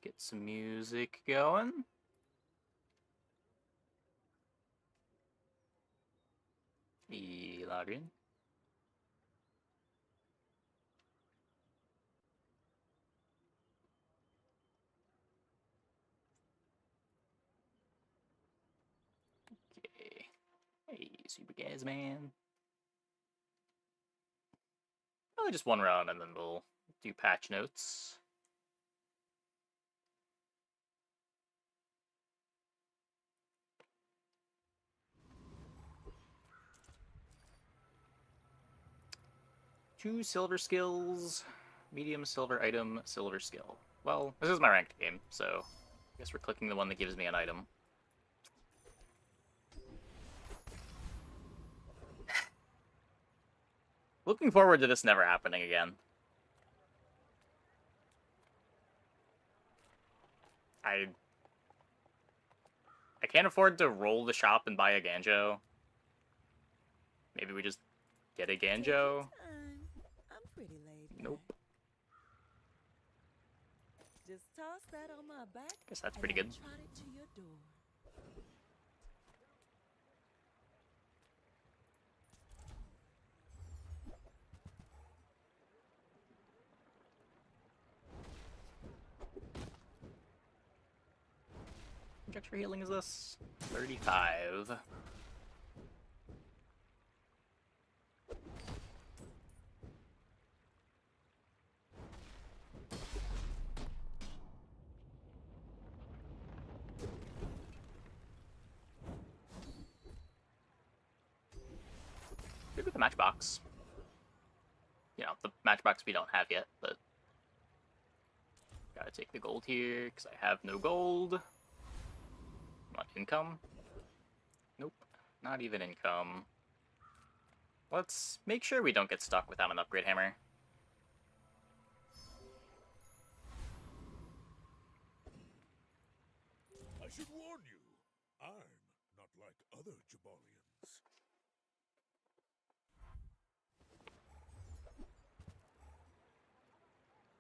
Get some music going. Log in. Okay. Hey, Super Gaz Man. Probably just one round and then we'll do patch notes. Two silver skills, medium silver item, silver skill. Well, this is my ranked game, so I guess we're clicking the one that gives me an item. Looking forward to this never happening again. I can't afford to roll the shop and buy a Ganjo. Maybe we just get a Ganjo. I'm pretty laid. Nope. Just toss that on my back. Guess that's pretty good. Trot it to your door. Conjecture healing is this? 35. Good with the matchbox. You know, the matchbox we don't have yet, but gotta take the gold here because I have no gold. Want income? Nope, not even income. Let's make sure we don't get stuck without an upgrade hammer. I should warn you, I'm not like other Jabalians.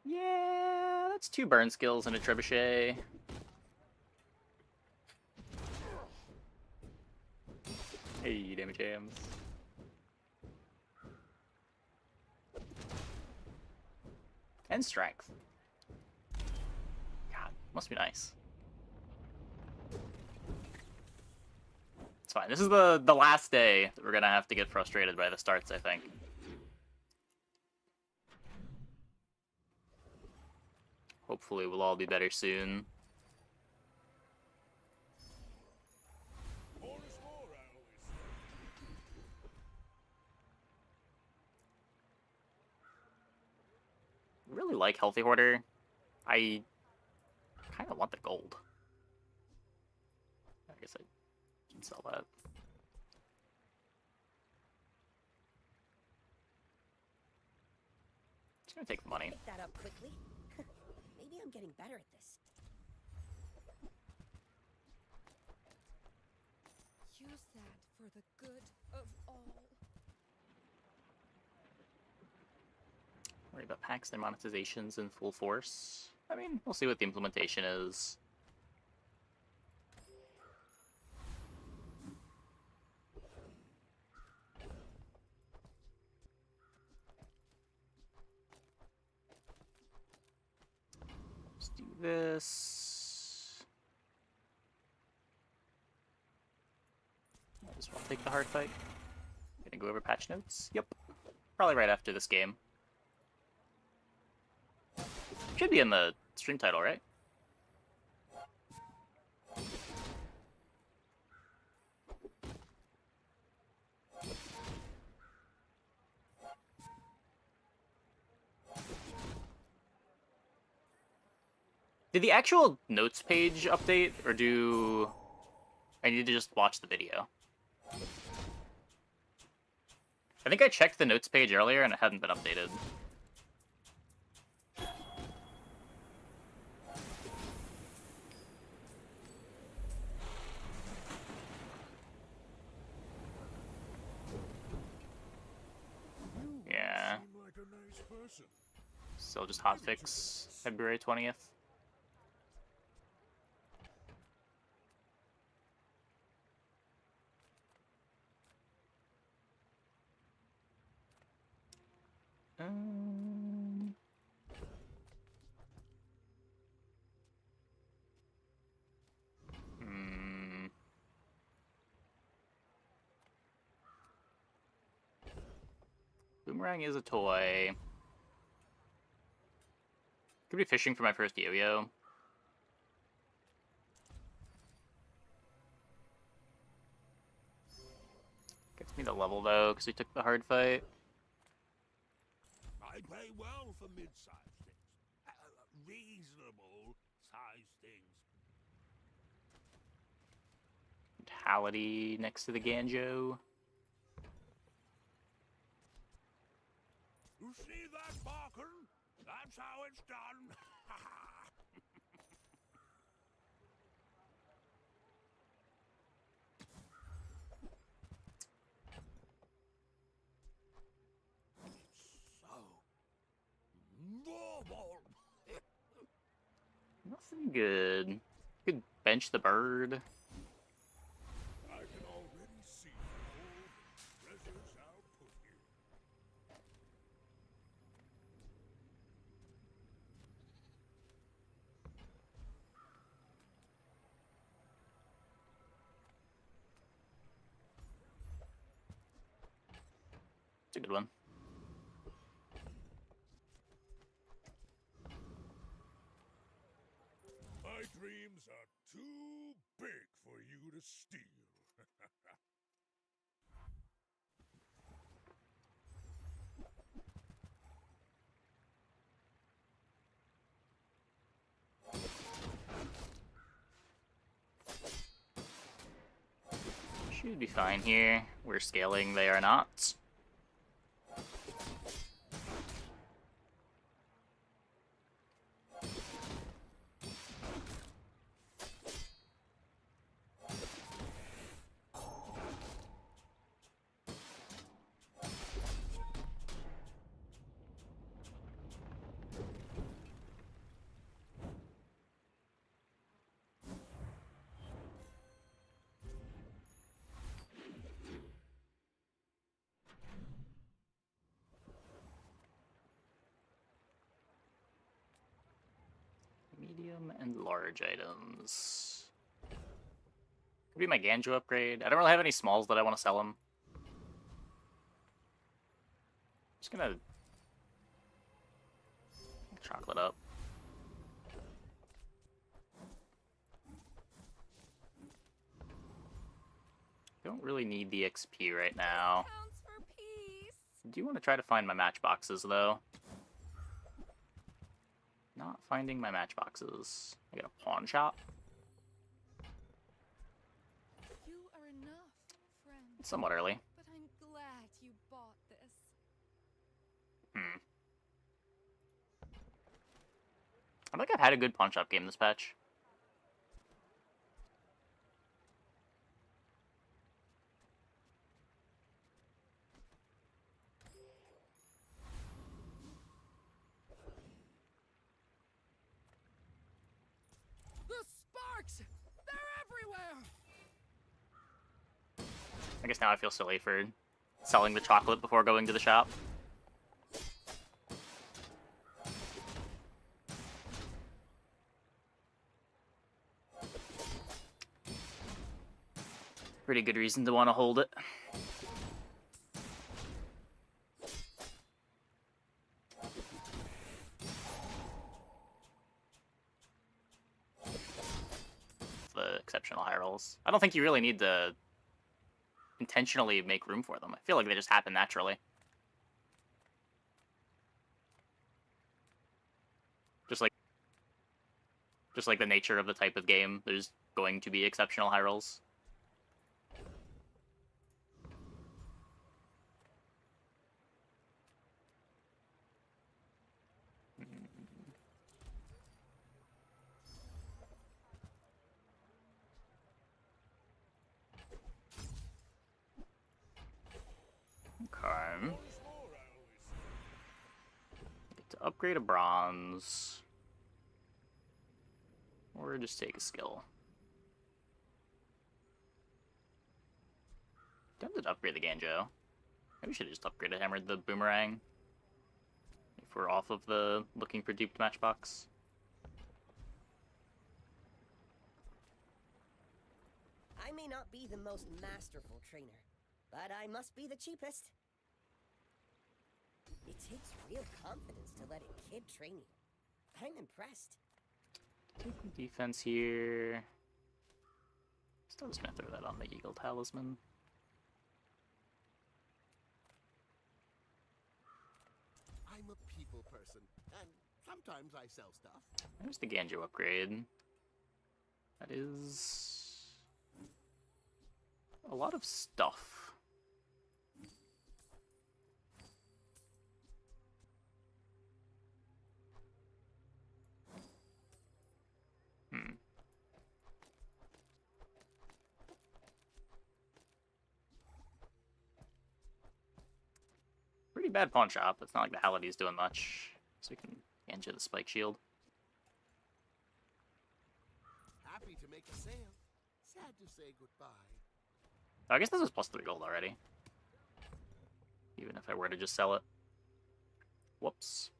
Yeah, that's 2 burn skills and a trebuchet. Hey, damage jams. And strength. God, must be nice. It's fine. This is the last day that we're gonna have to get frustrated by the starts, I think. Hopefully we'll all be better soon. More is more, I always say. Really like Healthy Hoarder. I kind of want the gold. I guess I can sell that. Just gonna take the money. Pick that up quickly. Maybe I'm getting better at this. Use that for the good of all. Worry about packs and monetizations in full force. I mean, we'll see what the implementation is. Let's do this. Might as well take the hard fight. Gonna go over patch notes? Yep. Probably right after this game. Should be in the stream title, right? Did the actual notes page update, or do I need to just watch the video? I think I checked the notes page earlier and it hadn't been updated. Yeah. Seem like a nice person. So just hotfix February 20th. Boomerang is a toy. Could be fishing for my first yo-yo. Gets me the level though, because we took the hard fight. I pay well for mid-sized things. Reasonable sized things. Mentality next to the Ganjo. You see that, Barker? That's how it's done. So normal. Nothing good. Could bench the bird. I can already see all the treasures I'll put here. It's a good one. My dreams are too big for you to steal. Should be fine here. We're scaling, they are not. Medium and large items. Could be my Ganjo upgrade. I don't really have any smalls that I want to sell him. Just gonna chocolate up. Don't really need the XP right now. Counts for peace. Do you want to try to find my matchboxes though? Not finding my matchboxes. I got a pawn shop. You are enough, friend. It's somewhat early. But I'm glad you bought this. I think I've had a good pawn shop game this patch. The sparks! They're everywhere! I guess now I feel silly for selling the chocolate before going to the shop. Pretty good reason to want to hold it. The exceptional high rolls. I don't think you really need to intentionally make room for them. I feel like they just happen naturally. Just like the nature of the type of game, there's going to be exceptional high rolls. Okay. Get to upgrade a bronze. Or just take a skill. Tempted to upgrade the Ganjo. Maybe we should have just upgraded hammered the boomerang. If we're off of the looking for duped matchbox. I may not be the most masterful trainer, but I must be the cheapest. It takes real confidence to let a kid train you. I'm impressed. Taking defense here. Still just gonna throw that on the Eagle Talisman. I'm a people person, and sometimes I sell stuff. There's the Ganjo upgrade. That is a lot of stuff. Pretty bad pawn shop. It's not like the Halliday's doing much. So we can Ganjo the Spike Shield. Happy to make a sale. Sad to say goodbye. I guess this is plus 3 gold already. Even if I were to just sell it. Whoops.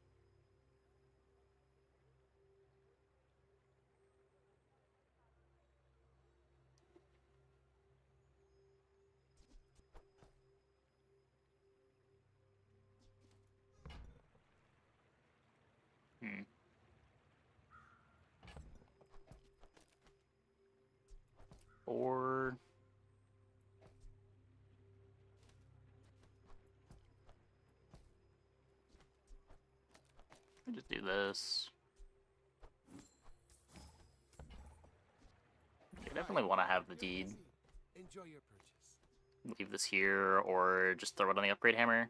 Or I just do this. I definitely want to have the deed. Enjoy your purchase. Leave this here, or just throw it on the upgrade hammer.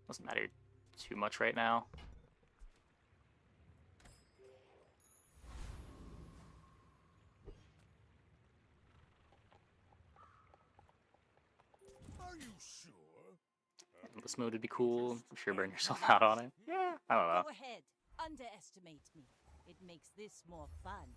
Doesn't matter too much right now. Are you sure? This mode would be cool. I'm sure burn yourself out on it. Yeah, I don't know. Go ahead. Underestimate me. It makes this more fun.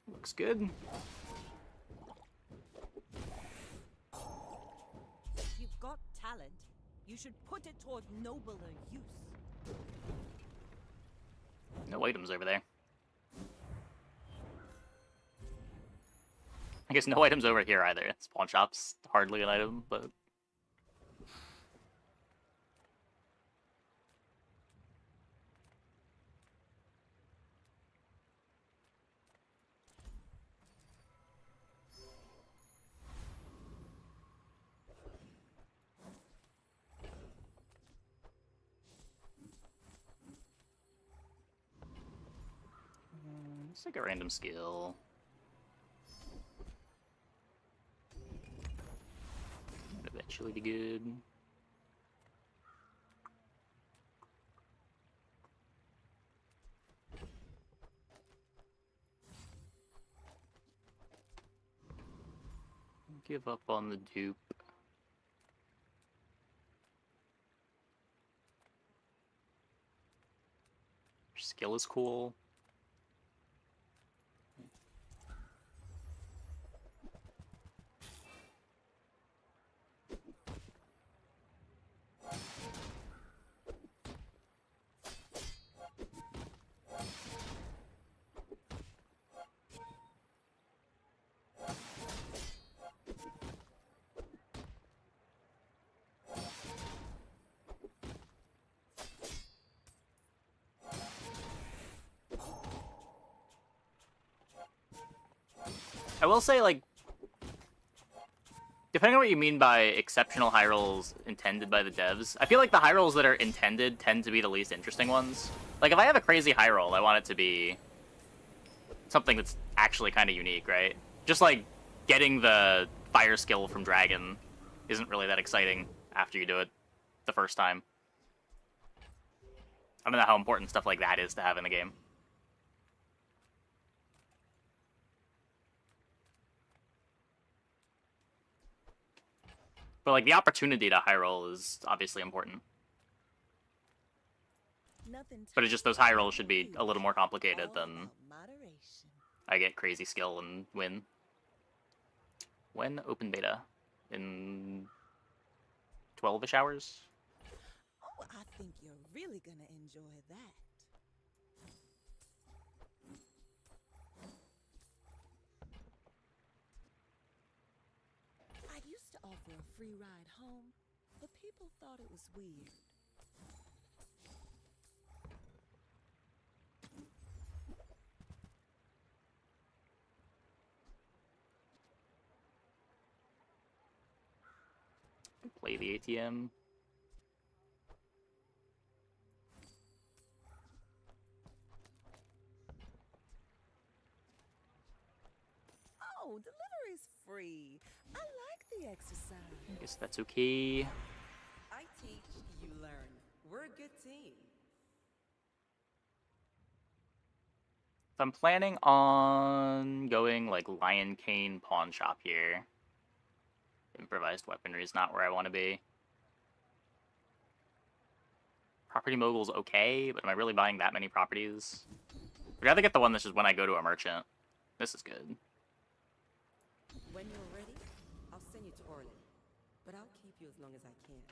Looks good. If you've got talent, you should put it toward nobler use. No items over there. I guess no items over here either. Spawn shop's hardly an item, but... Let's take a random skill. Would eventually be good. Give up on the dupe. Your skill is cool. I will say, like, depending on what you mean by exceptional high rolls intended by the devs, I feel like the high rolls that are intended tend to be the least interesting ones. Like, if I have a crazy high roll, I want it to be something that's actually kind of unique, right? Just like getting the fire skill from Dragon isn't really that exciting after you do it the first time. I don't know how important stuff like that is to have in the game. But, like, the opportunity to high roll is obviously important. Nothing But it's just those high rolls should be a little more complicated all than about moderation. I get crazy skill and win. When open beta? In 12-ish hours? Oh, I think you're really gonna enjoy that. I used to offer a free ride home, but people thought it was weird. Play the ATM. Oh, delivery's free. I like the exercise. I guess that's okay. I teach, you learn. We're a good team. If I'm planning on going like Lion Cane pawn shop here, improvised weaponry is not where I want to be. Property mogul's okay, but am I really buying that many properties? I'd rather get the one that's just when I go to a merchant. This is good. When you're ready, I'll send you to Orlin. But I'll keep you as long as I can.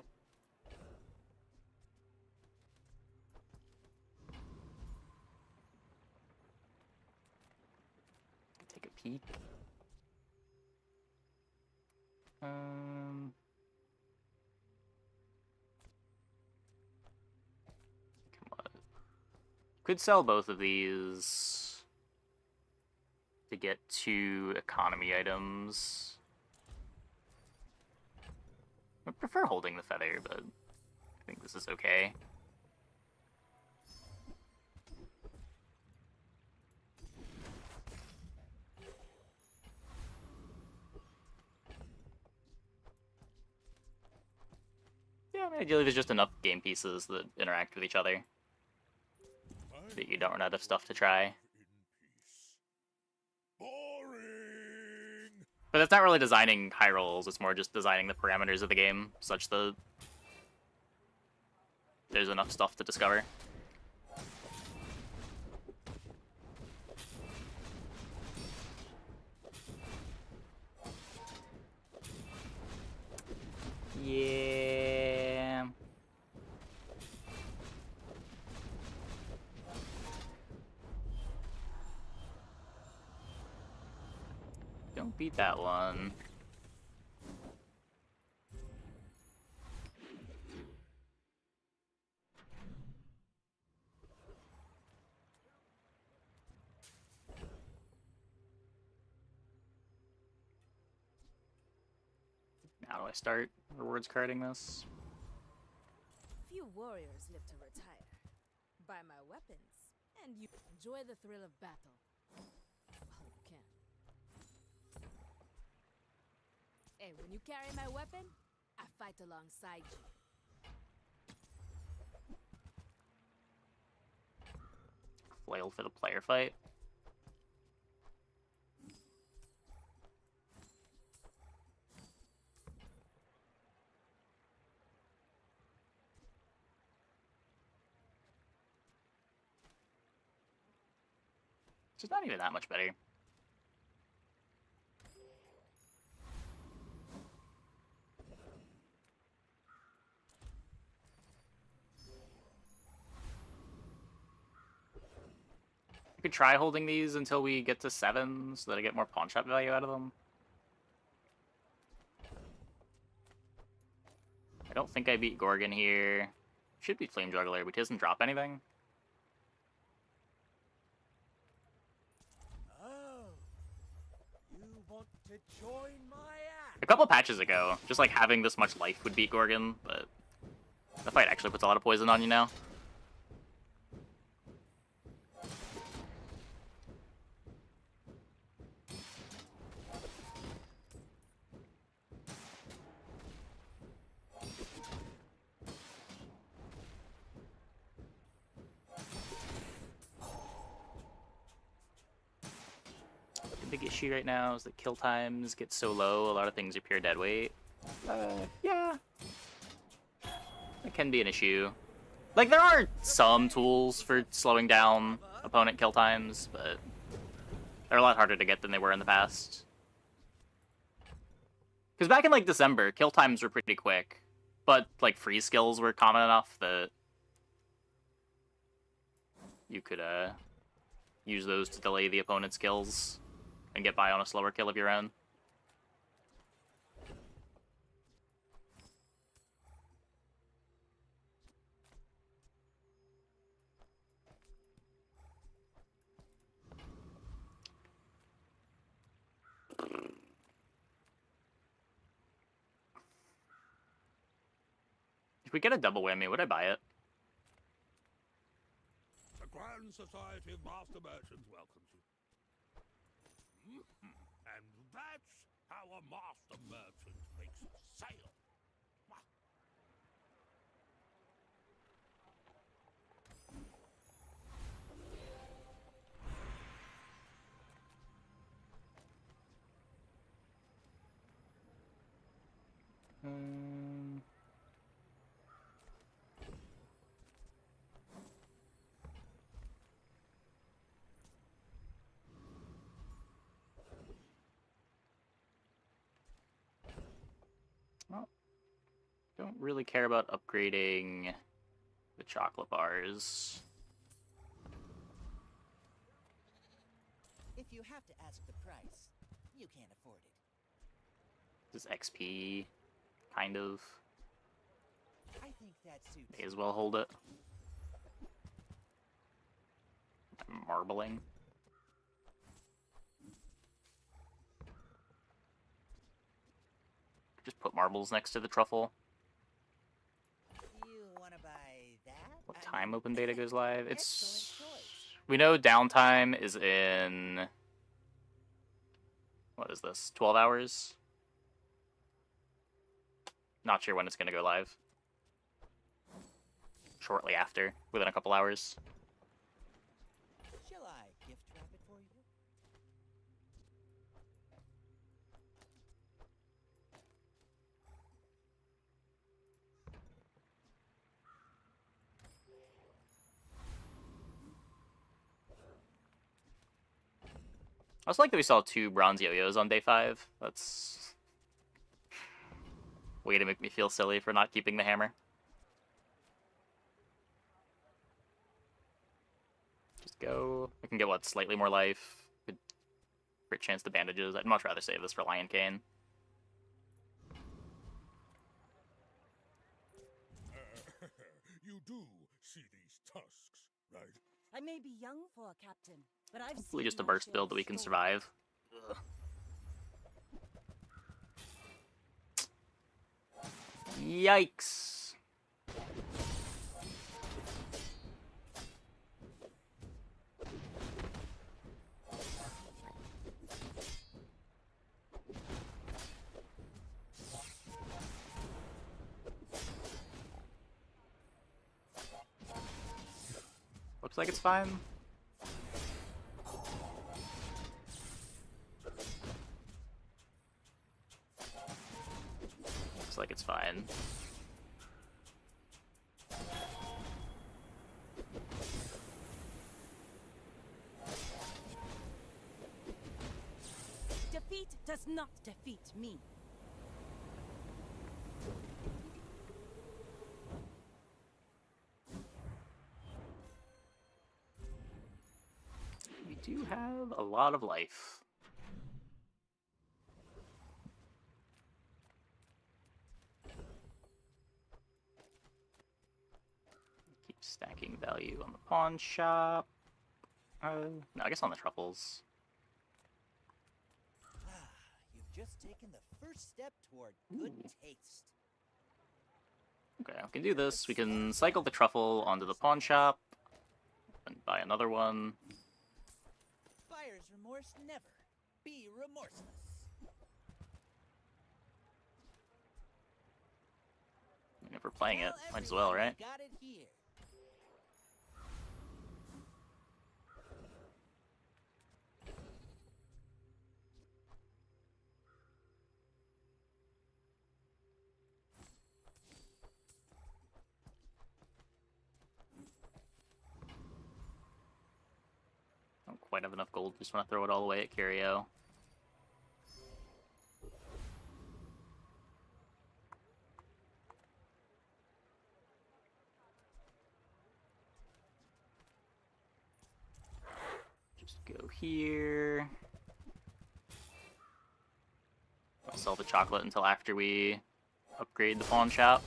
Take a peek. Come on. Could sell both of these to get 2 economy items. I prefer holding the feather, but I think this is okay. Yeah, I mean, ideally there's just enough game pieces that interact with each other that you don't run out of stuff to try. In peace. Boring. But that's not really designing high rolls, it's more just designing the parameters of the game such that there's enough stuff to discover. Yeah. Don't beat that one. How do I start rewards carding this? Few warriors live to retire. Buy my weapons, and you enjoy the thrill of battle. Well, you can. Hey, when you carry my weapon, I fight alongside you. Flail for the player fight. It's not even that much better. I could try holding these until we get to 7 so that I get more pawn shop value out of them. I don't think I beat Gorgon here. Should beat Flame Juggler, but he doesn't drop anything. Oh, you want to join my act? A couple patches ago, just like having this much life would beat Gorgon, but the fight actually puts a lot of poison on you now. The big issue right now is that kill times get so low, a lot of things are pure dead weight. Yeah. It can be an issue. Like, there are some tools for slowing down opponent kill times, but they're a lot harder to get than they were in the past. Because back in, like, December, kill times were pretty quick, but, like, freeze skills were common enough that you could, use those to delay the opponent's kills and get by on a slower kill of your own. If we get a double whammy, would I buy it? The Grand Society of Master Merchants welcomes you. And that's how a master merchant makes a sale. Well, don't really care about upgrading the chocolate bars. If you have to ask the price, you can't afford it. This is XP, kind of. I think that suits May as well hold it. Marbling. Just put marbles next to the truffle. you. Want to buy that? What I time mean, open beta goes live? excellent It's... choice. We know downtime is in... What is this? 12 hours? Not sure when it's going to go live. Shortly after, within a couple hours. Shall I gift wrap it for you? I also like that we saw 2 bronze yo-yos on day 5. That's... way to make me feel silly for not keeping the hammer. Just go. I can get, what, slightly more life? Good crit chance to bandages. I'd much rather save this for Lion Cane. You do see these tusks, right? I may be young for a captain, but I've Hopefully seen just a my burst share build of that we can stories. survive. Ugh. Yikes. Looks like it's fine. Looks like it's fine. Defeat does not defeat me. We do have a lot of life. Keep stacking value on the pawn shop. No, I guess on the truffles. You've just taken the first step toward good taste. Okay, we can do this. We can cycle the truffle onto the pawn shop and buy another one. Buyer's remorse never. Be remorseless. And if we're playing it, Tell might as well, everyone right? you got it here. quite have enough gold. Just want to throw it all away at Curio. Just go here. I'll sell the chocolate until after we upgrade the pawn shop.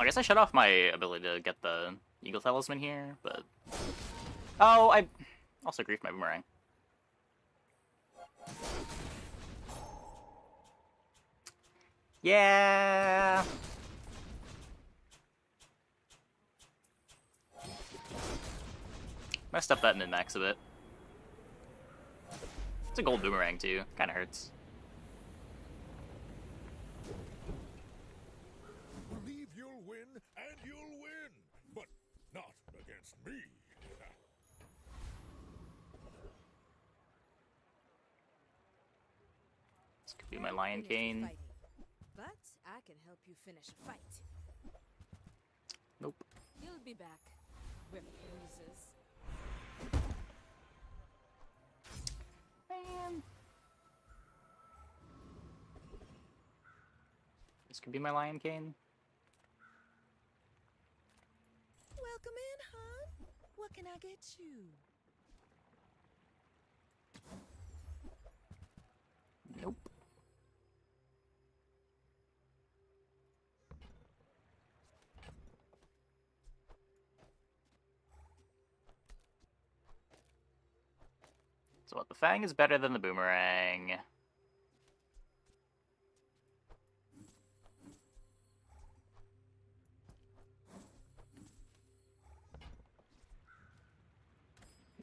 I guess I shut off my ability to get the Eagle Talisman here, but... Oh, I also griefed my boomerang. Yeah! Messed up that min-max a bit. It's a gold boomerang too, kinda hurts. Believe you'll win, and you'll win, but not against me. This could be my Lion Finish the Cane. fighting, but I can help you finish a fight. Nope. You'll be back with bruises. Man. This could be my Lion Cane. Welcome in, hon. What can I get you? Nope. So what, the Fang is better than the Boomerang.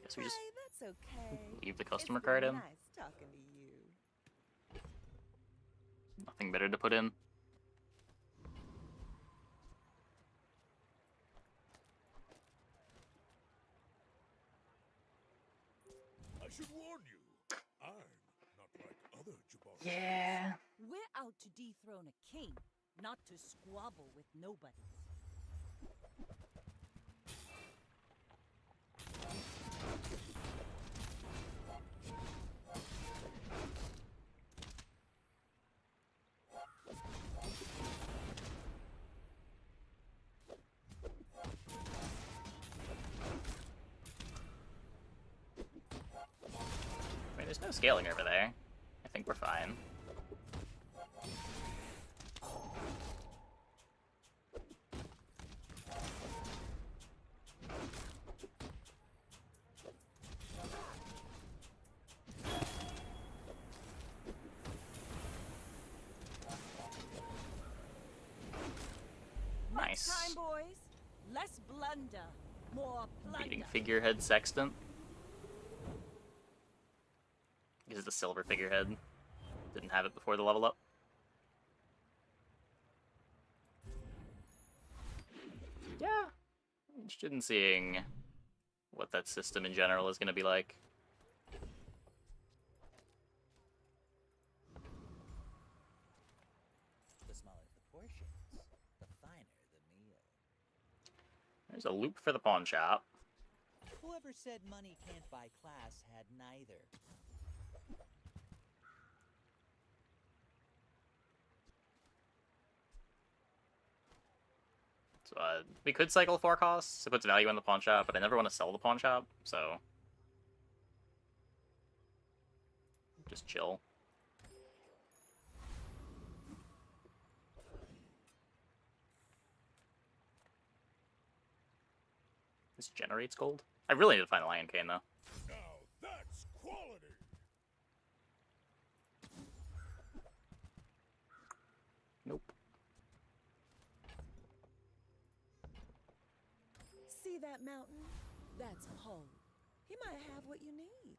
Guess we just Hey, that's okay. leave the It's customer been card in. nice talking to you. Nothing better to put in. I should warn you, I'm not like other Jabari. Yeah. We're out to dethrone a king, not to squabble with nobody. I mean, there's no scaling over there. I think we're fine. Nice. Time, boys. Less blunder, more plunder. Beating figurehead sextant. This is the silver figurehead. Didn't have it before the level up. Yeah. I'm interested in seeing what that system in general is going to be like. The smaller the portions, the finer the meal. There's a loop for the pawn shop. Whoever said money can't buy class had neither. So, we could cycle 4 costs. It puts value on the pawn shop, but I never want to sell the pawn shop, so... just chill. This generates gold? I really need to find a Lion Cane, though. Now that's quality. Nope. See that mountain? That's Poe. He might have what you need.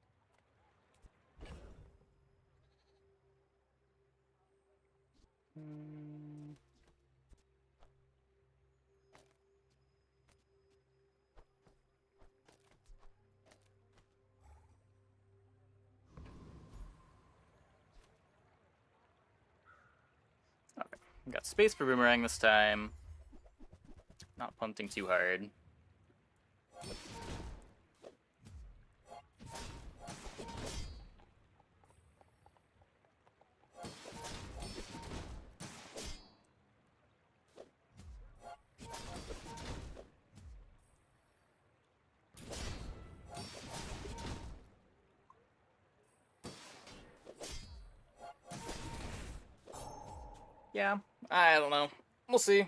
Got space for boomerang this time. Not punting too hard. Yeah, I don't know. We'll see.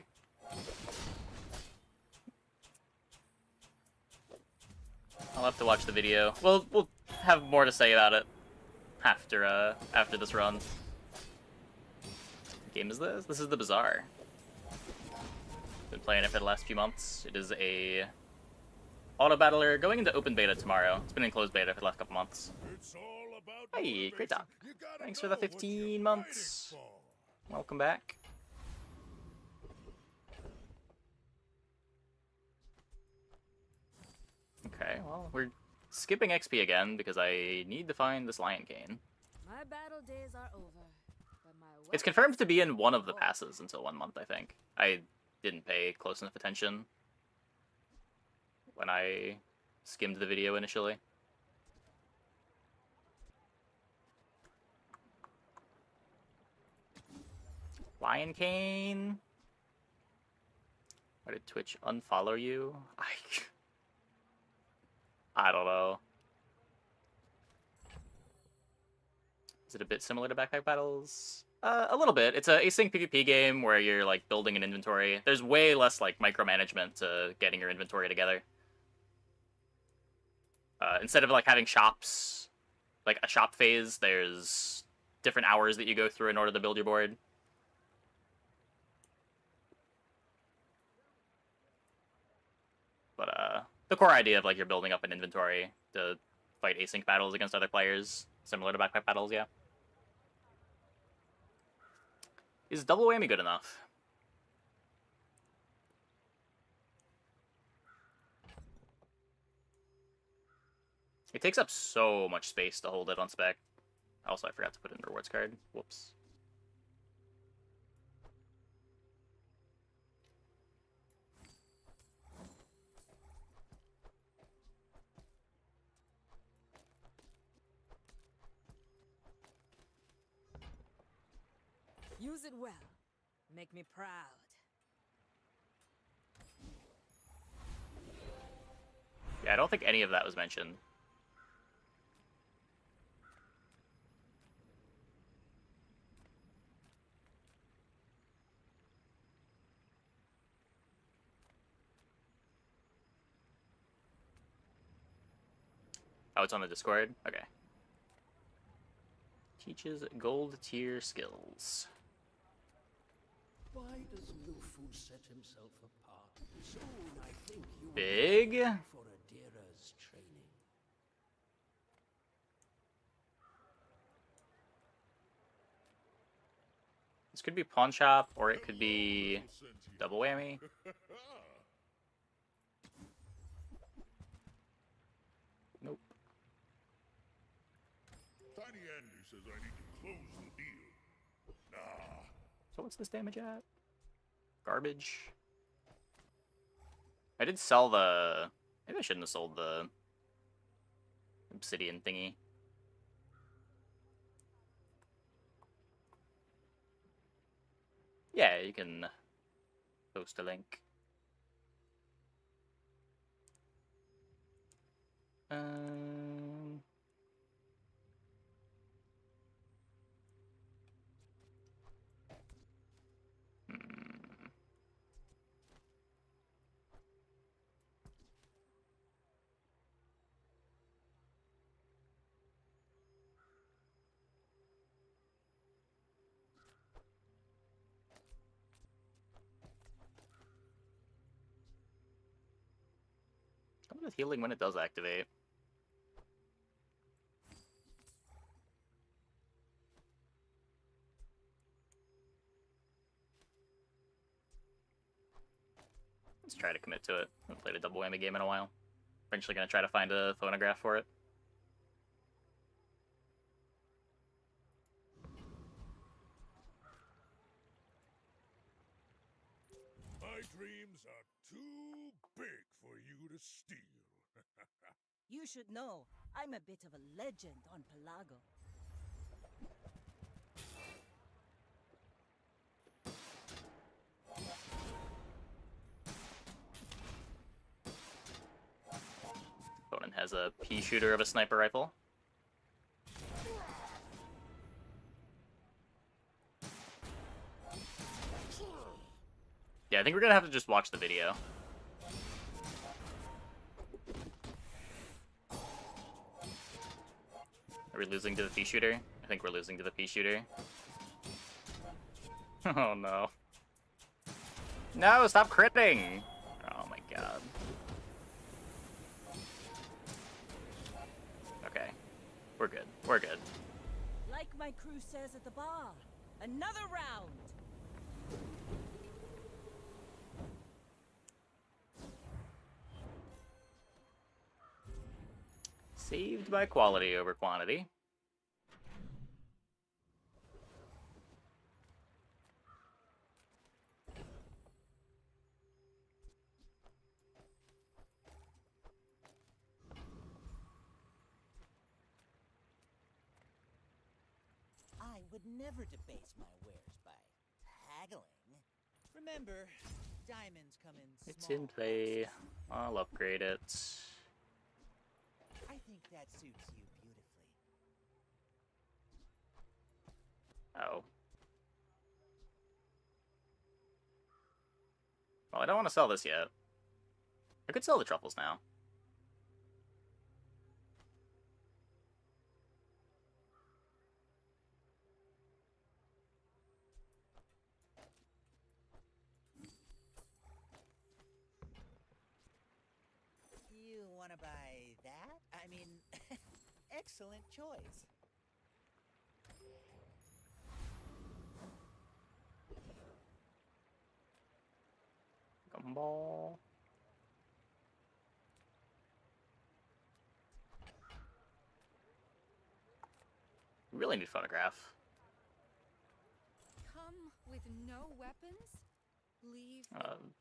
I'll have to watch the video. We'll have more to say about it after this run. What game is this? This is the Bazaar. Been playing it for the last few months. It is a auto battler going into open beta tomorrow. It's been in closed beta for the last couple months. It's all about Hey, great motivation. talk. You gotta Thanks for the know what 15 you're months. fighting for. Welcome back. Okay, well, we're skipping XP again because I need to find this Lion Cane. My battle days are over, but my It's weapons confirmed to be in one of the won't. passes until 1 month, I think. I didn't pay close enough attention when I skimmed the video initially. Lion Cane? Why did Twitch unfollow you? I don't know. Is it a bit similar to Backpack Battles? A little bit. It's a async PvP game where you're like building an inventory. There's way less like micromanagement to getting your inventory together. Instead of like having shops, like a shop phase, there's different hours that you go through in order to build your board. But the core idea of like you're building up an inventory to fight async battles against other players, similar to Backpack Battles, yeah. Is double whammy good enough? It takes up so much space to hold it on spec. Also, I forgot to put in the rewards card. Whoops. Use it well. Make me proud. Yeah, I don't think any of that was mentioned. Oh, it's on the Discord? Okay. Teaches gold tier skills. Why does Lufu set himself apart? Soon I think you will Big? be ready for Adira's training. This could be pawn shop, or it could be double whammy. Nope. Tiny Andy says I need to close the deal. Nah. So what's this damage at? Garbage. I did sell the... Maybe I shouldn't have sold the obsidian thingy. Yeah, you can post a link. Um... hmm. What is healing when it does activate? Let's try to commit to it. I haven't played a double whammy game in a while. Eventually gonna try to find a phonograph for it. dreams are too big for you to steal. You should know, I'm a bit of a legend on Pelago. Opponent has a pea shooter of a sniper rifle. Yeah, I think we're gonna have to just watch the video. Are we losing to the pea shooter? I think we're losing to the pea shooter. Oh no. No, stop critting! Oh my god. Okay. We're good. We're good. Like my crew says at the bar, another round! Saved by quality over quantity. I would never debase my wares by haggling. Remember, diamonds come in It's small in play. boxes. I'll upgrade it. I think that suits you beautifully. Oh. Well, I don't want to sell this yet. I could sell the truffles now. You want to buy that? I mean, excellent choice. Gumball. We really need photograph. Come with no weapons? Leave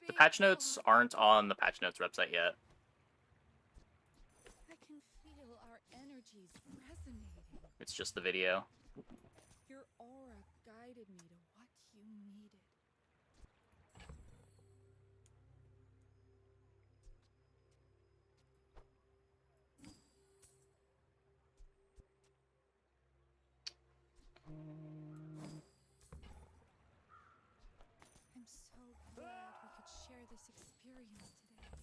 The patch notes aren't on the patch notes website yet. I can feel our energies resonating. It's just the video. Your aura guided me to what you needed. I'm so glad we could share this experience today.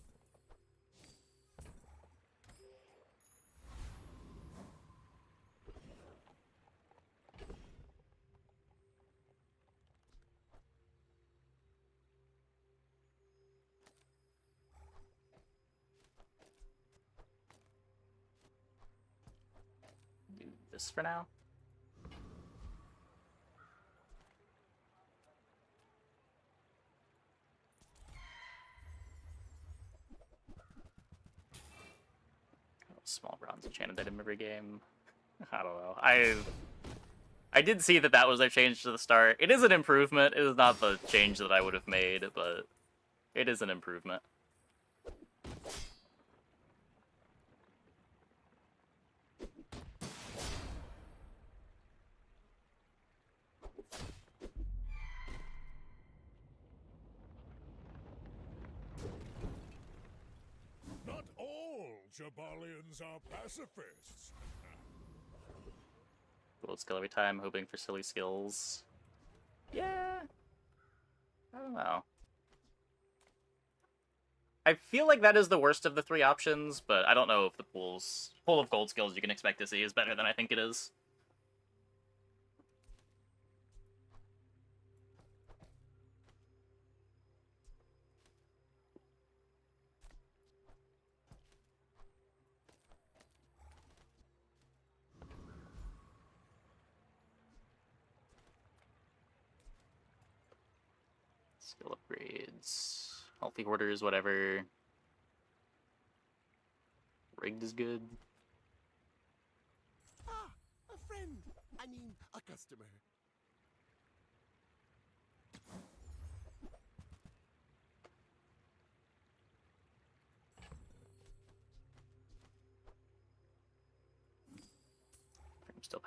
Do this for now. Small bronze enchanted item every game. I don't know. I did see that that was their change to the start. It is an improvement. It is not the change that I would have made, but it is an improvement. Not all Jabalians are pacifists. Gold skill every time, hoping for silly skills. Yeah. I don't know. I feel like that is the worst of the three options, but I don't know if the pool of gold skills you can expect to see is better than I think it is. Skill upgrades. Healthy hoarders, whatever. Rigged is good. Ah, a friend. I mean, a customer.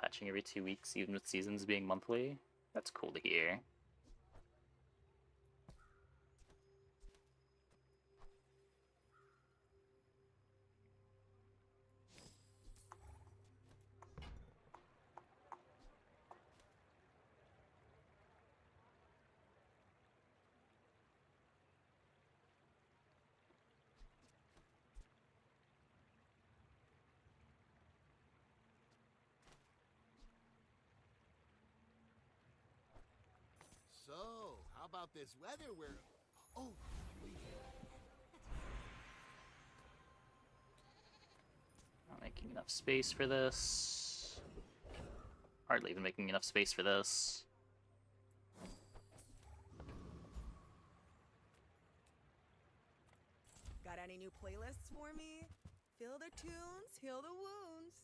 Patching every 2 weeks, even with seasons being monthly. That's cool to hear. So, how about this weather we're... Oh, wait. Not making enough space for this. Hardly even making enough space for this. Got any new playlists for me? Fill the tunes, heal the wounds.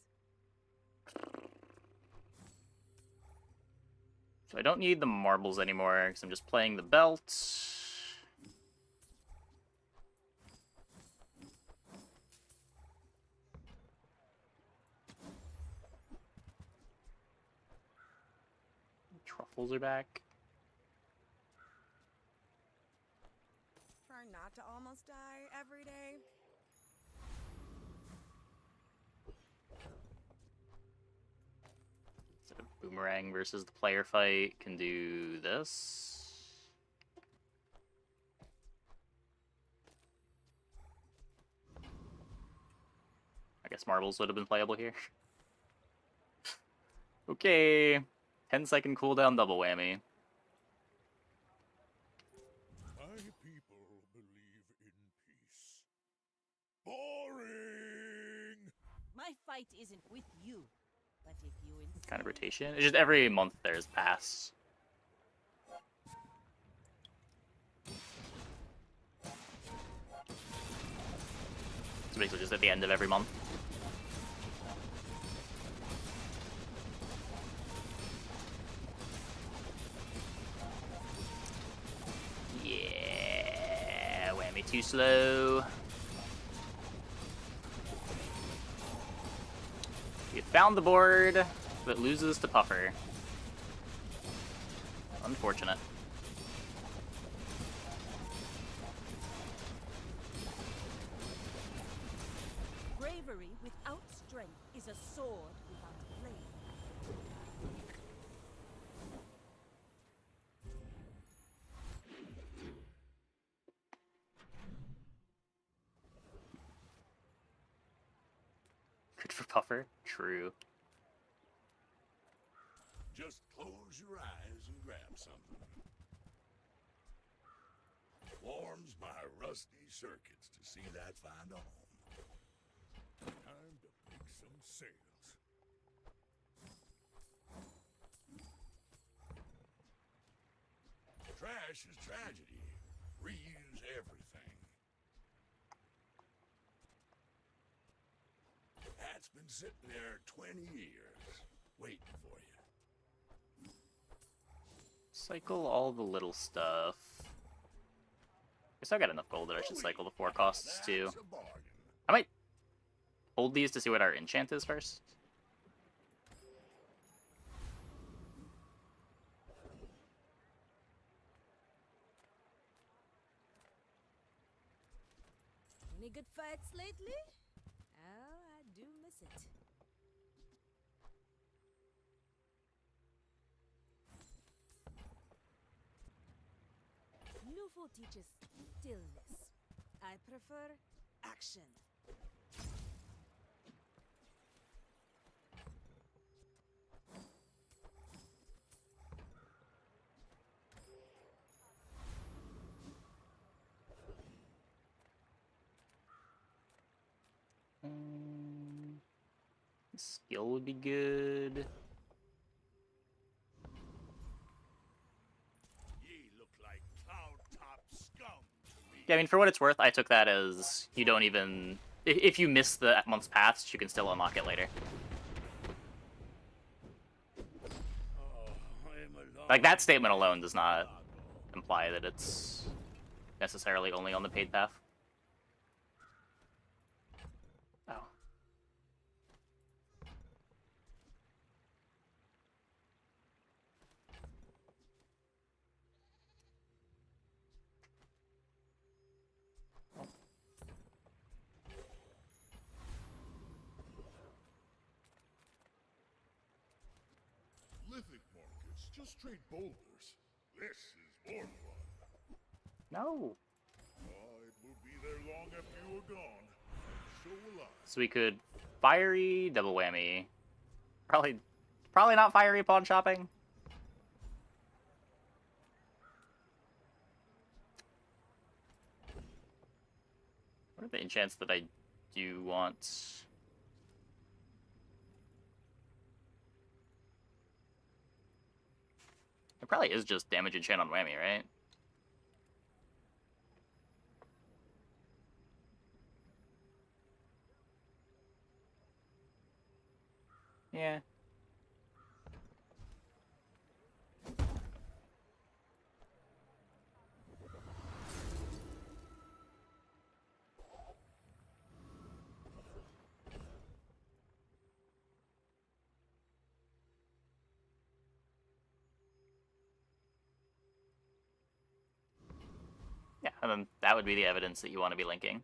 So I don't need the marbles anymore, because I'm just playing the belt. Truffles are back. Try not to almost die every day. Instead of boomerang versus the player fight, can do this. I guess marbles would have been playable here. Okay. 10-second cooldown double whammy. My people believe in peace. Boring! My fight isn't with you, but if you insist. Kind of rotation. It's just every month there's pass. So basically just at the end of every month. Yeah, whammy too slow. We found the board, but loses to Puffer. Unfortunate. Bravery without strength is a sword without a blade. Good for Puffer. True. Just close your eyes and grab something. Warms my rusty circuits to see that find a home. Time to make some sales. Trash is tragedy. Reuse everything. That's been sitting there 20 years, waiting for you. Cycle all the little stuff. Guess I got enough gold that I should cycle the 4 costs too. That's a bargain. I might hold these to see what our enchant is first. Any good fights lately? Oh, I do miss it. Newful teaches stillness. I prefer action. Skill would be good. Ye look like cloud-top scum to me. Yeah, I mean, for what it's worth, I took that as you don't even... If you miss the month's paths, you can still unlock it later. Like, that statement alone does not imply that it's necessarily only on the paid path. Oh. just trade boulders. This is more fun. No. Oh, it will be there long after you are gone. And so will I. So we could fiery double whammy. Probably not fiery pawn shopping. What are the enchants that I do want? It probably is just damage enchant on whammy, right? Yeah. Yeah, and then that would be the evidence that you want to be linking.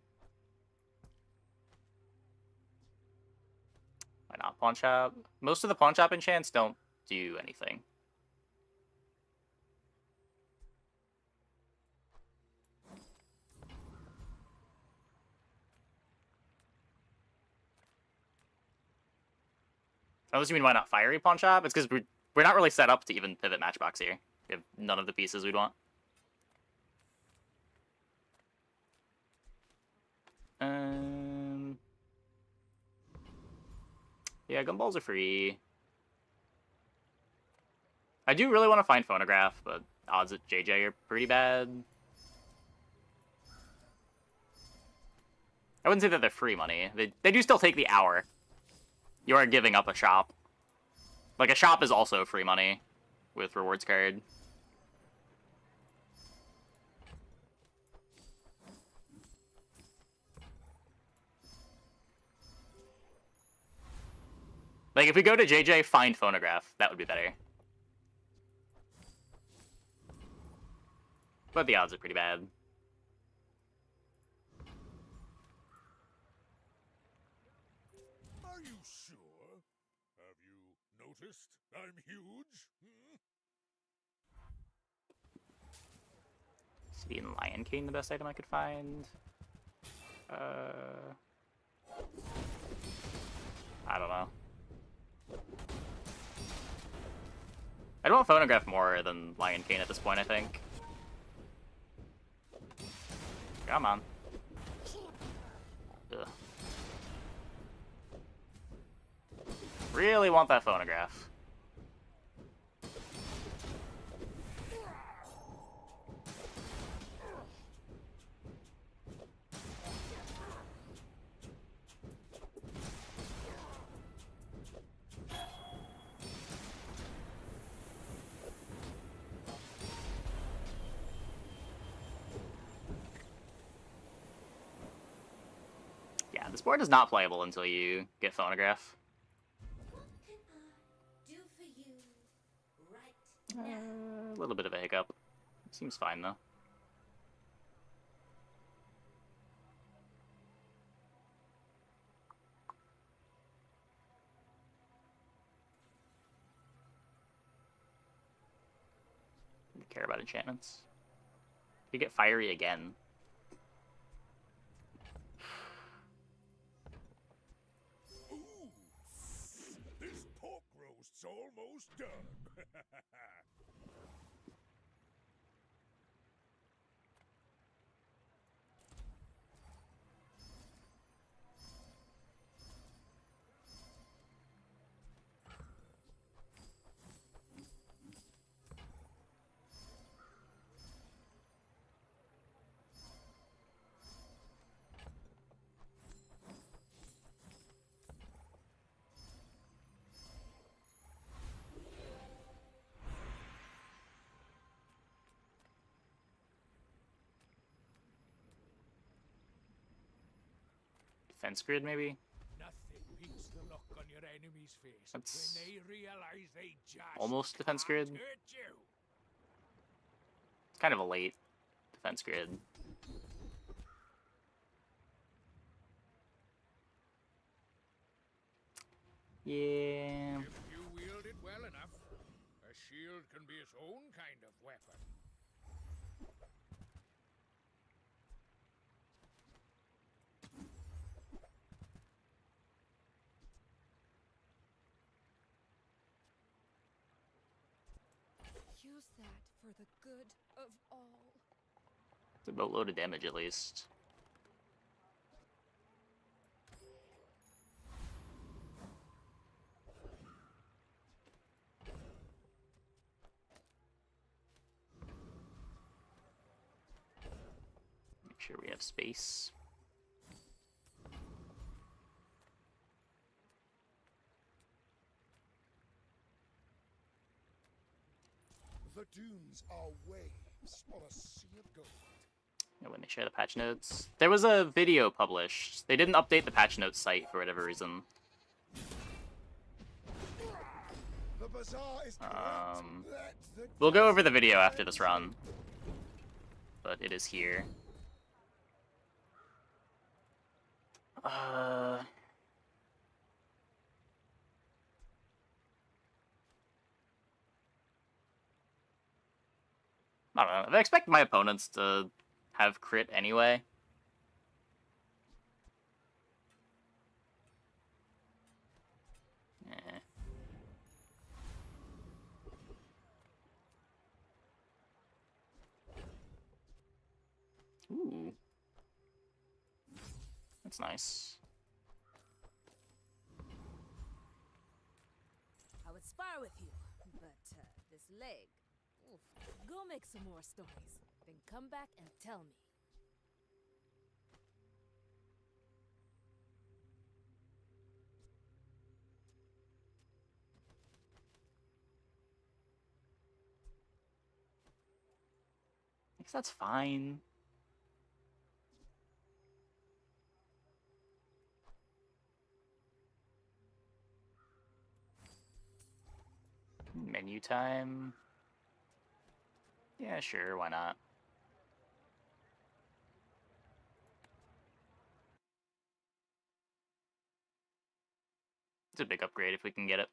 Why not pawn shop? Most of the pawn shop enchants don't do anything. Unless you mean why not fiery pawn shop? It's because we're not really set up to even pivot matchbox here. We have none of the pieces we'd want. Yeah, gumballs are free. I do really want to find phonograph, but odds at JJ are pretty bad. I wouldn't say that they're free money. They do still take the hour. You are giving up a shop. Like, a shop is also free money with rewards card. Like, if we go to JJ, find phonograph. That would be better. But the odds are pretty bad. Are you sure? Have you noticed I'm huge? Hmm? City and Lion King, the best item I could find. I don't know. I'd want phonograph more than Lion King at this point, I think. Come on. Ugh. Really want that phonograph. Yeah, this board is not playable until you get phonograph. A little bit of a hiccup. Seems fine, though. Didn't care about enchantments. You get fiery again. Ooh, this pork roast's almost done. Defense grid, maybe? Nothing beats the look on your enemy's face That's when they realize they just almost defense grid. can't hurt you. It's kind of a late defense grid. Yeah. If you wield it well enough, a shield can be its own kind of weapon. Use that for the good of all. It's a boatload of damage at least. Make sure we have space. The dunes are waves on a sea of gold. And when they share the patch notes, there was a video published. They didn't update the patch notes site for whatever reason. The bazaar is corrupt. Let the We'll go over the video after this run, but it is here. I don't know. I expect my opponents to have crit anyway. Eh. Ooh. That's nice. I would spar with you, but this leg. Oof. Go make some more stories, then come back and tell me. I guess that's fine. Menu time. Yeah, sure, why not? It's a big upgrade if we can get it.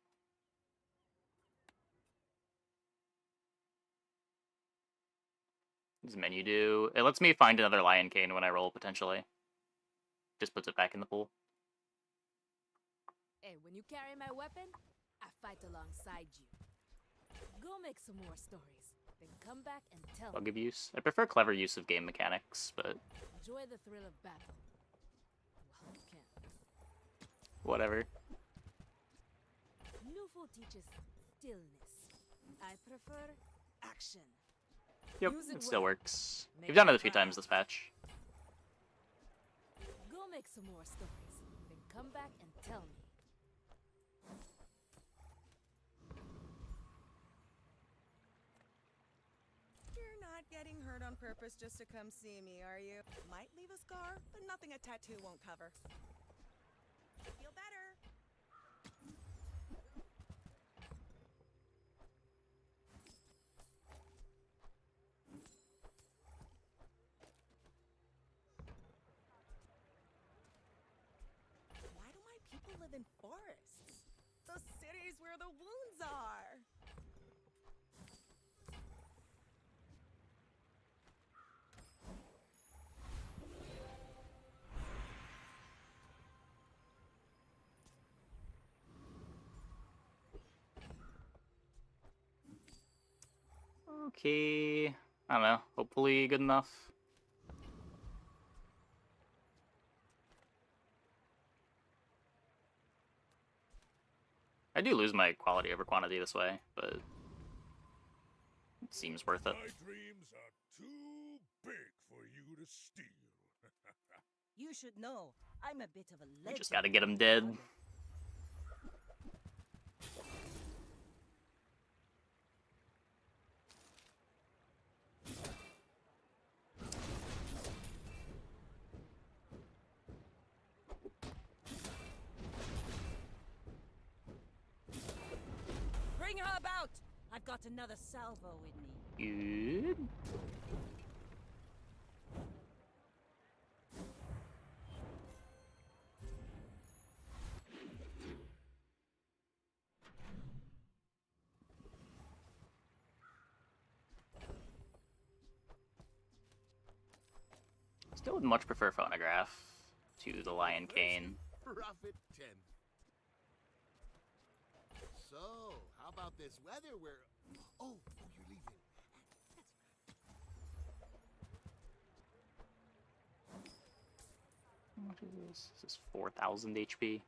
What does menu do? It lets me find another Lion Cane when I roll, potentially. Just puts it back in the pool. Hey, when you carry my weapon, I fight alongside you. Go make some more stories, then come back and tell Bug me. abuse. I prefer clever use of game mechanics, but Enjoy the thrill of battle. Well, you can. whatever. Newful teaches stillness. I prefer action. Yep, Use it still well. works. Make We've done it a it few proud. times this patch. Go make some more stories, then come back and tell me. You're not getting hurt on purpose just to come see me, are you? Might leave a scar, but nothing a tattoo won't cover. Feel better. Why do my people live in forests? The cities where the wounds are. Okay. I don't know. Hopefully good enough. I do lose my quality over quantity this way, but it seems worth it. My dreams are too big for you to steal. You should know, I'm a bit of a We legend. just gotta get him dead. Bring her about! I've got another salvo with me. Good. Still would much prefer phonograph to the Lion Cane. Profit 10. So, how about this weather where... Oh, you're leaving. What is this? This is 4,000 HP.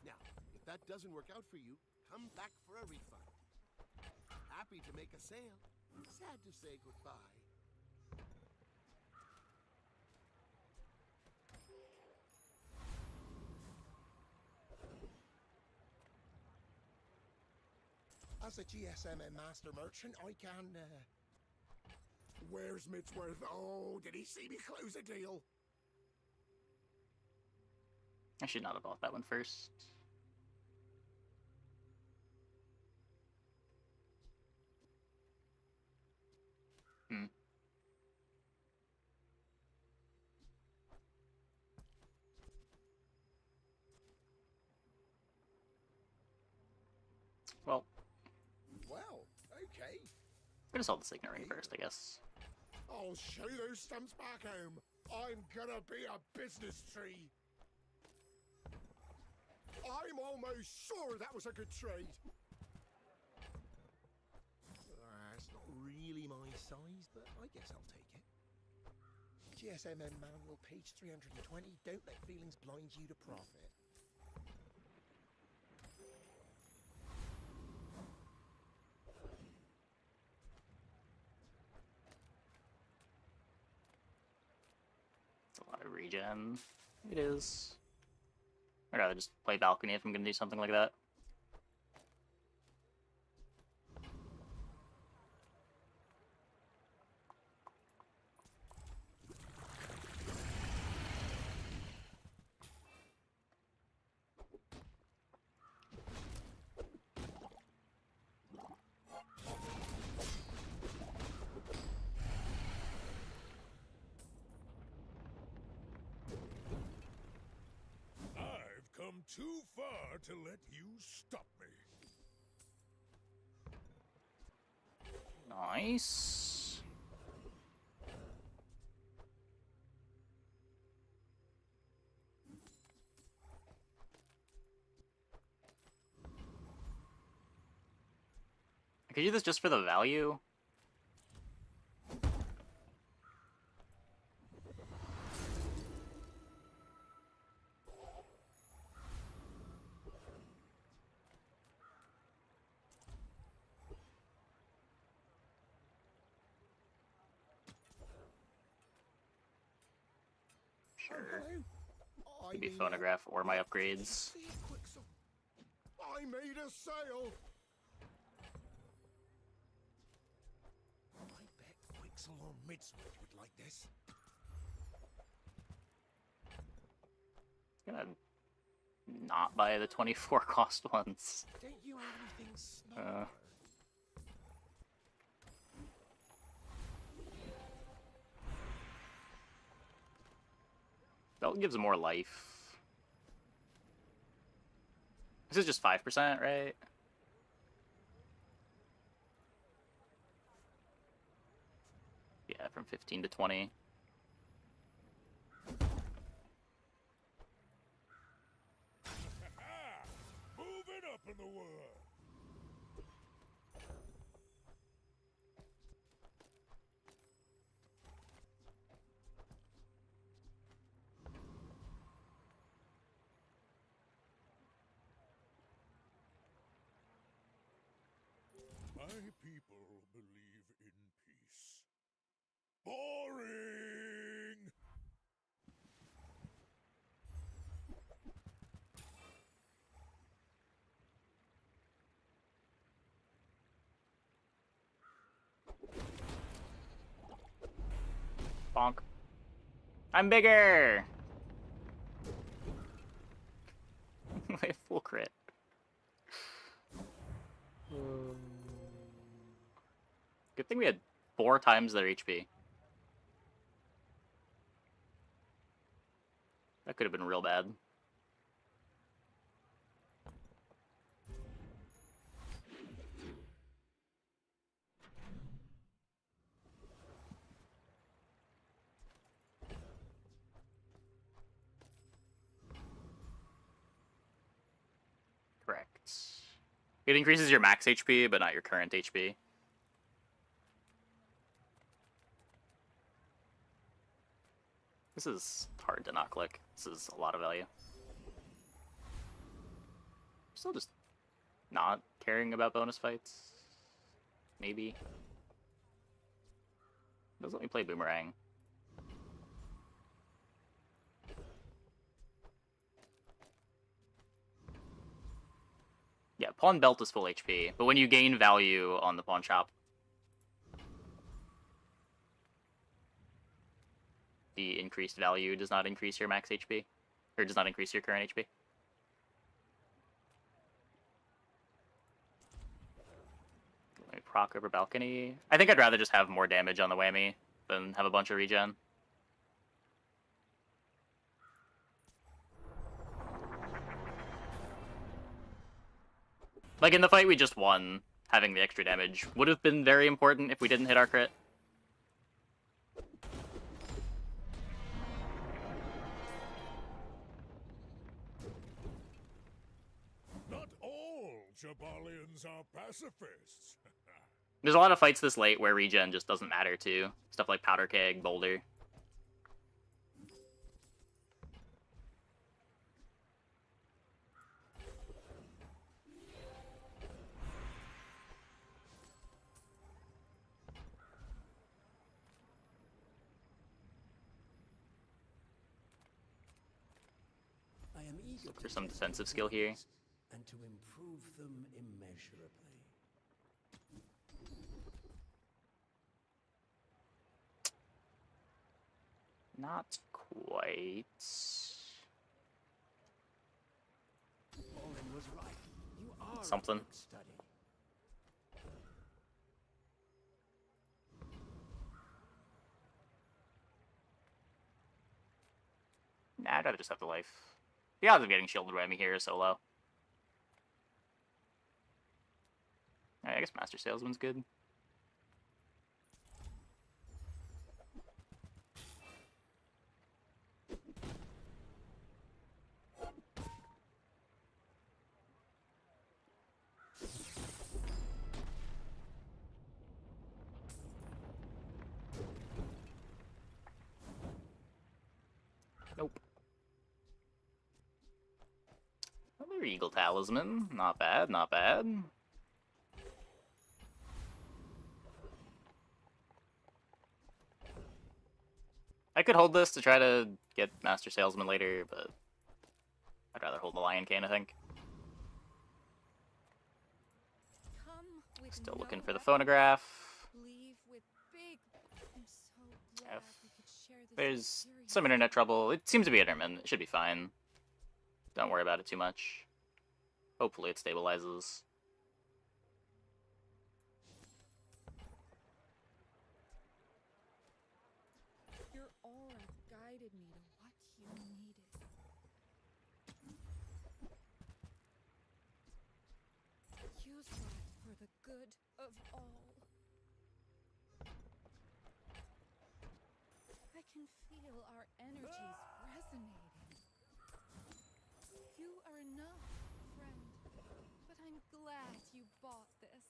Now, if that doesn't work out for you, come back for a refund. Happy to make a sale. Sad to say goodbye. As a GSM master merchant, I can, Where's Mitsworth? Oh, did he see me close a deal? I should not have bought that one first. Hmm. Well, Well, okay. I'm gonna sell the Signet Ring first, I guess. I'll show those stumps back home. I'm gonna be a business tree. I'm almost sure that was a good trade. It's not really my size, but I guess I'll take it. GSMM manual, page 320. Don't let feelings blind you to profit. It's a lot of regen. It is. I'd rather just play Balcony if I'm gonna do something like that. I've come too far to let you stop me. Nice. I could do this just for the value. Sure. Hello? Could be phonograph or my upgrades. I made a sale. I bet Quixel or Midswitch would like this. Gonna not buy the 24 cost ones. Don't you have anything smaller? Belt gives more life. This is just 5%, right? Yeah, from 15 to 20. Moving up in the world. My people believe in peace. Boring! Bonk. I'm bigger! I have full crit. Good thing we had 4 times their HP. That could have been real bad. It increases your max HP, but not your current HP. This is hard to not click. This is a lot of value. Still just not caring about bonus fights. Maybe. Doesn't let me play Boomerang. Yeah, Pawn Belt is full HP, but when you gain value on the pawn shop, the increased value does not increase your max HP, or does not increase your current HP. Let me proc over balcony. I think I'd rather just have more damage on the whammy than have a bunch of regen. Like in the fight we just won, having the extra damage would have been very important if we didn't hit our crit. Not all Jabalians are pacifists. There's a lot of fights this late where regen just doesn't matter too. Stuff like Powder Keg, Boulder. I am eager Look to for some test defensive your skill here. abilities and to improve them immeasurably. Not quite. Orin was right. You are Something. a quick study. Nah, I'd rather just have the life. The odds of getting shielded whammy here is so low. Alright, I guess Master Salesman's good. Nope. Another Eagle Talisman. Not bad, not bad. I could hold this to try to get Master Salesman later, but I'd rather hold the Lion Cane, I think. Come with Still no looking for the weapons. phonograph. Leave with big. I'm so glad If we could share this there's experience. some internet trouble. It seems to be intermittent. It should be fine. Don't worry about it too much. Hopefully it stabilizes. Your aura guided me to what you needed. Use that for the good of all. I can feel our energies resonating. You are enough, friend. But I'm glad you bought this.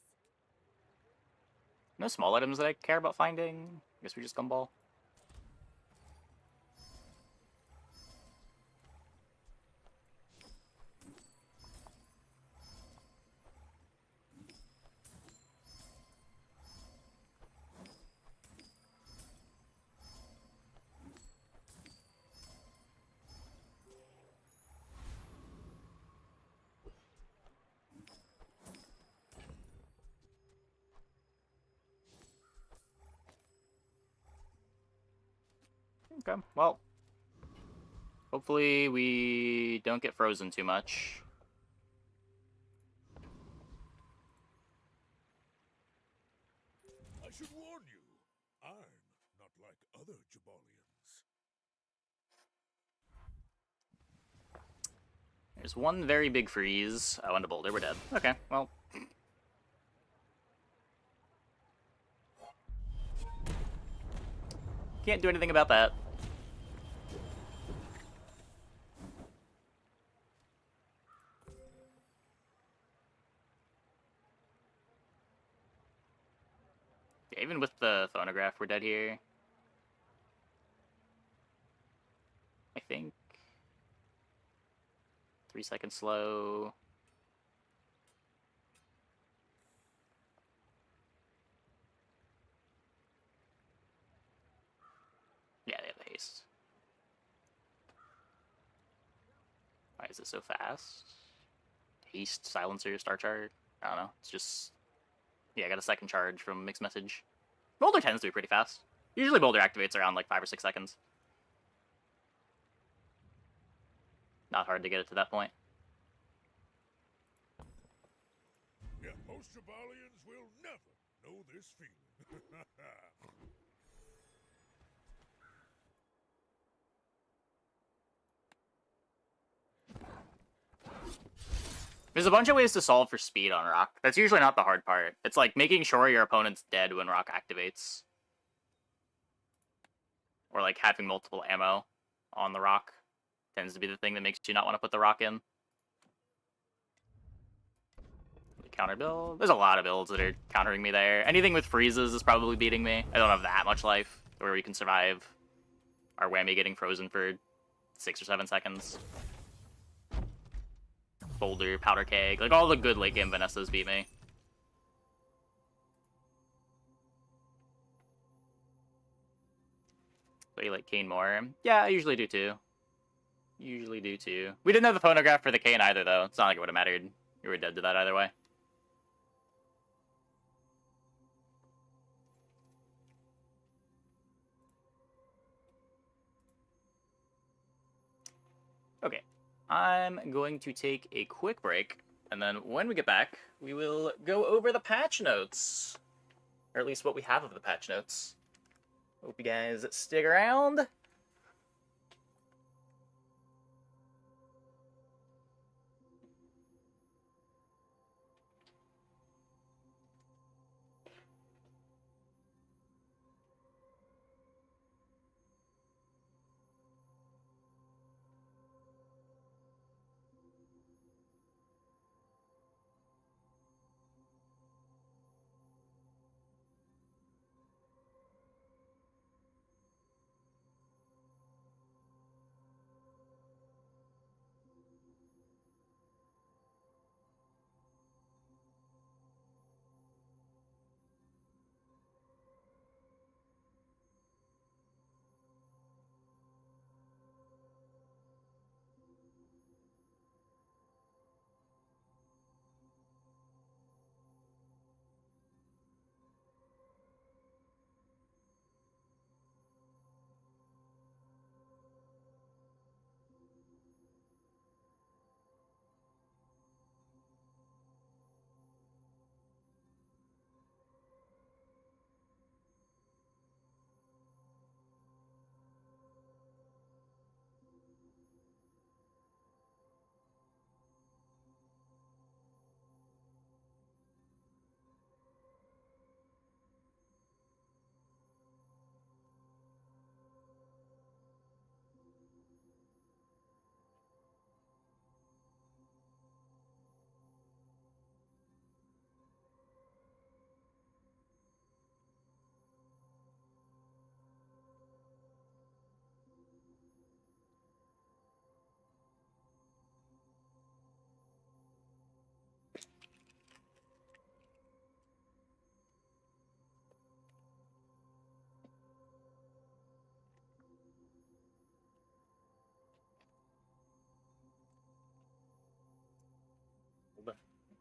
No small items that I care about finding. I guess we just gumball. Okay, well. Hopefully we don't get frozen too much. I should warn you, I'm not like other Jabalians. There's one very big freeze. Oh, and a boulder. We're dead. Okay, well. Can't do anything about that. Yeah, even with the phonograph, we're dead here. I think. 3 seconds slow. Yeah, they have the haste. Why is it so fast? Haste, silencer, star chart. I don't know. It's just. Yeah, I got a second charge from mixed message. Boulder tends to be pretty fast. Usually Boulder activates around like 5 or 6 seconds. Not hard to get it to that point. Yeah, most Jabalians will never know this feeling. There's a bunch of ways to solve for speed on Rock. That's usually not the hard part. It's like making sure your opponent's dead when Rock activates. Or like having multiple ammo on the Rock tends to be the thing that makes you not want to put the Rock in. Counter build. There's a lot of builds that are countering me there. Anything with freezes is probably beating me. I don't have that much life where we can survive our whammy getting frozen for 6 or 7 seconds. Boulder, powder keg, like all the good late game Vanessas beat me. But you like Kane more? Yeah, I usually do too. Usually do too. We didn't have the phonograph for the Kane either though. It's not like it would have mattered. You were dead to that either way. Okay, I'm going to take a quick break, and then when we get back, we will go over the patch notes. Or at least what we have of the patch notes. Hope you guys stick around.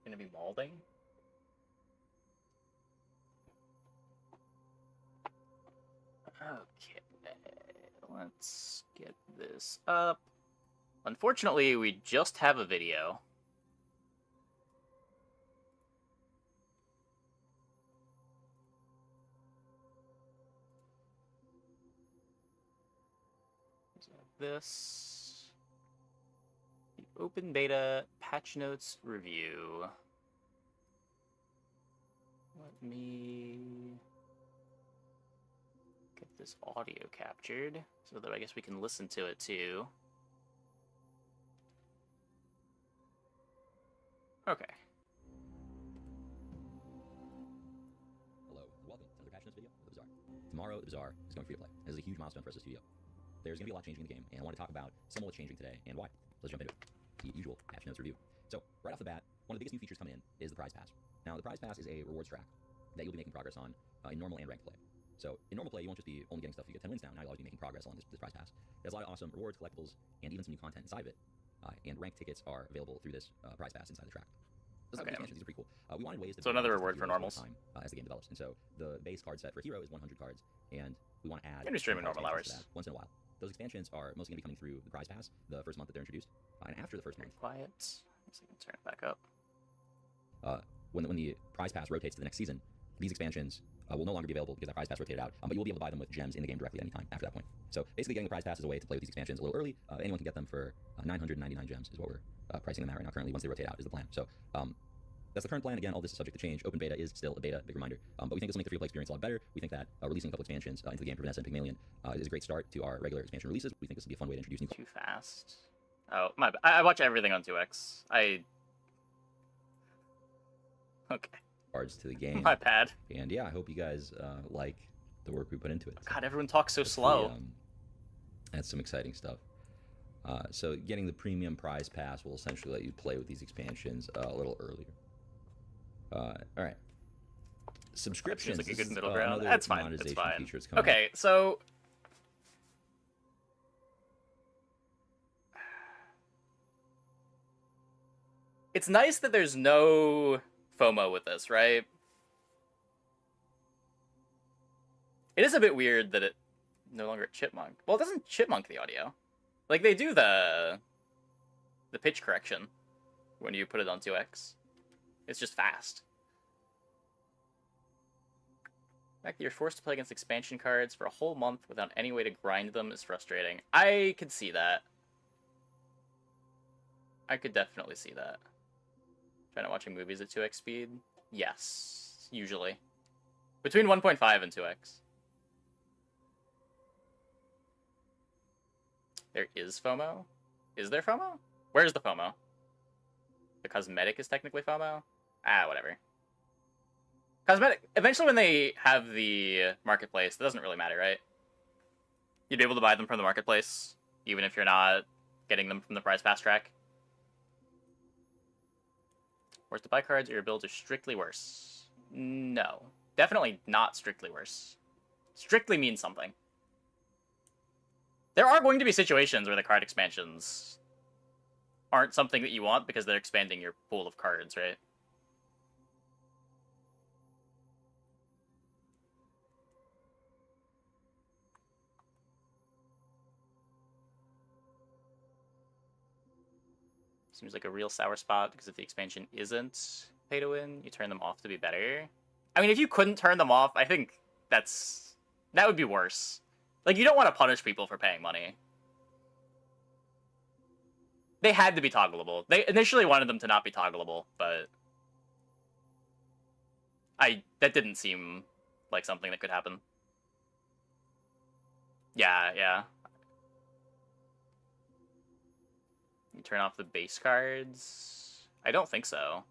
Gonna be balding. Okay, let's get this up. Unfortunately, we just have a video. So this, the open beta patch notes review. Let me get this audio captured so that I guess we can listen to it too. Okay. Hello, and welcome to the patch watching this video, the Bazaar. Tomorrow, the Bazaar is going free to play. This is a huge milestone for us as a studio. There's going to be a lot changing in the game, and I want to talk about some of what's changing today and why. Let's jump into it. The usual patch notes review. So, right off the bat, one of the biggest new features coming in is the Prize Pass. Now, the Prize Pass is a rewards track that you'll be making progress on in normal and ranked play. So, in normal play, you won't just be only getting stuff if you get 10 wins now. Now you'll always be making progress along this Prize Pass. There's a lot of awesome rewards, collectibles, and even some new content inside of it. And ranked tickets are available through this Prize Pass inside the track. These are pretty cool. We wanted ways to so another reward for normals time, as the game develops. And so the base card set for Hero is 100 cards, and we want to add. You're gonna be streaming normal hours once in a while. Those expansions are mostly going to be coming through the Prize Pass the first month that they're introduced, and after the first month. Quiet. So you can turn it back up. When the Prize Pass rotates to the next season, these expansions will no longer be available because that Prize Pass rotated out, but you will be able to buy them with gems in the game directly at any time after that point. So basically, getting the Prize Pass is a way to play with these expansions a little early. Anyone can get them for 999 gems is what we're pricing them at right now. Currently, once they rotate out, is the plan. So that's the current plan. Again, all this is subject to change. Open beta is still a beta, big reminder. But we think this will make the free play experience a lot better. We think that releasing a couple expansions into the game for Vanessa and Pygmalion is a great start to our regular expansion releases. We think this will be a fun way to introduce new. Too fast. Oh, my bad. I watch everything on 2x. Okay. Cards to the game. My bad. And yeah, I hope you guys like the work we put into it. God, everyone talks so slow. That's some exciting stuff. So getting the premium Prize Pass will essentially let you play with these expansions a little earlier. All right. Subscriptions. Seems like a good middle ground. That's fine. That's fine. Okay, okay, so it's nice that there's no FOMO with this, right? It is a bit weird that it no longer a chipmunk. Well, it doesn't chipmunk the audio. Like they do the pitch correction when you put it on 2x. It's just fast. The fact that you're forced to play against expansion cards for a whole month without any way to grind them is frustrating. I could see that. I could definitely see that. Trying to watching movies at 2x speed? Yes, usually. Between 1.5 and 2x. There is FOMO? Is there FOMO? Where's the FOMO? The cosmetic is technically FOMO? Ah, whatever. Cosmetic, eventually when they have the marketplace, it doesn't really matter, right? You'd be able to buy them from the marketplace, even if you're not getting them from the Prize Pass track. Whereas to buy cards or your builds are strictly worse. No. Definitely not strictly worse. Strictly means something. There are going to be situations where the card expansions aren't something that you want because they're expanding your pool of cards, right? Seems like a real sour spot because if the expansion isn't pay to win, you turn them off to be better. I mean, if you couldn't turn them off, I think that would be worse. Like, you don't want to punish people for paying money. They had to be toggleable. They initially wanted them to not be toggleable, but that didn't seem like something that could happen. Yeah. You turn off the base cards? I don't think so.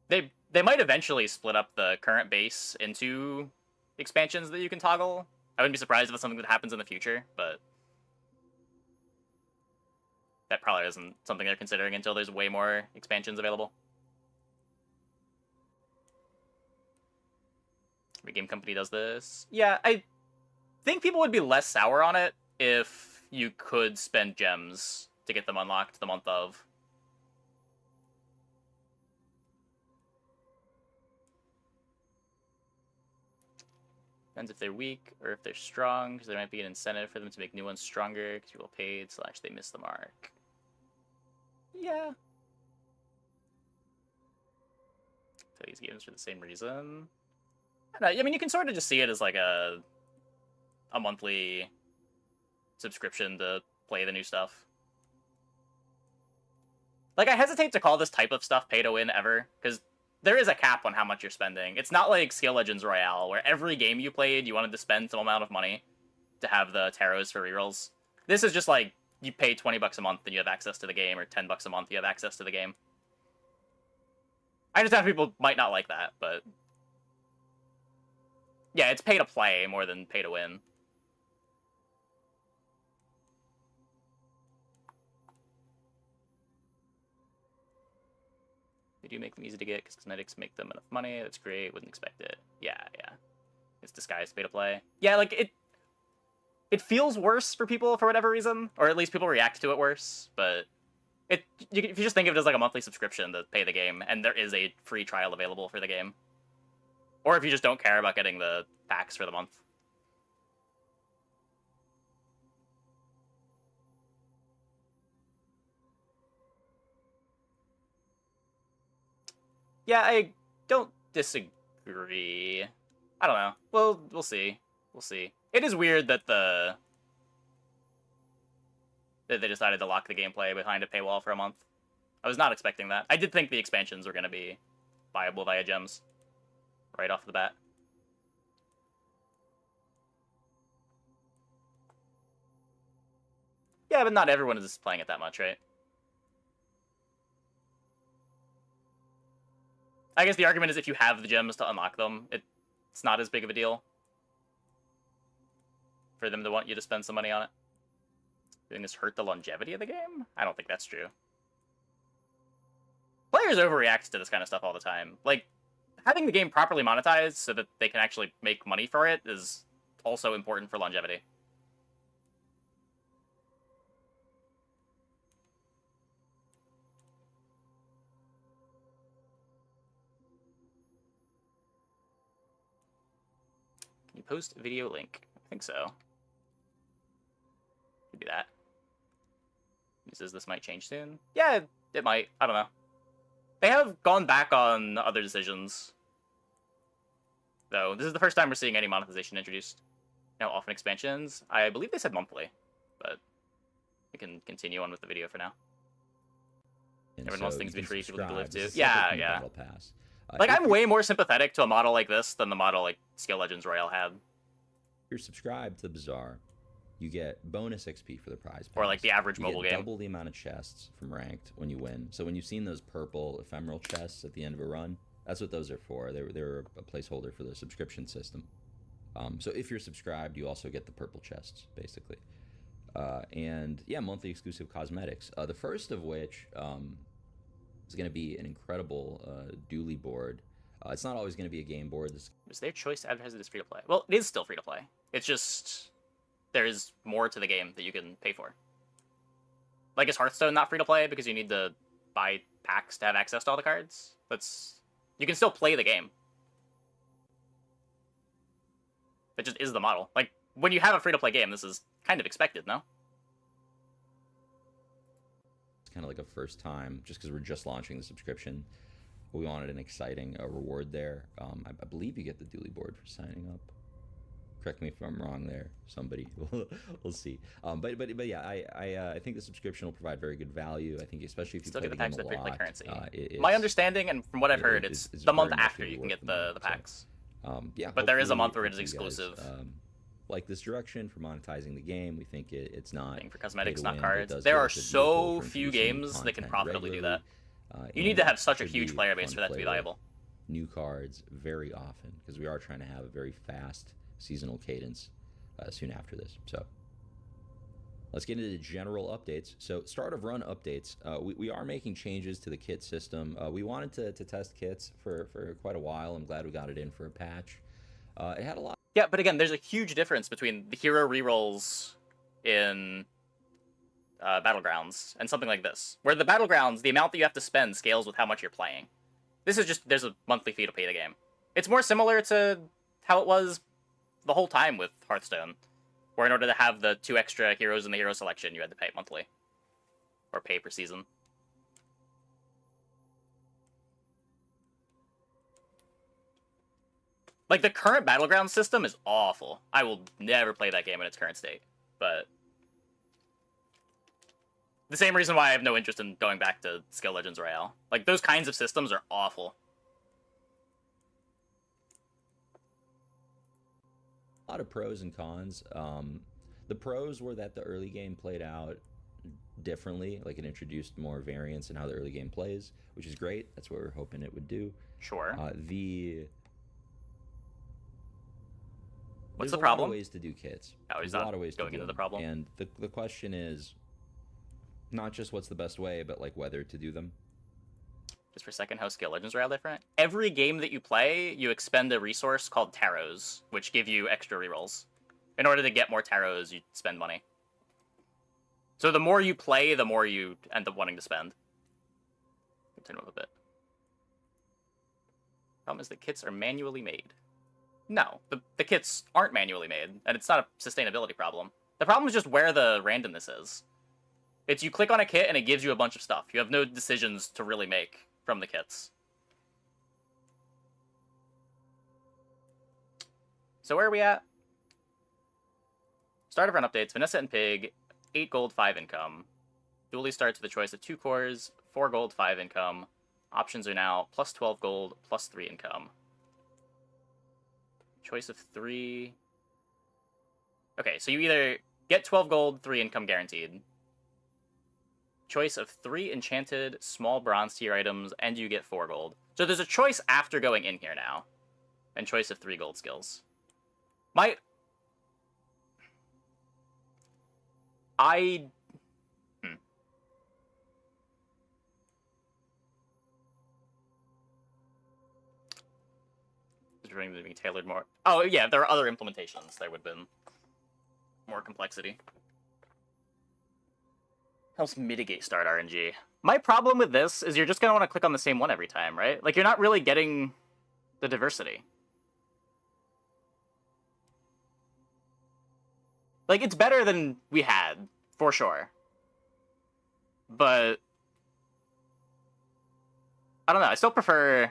They might eventually split up the current base into expansions that you can toggle. I wouldn't be surprised if it's something that happens in the future, but that probably isn't something they're considering until there's way more expansions available. Every game company does this. Yeah, I think people would be less sour on it if you could spend gems to get them unlocked the month of. Depends if they're weak or if they're strong, because there might be an incentive for them to make new ones stronger because people paid / they missed the mark. Yeah. Play these games for the same reason. I mean, you can sort of just see it as like a monthly subscription to play the new stuff. Like, I hesitate to call this type of stuff pay to win ever, because there is a cap on how much you're spending. It's not like Skill Legends Royale, where every game you played, you wanted to spend some amount of money to have the tarots for rerolls. This is just like, you pay 20 bucks a month and you have access to the game, or 10 bucks a month you have access to the game. I understand people might not like that, but Yeah, it's pay to play more than pay to win. They do make them easy to get because cosmetics make them enough money. That's great. Wouldn't expect it. Yeah. It's disguised pay to play. Yeah, like it feels worse for people for whatever reason, or at least people react to it worse. But if you just think of it as like a monthly subscription to pay the game, and there is a free trial available for the game, or if you just don't care about getting the packs for the month. Yeah, I don't disagree. I don't know. Well, we'll see. We'll see. It is weird that that they decided to lock the gameplay behind a paywall for a month. I was not expecting that. I did think the expansions were going to be viable via gems right off the bat. Yeah, but not everyone is playing it that much, right? I guess the argument is if you have the gems to unlock them, it's not as big of a deal for them to want you to spend some money on it. Doing this hurt the longevity of the game? I don't think that's true. Players overreact to this kind of stuff all the time. Like, having the game properly monetized so that they can actually make money for it is also important for longevity. Can you post video link? I think so. Could do that. He says this might change soon. Yeah, it might. I don't know. They have gone back on other decisions, though. This is the first time we're seeing any monetization introduced. Now, often expansions. I believe they said monthly, but we can continue on with the video for now. Everyone wants things to be free, people need to live too. Yeah. Battle Pass. Like, I'm way more sympathetic to a model like this than the model like Skill Legends Royale had. If you're subscribed to Bazaar, you get bonus XP for the prize pass. Or like the average you mobile get game. Double the amount of chests from ranked when you win. So when you've seen those purple ephemeral chests at the end of a run, that's what those are for. They're a placeholder for the subscription system. So if you're subscribed, you also get the purple chests, basically. And yeah, monthly exclusive cosmetics. The first of which is going to be an incredible dually board. It's not always going to be a game board. Is their choice to advertise it as free to play? Well, it is still free to play. It's just there is more to the game that you can pay for. Like, is Hearthstone not free to play because you need to buy packs to have access to all the cards? You can still play the game. It just is the model. Like, when you have a free to play game, this is kind of expected, no? It's kind of like a first time, just because we're just launching the subscription. We wanted an exciting reward there. I believe you get the dually board for signing up. Correct me if I'm wrong there. Somebody, we'll see. But yeah, I think the subscription will provide very good value. I think especially if you still play get the the packs game a that free lot. currency. My understanding, and from what I've heard, it's the month after you can get the packs. Yeah, but there is a month where it is exclusive. Guys, like this direction for monetizing the game. We think it's not for cosmetics, not win, cards. There are so few games that can profitably do that. You need to have such a huge player base for that to be viable. New cards very often, because we are trying to have a very fast seasonal cadence soon after this. So let's get into the general updates. So start of run updates. We are making changes to the kit system. We wanted to test kits for quite a while. I'm glad we got it in for a patch. It had a lot. Yeah, but again, there's a huge difference between the hero rerolls in Battlegrounds and something like this, where the Battlegrounds, the amount that you have to spend scales with how much you're playing. This is just, there's a monthly fee to pay the game. It's more similar to how it was the whole time with Hearthstone, where in order to have the 2 extra heroes in the hero selection, you had to pay monthly. Or pay per season. Like, the current Battleground system is awful. I will never play that game in its current state. But the same reason why I have no interest in going back to Skill Legends Royale. Like, those kinds of systems are awful. A lot of pros and cons. The pros were that the early game played out differently. Like, it introduced more variance in how the early game plays, which is great. That's what we're hoping it would do. Sure. What's there's the a lot problem? of ways to do kits. Oh, he's There's a not lot of ways going to do into the them. problem. And the question is not just what's the best way, but like whether to do them. Just for a second, how skill legends are all different. Every game that you play, you expend a resource called taros, which give you extra rerolls. In order to get more taros, you spend money. So the more you play, the more you end up wanting to spend. Turn up a bit. Problem is that kits are manually made. No, the kits aren't manually made, and it's not a sustainability problem. The problem is just where the randomness is. It's you click on a kit and it gives you a bunch of stuff. You have no decisions to really make from the kits. So where are we at? Start of run updates, Vanessa and Pig, 8 gold, 5 income. Dually starts with a choice of 2 cores, 4 gold, 5 income. Options are now plus 12 gold, plus 3 income. Choice of 3. Okay, so you either get 12 gold, 3 income guaranteed. Choice of 3 enchanted small bronze tier items, and you get 4 gold. So there's a choice after going in here now. And choice of 3 gold skills. Being tailored more. Oh, yeah, if there are other implementations, there would have been more complexity. Helps mitigate start RNG. My problem with this is you're just going to want to click on the same one every time, right? Like, you're not really getting the diversity. Like, it's better than we had, for sure. But I don't know, I still prefer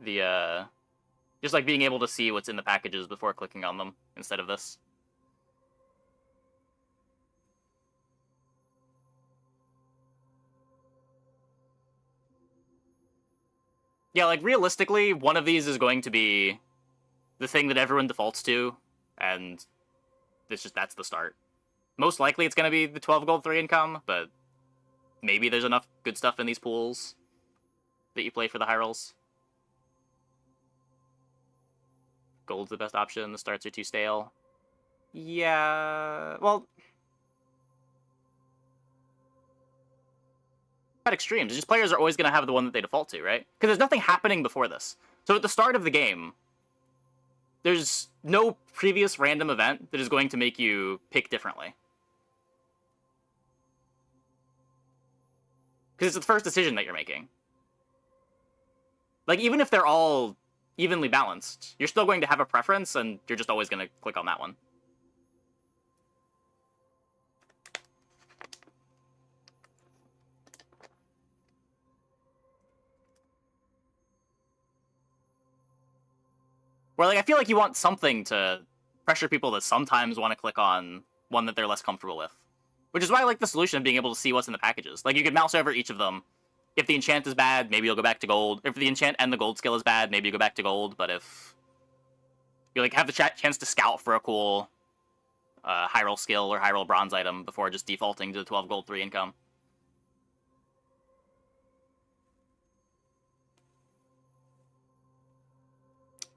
the, just, like, being able to see what's in the packages before clicking on them instead of this. Yeah, like, realistically, one of these is going to be the thing that everyone defaults to, and that's the start. Most likely it's going to be the 12 gold 3 income, but maybe there's enough good stuff in these pools that you play for the high rolls. Gold's the best option, the starts are too stale. Yeah, well, at extremes. It's just players are always going to have the one that they default to, right? Because there's nothing happening before this. So at the start of the game, there's no previous random event that is going to make you pick differently. Because it's the first decision that you're making. Like, even if they're all evenly balanced, you're still going to have a preference, and you're just always going to click on that one. Where, like, I feel like you want something to pressure people to sometimes want to click on one that they're less comfortable with. Which is why I like the solution of being able to see what's in the packages. Like, you could mouse over each of them. If the enchant is bad, maybe you'll go back to gold. If the enchant and the gold skill is bad, maybe you go back to gold. But if you, like, have the chance to scout for a cool high roll skill or high roll bronze item before just defaulting to the 12 gold 3 income.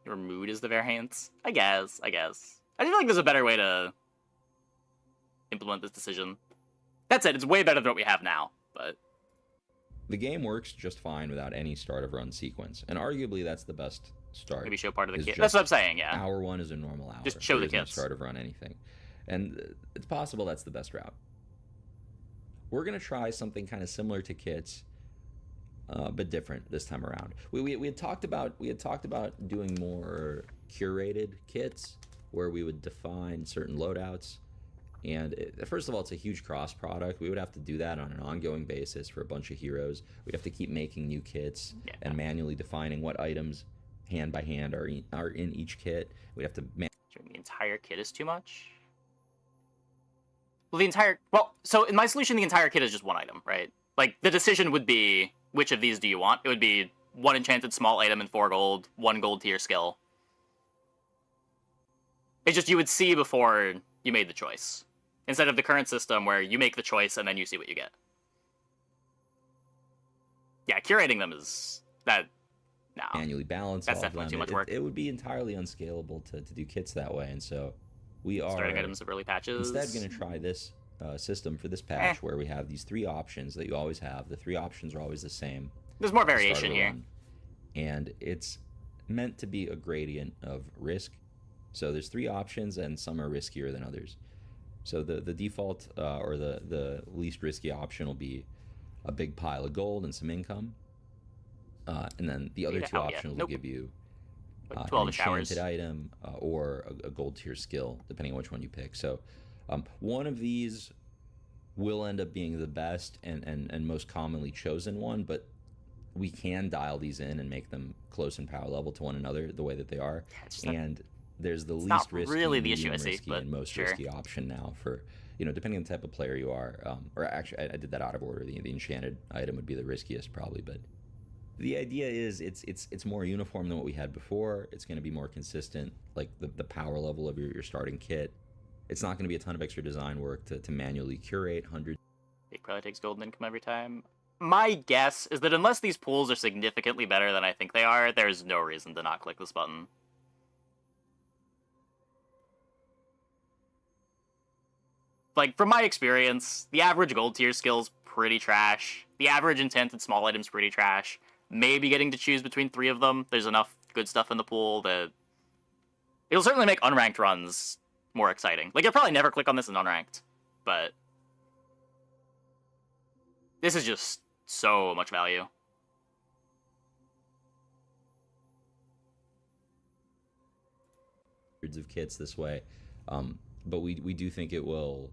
Your mood is the variance? I guess. I just feel like there's a better way to implement this decision. That's it. It's way better than what we have now, but The game works just fine without any start of run sequence, and arguably that's the best start. maybe show part of the is kit. just That's what I'm saying, yeah. Hour 1 is a normal hour. Just show There the is no kits. start of run anything. And it's possible that's the best route. We're going to try something kind of similar to kits, but different this time around. We had talked about doing more curated kits where we would define certain loadouts. And first of all, it's a huge cross product. We would have to do that on an ongoing basis for a bunch of heroes. We'd have to keep making new kits and manually defining what items hand by hand are in each kit. We'd have to The entire kit is too much? So in my solution, the entire kit is just one item, right? Like, the decision would be, which of these do you want? It would be 1 enchanted small item and 4 gold, 1 gold tier skill. It's just you would see before you made the choice. Instead of the current system where you make the choice and then you see what you get. Yeah, curating them is... No. manually balance That's all of definitely them. too much work. It would be entirely unscalable to do kits that way, and so we Starting are items of early patches. instead going to try this system for this patch where we have these 3 options that you always have. The 3 options are always the same. There's more at the start of variation the here. run, and it's meant to be a gradient of risk. So there's 3 options, and some are riskier than others. So the default or the least risky option will be a big pile of gold and some income. And then the other 2 options will give you an 12 enchanted showers. item or a gold tier skill, depending on which one you pick. So one of these will end up being the best and most commonly chosen one, but we can dial these in and make them close in power level to one another the way that they are. And there's the least risky, really the medium issue I see, risky, but and most sure. risky option now for, depending on the type of player you are. Or actually, I did that out of order. The enchanted item would be the riskiest probably, but the idea is it's more uniform than what we had before. It's going to be more consistent, like the power level of your starting kit. It's not going to be a ton of extra design work to manually curate hundreds. It probably takes golden income every time. My guess is that unless these pools are significantly better than I think they are, there's no reason to not click this button. Like, from my experience, the average gold tier skill's pretty trash. The average enchanted small item's pretty trash. Maybe getting to choose between 3 of them, there's enough good stuff in the pool that it'll certainly make unranked runs more exciting. Like, you'll probably never click on this in unranked, but this is just so much value. Of kits this way, but we do think it will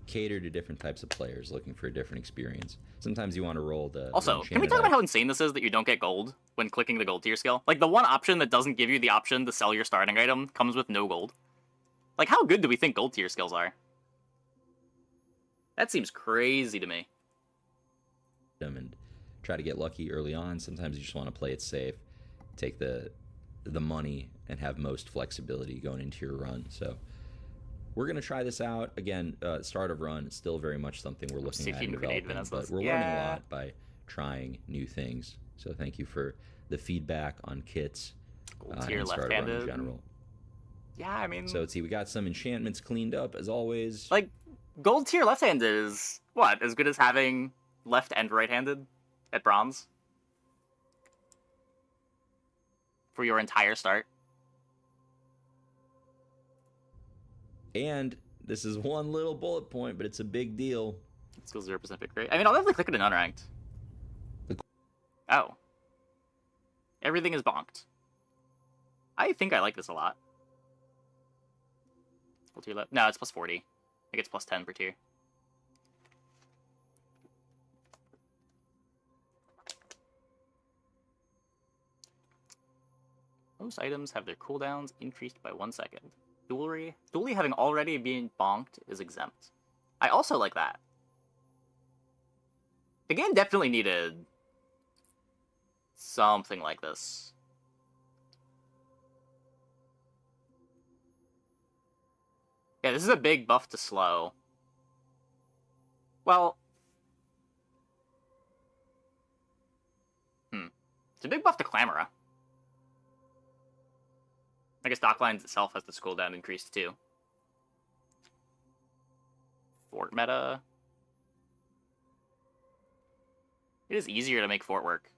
cater to different types of players looking for a different experience. Sometimes you want to roll the Also, can we talk about how insane this is that you don't get gold when clicking the gold tier skill? Like, the one option that doesn't give you the option to sell your starting item comes with no gold. Like, how good do we think gold tier skills are? That seems crazy to me. And try to get lucky early on. Sometimes you just want to play it safe, take the money, and have most flexibility going into your run. So we're going to try this out. Again, start of run, still very much something we're looking at and developing, but we're learning a lot by trying new things. So thank you for the feedback on kits and start of run in general. Yeah, I mean... So let's see, we got some enchantments cleaned up, as always. Like, gold tier left-handed is, what, as good as having left and right-handed at bronze? For your entire start? And this is one little bullet point, but it's a big deal. It's still 0% pick rate. I mean, I'll definitely click it in unranked. Oh. Everything is bonked. I think I like this a lot. Full tier left. No, it's plus 40. I think it's plus 10 per tier. Most items have their cooldowns increased by 1 second. Jewelry having already been bonked is exempt. I also like that. The game definitely needed something like this. Yeah, this is a big buff to slow. Well... It's a big buff to Clamora. I guess Docklines itself has this cooldown increased too. Fort meta. It is easier to make Fort work.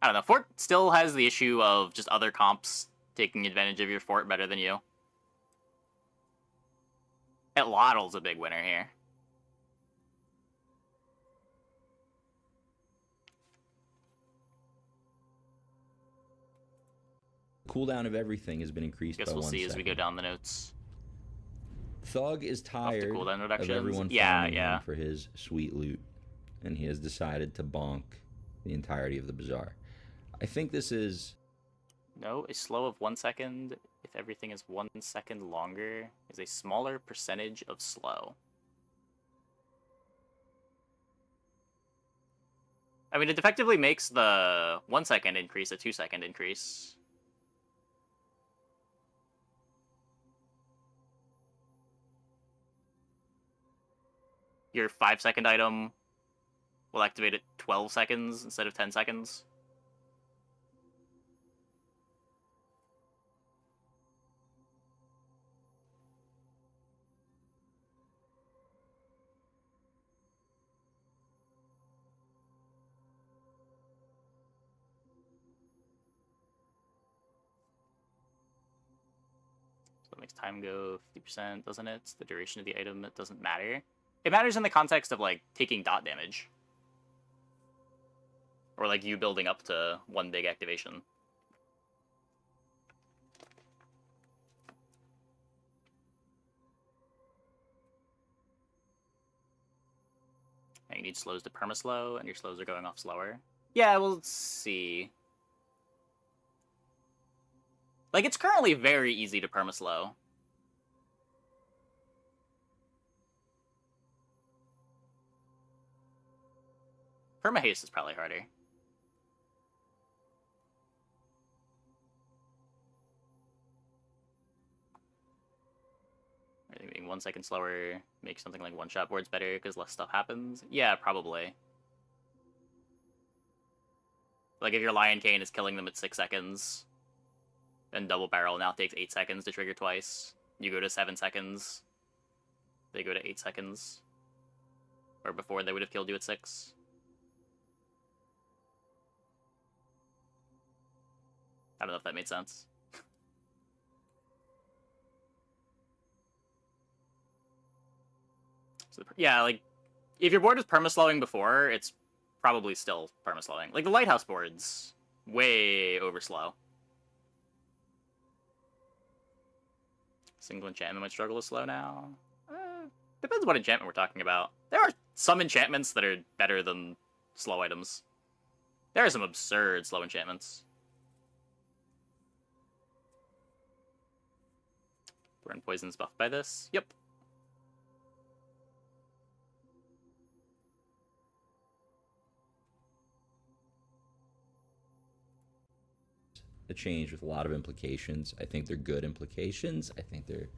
I don't know. Fort still has the issue of just other comps taking advantage of your Fort better than you. Atlattl's a big winner here. Cooldown of everything has been increased by 1 second. Guess we'll see as we go down the notes. Thug is tired of everyone farming him for his sweet loot, and he has decided to bonk the entirety of the bazaar. I think this is... No, a slow of 1 second, if everything is 1 second longer, is a smaller percentage of slow. I mean, it effectively makes the 1 second increase a 2 second increase. Your 5 second item will activate at 12 seconds instead of 10 seconds. makes time go 50%, doesn't it? It's the duration of the item, it doesn't matter. It matters in the context of, like, taking dot damage. Or, like, you building up to one big activation. And you need slows to perma-slow, and your slows are going off slower. Yeah, well, let's see. Like, it's currently very easy to perma-slow. Perma-haste is probably harder. I think being 1 second slower makes something like one-shot boards better because less stuff happens. Yeah, probably. Like, if your Lion Cane is killing them at 6 seconds, and Double Barrel now takes 8 seconds to trigger twice, you go to 7 seconds, they go to 8 seconds. Or before they would have killed you at 6. I don't know if that made sense. So, yeah, like, if your board is perma-slowing before, it's probably still perma-slowing. Like, the Lighthouse board's way over-slow. Single enchantment might struggle to slow now. Depends what enchantment we're talking about. There are some enchantments that are better than slow items. There are some absurd slow enchantments. Burn Poison's buffed by this. Yep. A change with a lot of implications. I think they're good implications. I think they're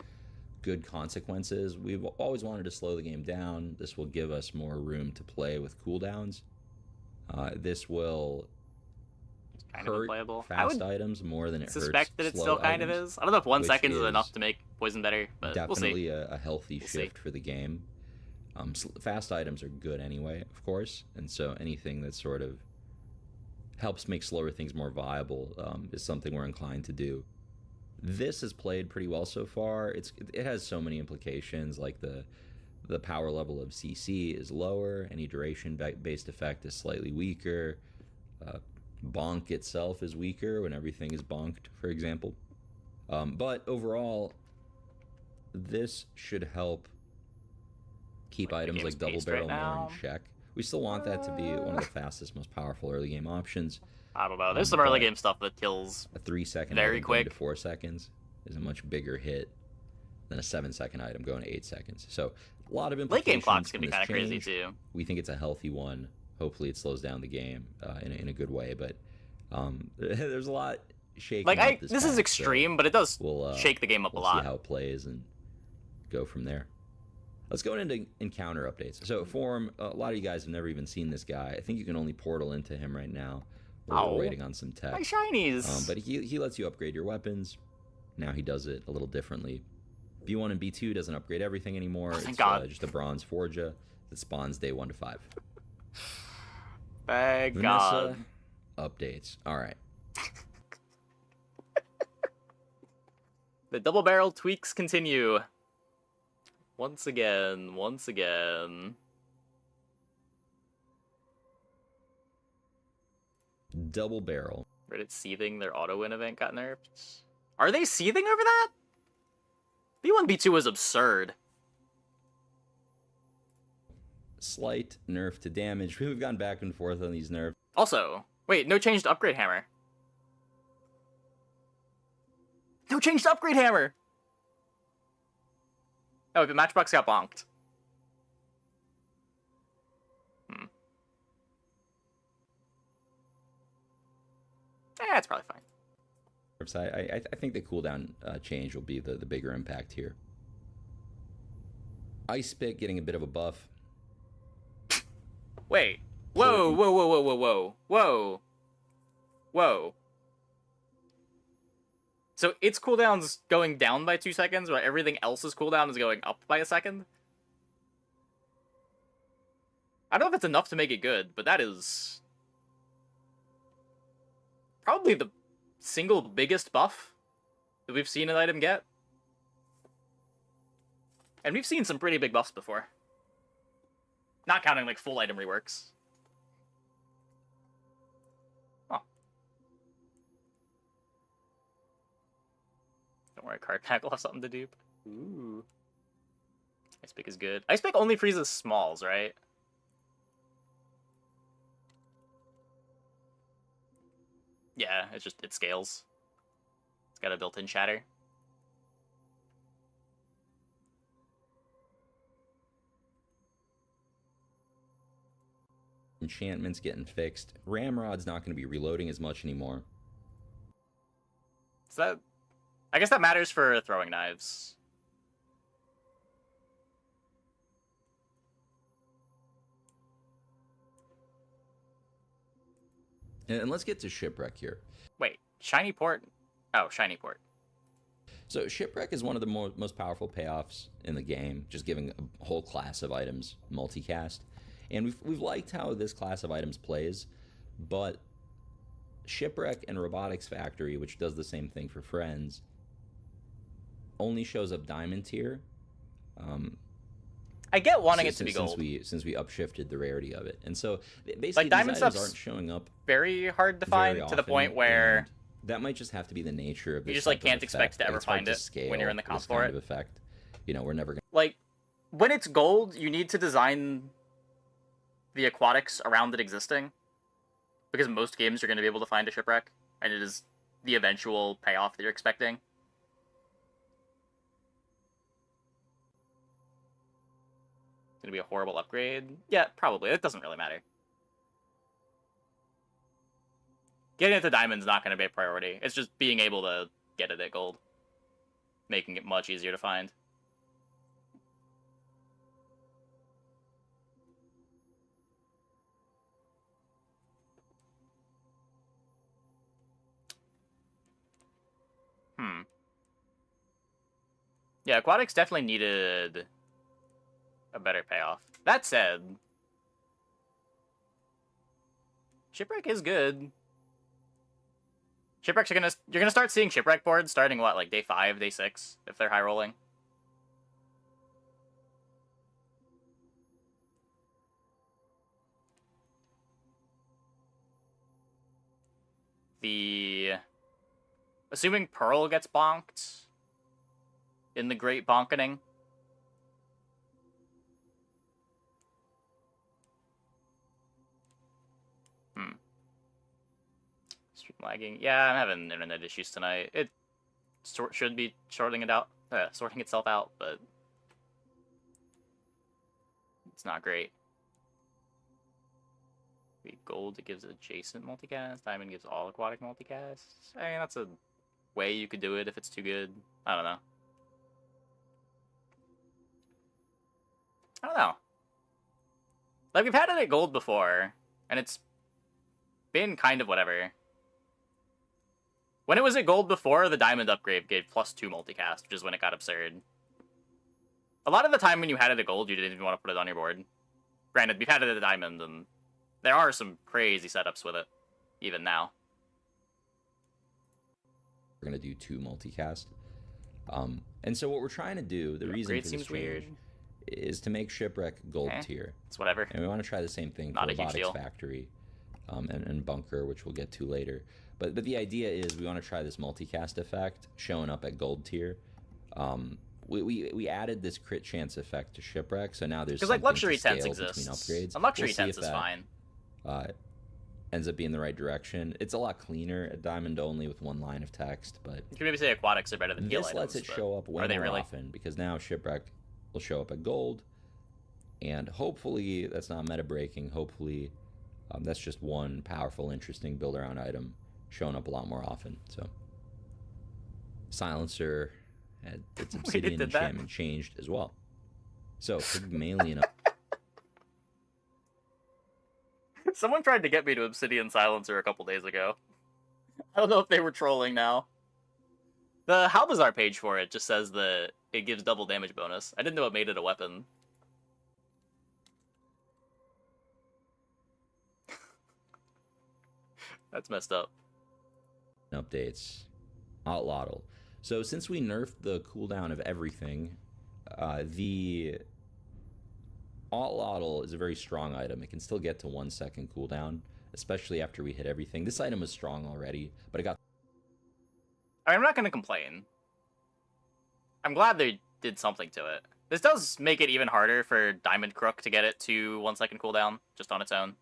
good consequences. We've always wanted to slow the game down. This will give us more room to play with cooldowns. This will kind of unplayable. Fast items more than it hurts suspect that it slow still kind items, of is. I don't know if 1 second is is enough to make poison better, but we'll see. Definitely a healthy shift for the game. Fast items are good anyway, of course, and so anything that sort of helps make slower things more viable is something we're inclined to do. This has played pretty well so far. It has so many implications, like the power level of CC is lower, any duration-based effect is slightly weaker, bonk itself is weaker when everything is bonked, for example. But overall, this should help keep items like Double Barrel more in check. We still want that to be one of the fastest, most powerful early game options. I don't know. There's some early game stuff that kills a 3 second very item quick. going to 4 seconds is a much bigger hit than a 7 second item going to 8 seconds. So a lot of implications. Late game clocks can be kind of crazy too. We think it's a healthy one. Hopefully it slows down the game in a good way. But there's a lot shaking. Like this is extreme, but it does shake the game up a lot. See how it plays and go from there. Let's go into encounter updates. So Forum, a lot of you guys have never even seen this guy. I think you can only portal into him right now. We're waiting on some tech. My shinies! But he lets you upgrade your weapons. Now he does it a little differently. B1 and B2 doesn't upgrade everything anymore. Thank God. Just a bronze Forja that spawns day 1 to 5. Thank God. Updates. All right. The double barrel tweaks continue. Once again. Double barrel. Reddit seething, their auto win event got nerfed. Are they seething over that? B1, B2 was absurd. Slight nerf to damage. We've gone back and forth on these nerfs. Also, wait, no change to upgrade hammer. No change to upgrade hammer! Oh, but Matchbox got bonked. It's probably fine. I think the cooldown change will be the bigger impact here. Ice Spit getting a bit of a buff. Wait. Whoa. So its cooldown's going down by 2 seconds, while everything else's cooldown is going up by a second? I don't know if it's enough to make it good, but that is probably the single biggest buff that we've seen an item get. And we've seen some pretty big buffs before. Not counting, like, full item reworks. Oh. Don't worry, card pack will have something to dupe. Ooh. Ice Pick is good. Ice Pick only freezes smalls, right? Yeah, it scales. It's got a built-in shatter. Enchantments getting fixed. Ramrod's not going to be reloading as much anymore. So that, I guess that matters for throwing knives. And let's get to Shipwreck here. Wait, Shiny Port? Oh, Shiny Port. So Shipwreck is one of the most powerful payoffs in the game, just giving a whole class of items multicast. And we've liked how this class of items plays, but Shipwreck and Robotics Factory, which does the same thing for friends, only shows up Diamond tier. I get wanting it to be gold. Since we upshifted the rarity of it. And so basically like, diamond these items stuff's aren't showing up very hard to find, to the point where that might just have to be the nature of this. You just, like, can't expect to ever find it when you're in the comp for it. Effect. You know, we're never gonna... Like, when it's gold, you need to design the aquatics around it existing, because most games you're going to be able to find a Shipwreck, and it is the eventual payoff that you're expecting. It's going to be a horrible upgrade? Yeah, probably. It doesn't really matter. Getting it to diamond's not going to be a priority. It's just being able to get it at gold, making it much easier to find. Yeah, aquatics definitely needed a better payoff. That said, Shipwreck is good. Shipwrecks are you're gonna start seeing Shipwreck boards starting what, like day 5, day 6, if they're high rolling. Assuming Pearl gets bonked in the Great Bonkening. Stream lagging. Yeah, I'm having internet issues tonight. It should be sorting itself out, but it's not great. Gold, it gives adjacent multicast. Diamond gives all aquatic multicasts. I mean, that's a way you could do it if it's too good. I don't know. Like, we've had it at gold before, and it's been kind of whatever. When it was at gold before, the diamond upgrade gave +2 multicast, which is when it got absurd. A lot of the time when you had it at gold, you didn't even want to put it on your board. Granted, we've had it at diamond, and there are some crazy setups with it, even now. We're going to do 2 multicast. And so what we're trying to do, the reason for this change, is to make Shipwreck gold tier. It's whatever. And we want to try the same thing for Robotics Factory and Bunker, which we'll get to later. But the idea is we want to try this multicast effect showing up at gold tier. We added this crit chance effect to Shipwreck, so now there's because like luxury tents exists. Upgrades. And luxury tents is fine. Ends up being the right direction. It's a lot cleaner at diamond only with 1 line of text, but you can maybe say aquatics are better than heal this lets it show up way more often, because now Shipwreck will show up at gold, and hopefully that's not meta breaking. Hopefully that's just one powerful, interesting build around item showing up a lot more often. So Silencer had its obsidian enchantment changed as well. So Pygmalion. Someone tried to get me to Obsidian Silencer a couple days ago. I don't know if they were trolling now. The Halbazar page for it just says that it gives double damage bonus. I didn't know it made it a weapon. That's messed up. Updates. Outlawdle. So since we nerfed the cooldown of everything, The Otl is a very strong item. It can still get to 1 second cooldown, especially after we hit everything. This item was strong already, but it got... I'm not going to complain. I'm glad they did something to it. This does make it even harder for Diamond Crook to get it to 1 second cooldown, just on its own.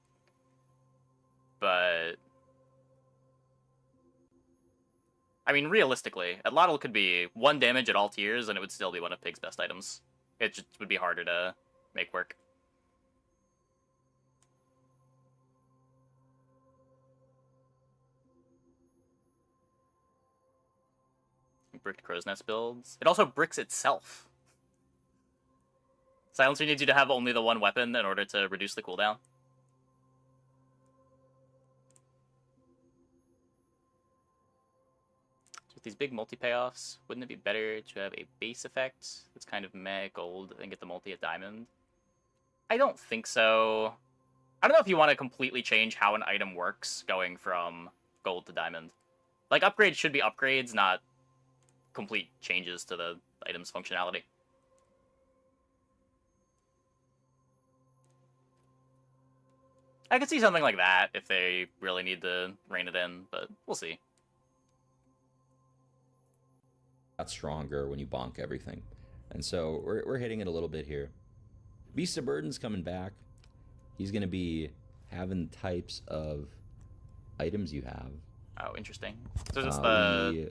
But... I mean, realistically, Atlatl could be 1 damage at all tiers, and it would still be one of Pig's best items. It just would be harder to make work. Bricked Crow's Nest builds. It also bricks itself. Silencer needs you to have only the 1 weapon in order to reduce the cooldown. With these big multi-payoffs, wouldn't it be better to have a base effect that's kind of meh gold and get the multi at diamond? I don't think so. I don't know if you want to completely change how an item works going from gold to diamond. Like, upgrades should be upgrades, not complete changes to the item's functionality. I could see something like that if they really need to rein it in, but we'll see. Stronger when you bonk everything. And so we're hitting it a little bit here. Beast of Burden's coming back. He's going to be having types of items you have. Oh, interesting. So just the...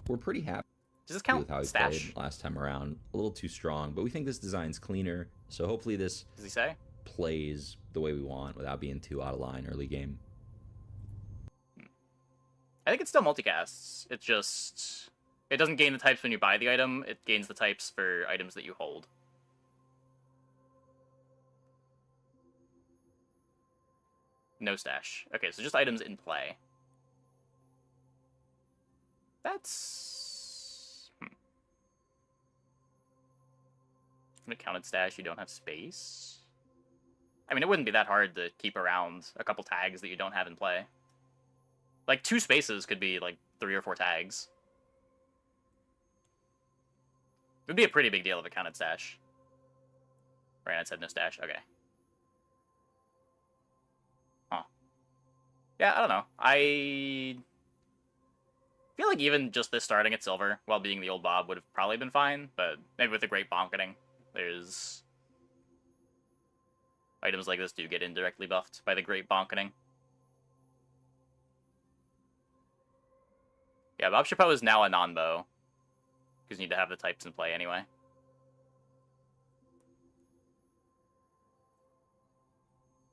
We're pretty happy Does this count with how he stash? played last time around. A little too strong, but we think this design's cleaner. So hopefully this Does he say? Plays the way we want without being too out of line early game. I think it still multicasts. It just... It doesn't gain the types when you buy the item. It gains the types for items that you hold. No stash. Okay, so just items in play. That's... An accounted stash, you don't have space? I mean, it wouldn't be that hard to keep around a couple tags that you don't have in play. Like, 2 spaces could be, like, 3 or 4 tags. It would be a pretty big deal if it counted stash. Right, I said no stash. Okay. Huh. Yeah, I don't know. I feel like even just this starting at silver, while being the old Bob, would have probably been fine, but maybe with the great bonketing, there's... Items like this do get indirectly buffed by the great bonketing. Yeah, Bob Chapeau is now a non-bow. Because you need to have the types in play anyway.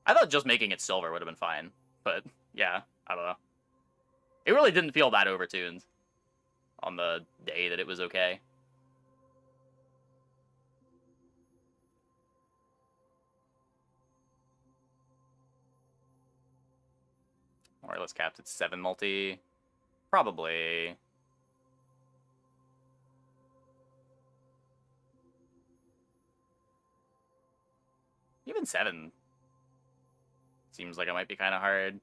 I thought just making it silver would have been fine. But, yeah, I don't know. It really didn't feel that overtuned on the day that it was okay. Wireless capped at 7 multi. Probably. Even 7 seems like it might be kind of hard.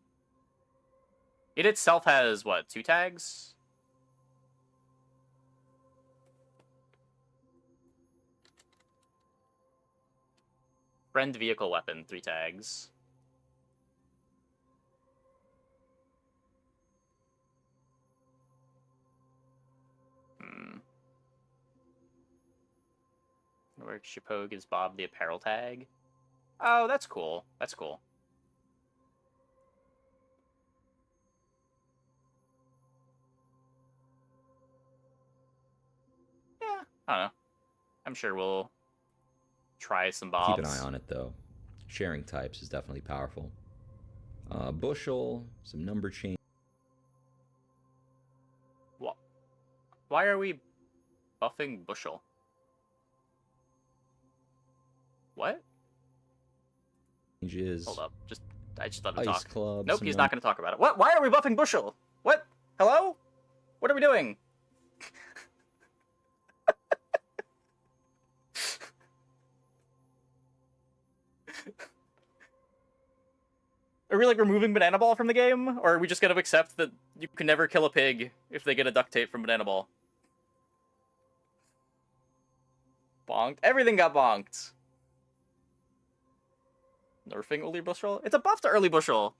It itself has, what, 2 tags? Friend vehicle weapon, 3 tags. Where Chapeau gives Bob the apparel tag. Oh, that's cool. That's cool. Yeah, I don't know. I'm sure we'll try some Bobs. Keep an eye on it, though. Sharing types is definitely powerful. Bushel, some number change. What? Why are we buffing Bushel? What? Changes. Hold up. I just let him Ice talk. Club. Nope, he's not going to talk about it. What? Why are we buffing Bushel? What? Hello? What are we doing? Are we, like, removing Banana Ball from the game? Or are we just going to accept that you can never kill a pig if they get a duct tape from Banana Ball? Bonked. Everything got bonked. Nerfing early bushel? It's a buff to early bushel.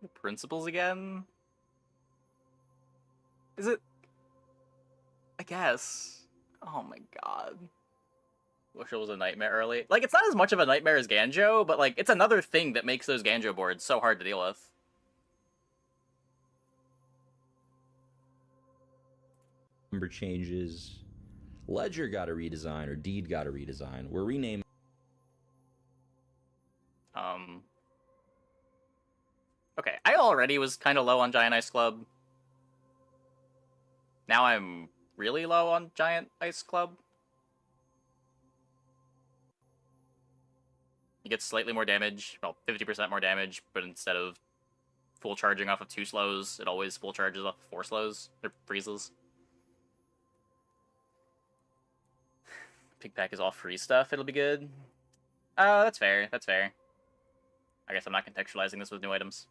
The principles again? Is it? I guess. Oh my god. Bushel was a nightmare early. Like, it's not as much of a nightmare as Ganjo, but like, it's another thing that makes those Ganjo boards so hard to deal with. Number changes. Ledger got a redesign, or Deed got a redesign. We're renaming. Okay, I already was kind of low on Giant Ice Club. Now I'm really low on Giant Ice Club. You get slightly more damage, well, 50% more damage, but instead of full charging off of 2 slows, it always full charges off of 4 slows, or freezes. Pig Pack is all free stuff, it'll be good. That's fair, that's fair. I guess I'm not contextualizing this with new items.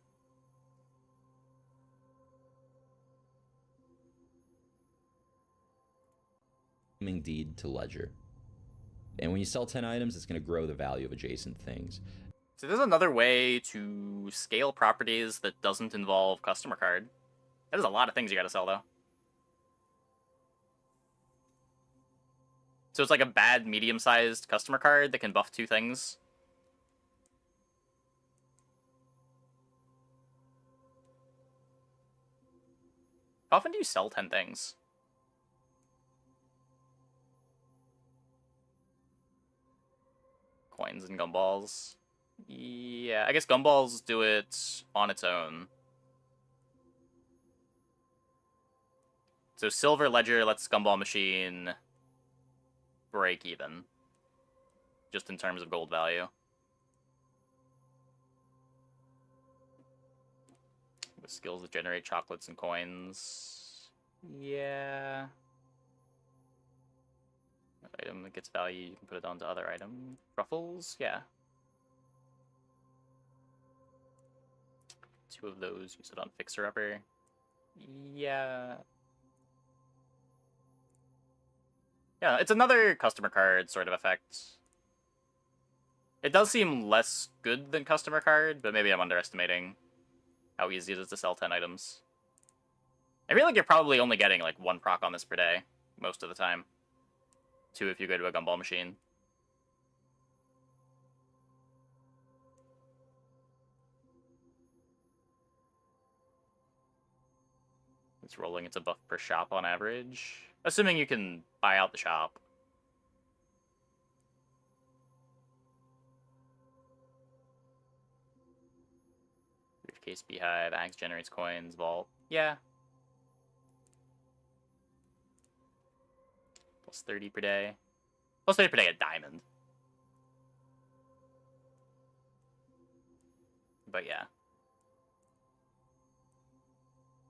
Deed to Ledger. And when you sell 10 items, it's going to grow the value of adjacent things. So there's another way to scale properties that doesn't involve customer card. There's a lot of things you gotta sell, though. So it's like a bad medium-sized customer card that can buff 2 things. How often do you sell 10 things? Coins and gumballs. Yeah, I guess gumballs do it on its own. So Silver Ledger lets Gumball Machine break even. Just in terms of gold value. The skills that generate chocolates and coins. Yeah. Item that gets value, you can put it onto other item. Ruffles, yeah. 2 of those, use it on Fixer Upper. Yeah. Yeah, it's another customer card sort of effect. It does seem less good than customer card, but maybe I'm underestimating how easy it is to sell 10 items. I feel like you're probably only getting like 1 proc on this per day, most of the time. 2 if you go to a gumball machine. It's rolling its a buff per shop on average. Assuming you can buy out the shop. Briefcase, Beehive, Axe generates coins, Vault. Yeah. Plus 30 per day. Plus 30 per day at Diamond. But yeah.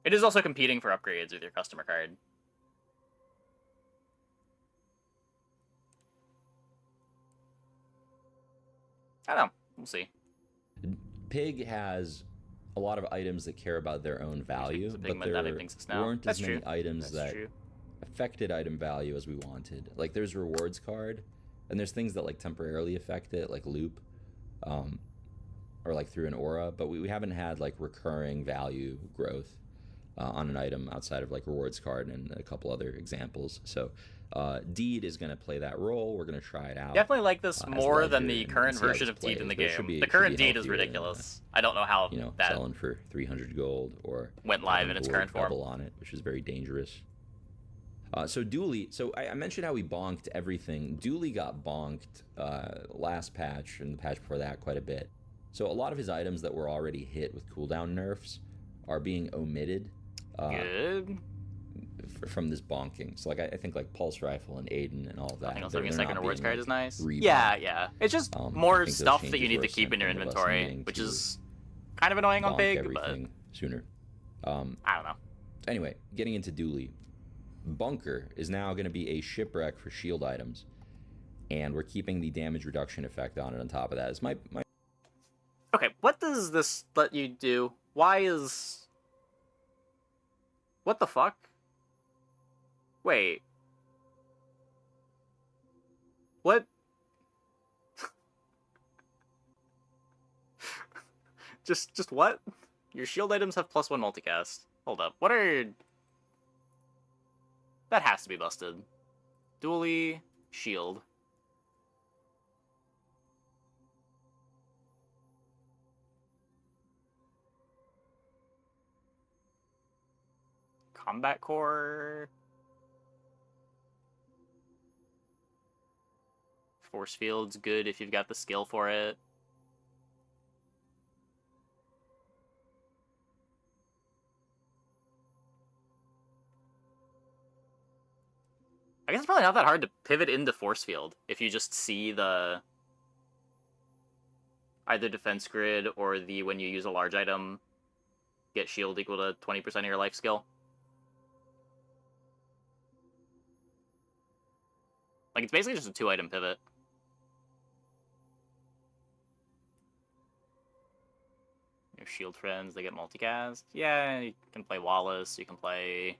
It is also competing for upgrades with your customer card. I don't know. We'll see. Pig has a lot of items that care about their own value, but there weren't as many items that affected item value as we wanted. Like, there's rewards card, and there's things that like temporarily affect it, like loop, or like through an aura, but we haven't had like recurring value growth on an item outside of like rewards card and a couple other examples. So Deed is going to play that role. We're going to try it out. Definitely like this more than the current version of Deed in the game. The current Deed is ridiculous. I don't know how that selling for 300 gold or went live in its current form. Double on it, which is very dangerous. So Dooley, so I mentioned how we bonked everything. Dooley got bonked last patch and the patch before that quite a bit. So a lot of his items that were already hit with cooldown nerfs are being omitted. Good. From this bonking. So like I think like Pulse Rifle and Aiden and all of that. I think also having a second rewards card is nice. Rebound. Yeah. It's just more stuff that you need to keep in your inventory, which is kind of annoying on Pig, but sooner. I don't know. Anyway, getting into Dooley. Bunker is now going to be a shipwreck for shield items, and we're keeping the damage reduction effect on it on top of that. It's my does this let you do? Why is... What the fuck? Wait. What? just what? Your shield items have +1 multicast. Hold up. What are... That has to be busted. Dually, shield. Combat core. Force field's good if you've got the skill for it. I guess it's probably not that hard to pivot into force field if you just see the either defense grid or the when you use a large item get shield equal to 20% of your life skill. Like, it's basically just a 2-item pivot. Your shield friends, they get multicast. Yeah, you can play Wallace, you can play...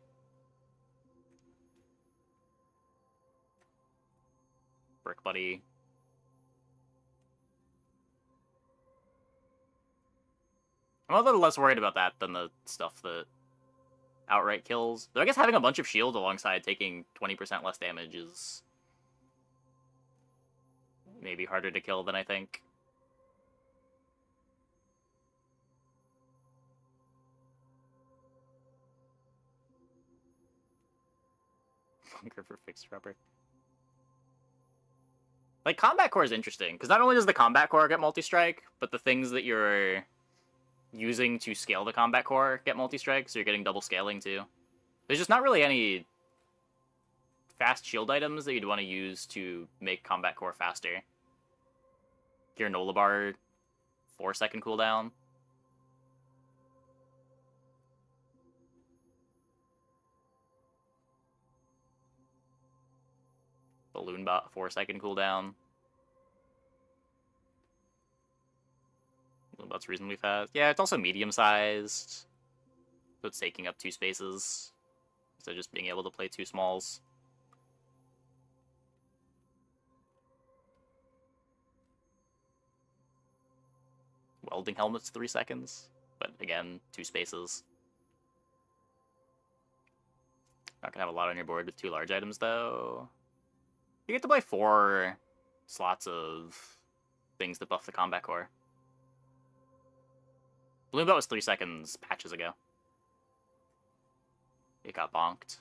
Brick Buddy. I'm a little less worried about that than the stuff that outright kills. Though I guess having a bunch of shield alongside taking 20% less damage is maybe harder to kill than I think. Bunker for fixed rubber. Like, combat core is interesting, because not only does the combat core get multi-strike, but the things that you're using to scale the combat core get multi-strike, so you're getting double scaling too. There's just not really any fast shield items that you'd want to use to make combat core faster. Your Nola bar, 4-second cooldown. Balloon bot, 4-second cooldown. Balloon bot's reasonably fast. Yeah, it's also medium-sized. So it's taking up 2 spaces. So just being able to play 2 smalls. Welding helmet's 3 seconds. But again, 2 spaces. Not gonna have a lot on your board with 2 large items, though. You get to play 4 slots of things that buff the combat core. Balloon Boat was 3 seconds patches ago. It got bonked.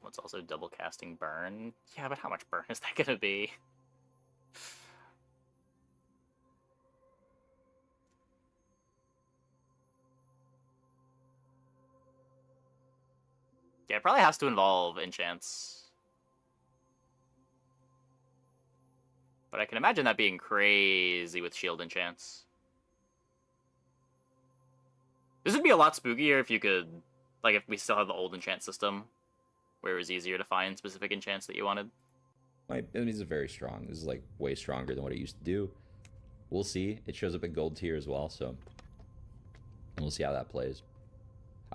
It's also double casting burn. Yeah, but how much burn is that gonna be? Yeah, it probably has to involve enchants. But I can imagine that being crazy with shield enchants. This would be a lot spookier if you could, like, if we still had the old enchant system, where it was easier to find specific enchants that you wanted. I mean, it's very strong. This is, like, way stronger than what it used to do. We'll see. It shows up in gold tier as well, so we'll see how that plays.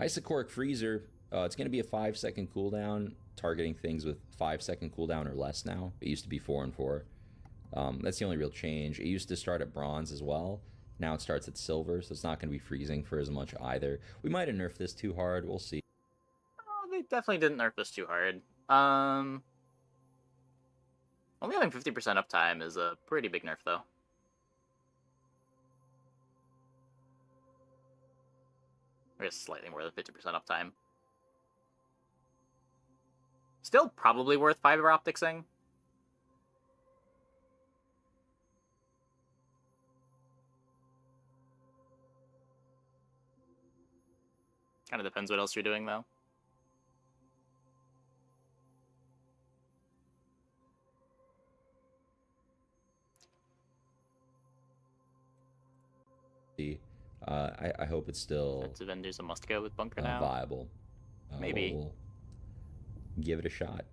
Isocoric Freezer. It's going to be a 5-second cooldown, targeting things with 5-second cooldown or less now. It used to be 4 and 4. That's the only real change. It used to start at bronze as well. Now it starts at silver, so it's not going to be freezing for as much either. We might have nerfed this too hard. We'll see. Oh, they definitely didn't nerf this too hard. Only having 50% uptime is a pretty big nerf, though. I guess slightly more than 50% uptime. Still probably worth fiber opticsing. Kind of depends what else you're doing, though. I hope it's still Defensive Ender's a must-go with Bunker now. viable. Maybe. We'll give it a shot.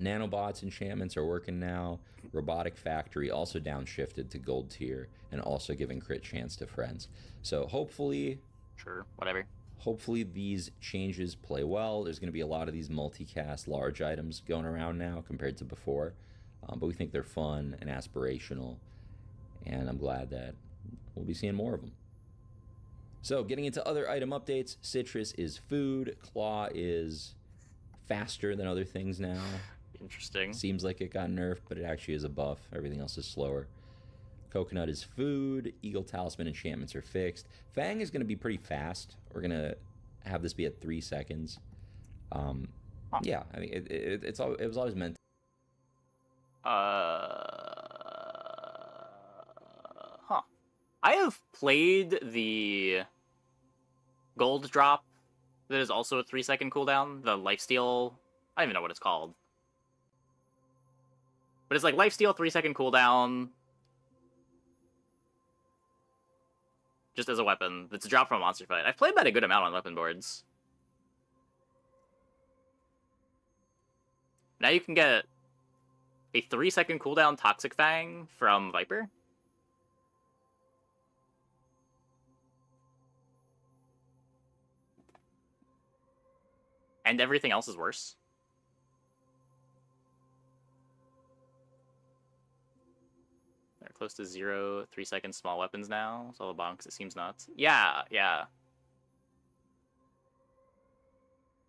Nanobots enchantments are working now. Robotic Factory also downshifted to gold tier and also giving crit chance to friends. So hopefully, Sure, whatever. hopefully these changes play well. There's going to be a lot of these multicast large items going around now compared to before. But we think they're fun and aspirational. And I'm glad that we'll be seeing more of them. So getting into other item updates, Citrus is food. Claw is faster than other things now. Interesting. Seems like it got nerfed, but it actually is a buff. Everything else is slower. Coconut is food. Eagle Talisman enchantments are fixed. Fang is going to be pretty fast. We're going to have this be at 3 seconds. Yeah, I mean, it was always meant to. Huh. I have played the gold drop that is also a 3-second cooldown. The lifesteal. I don't even know what it's called. But it's like lifesteal, 3-second cooldown. Just as a weapon. That's a drop from a monster fight. I've played that a good amount on weapon boards. Now you can get a 3-second cooldown Toxic Fang from Viper. And everything else is worse. They're close to 0, 3-second small weapons now. It's all a bonks, it seems nuts. Yeah, yeah.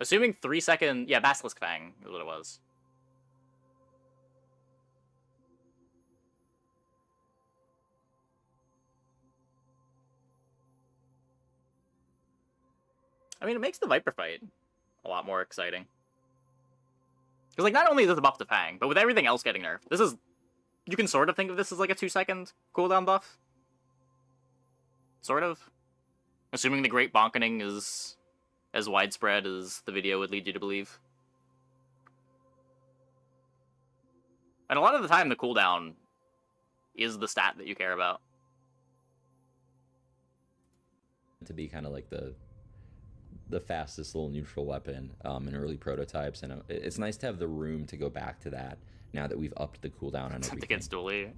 Assuming 3-second... Yeah, Basilisk Fang is what it was. I mean, it makes the Viper fight a lot more exciting. Because, like, not only is this a buff to Fang, but with everything else getting nerfed, this is... You can sort of think of this as, like, a 2-second cooldown buff. Sort of. Assuming the Great Bonkening is as widespread as the video would lead you to believe. And a lot of the time, the cooldown is the stat that you care about. To be kind of like the fastest little neutral weapon in early prototypes, and it's nice to have the room to go back to that now that we've upped the cooldown on everything. Against Dooley.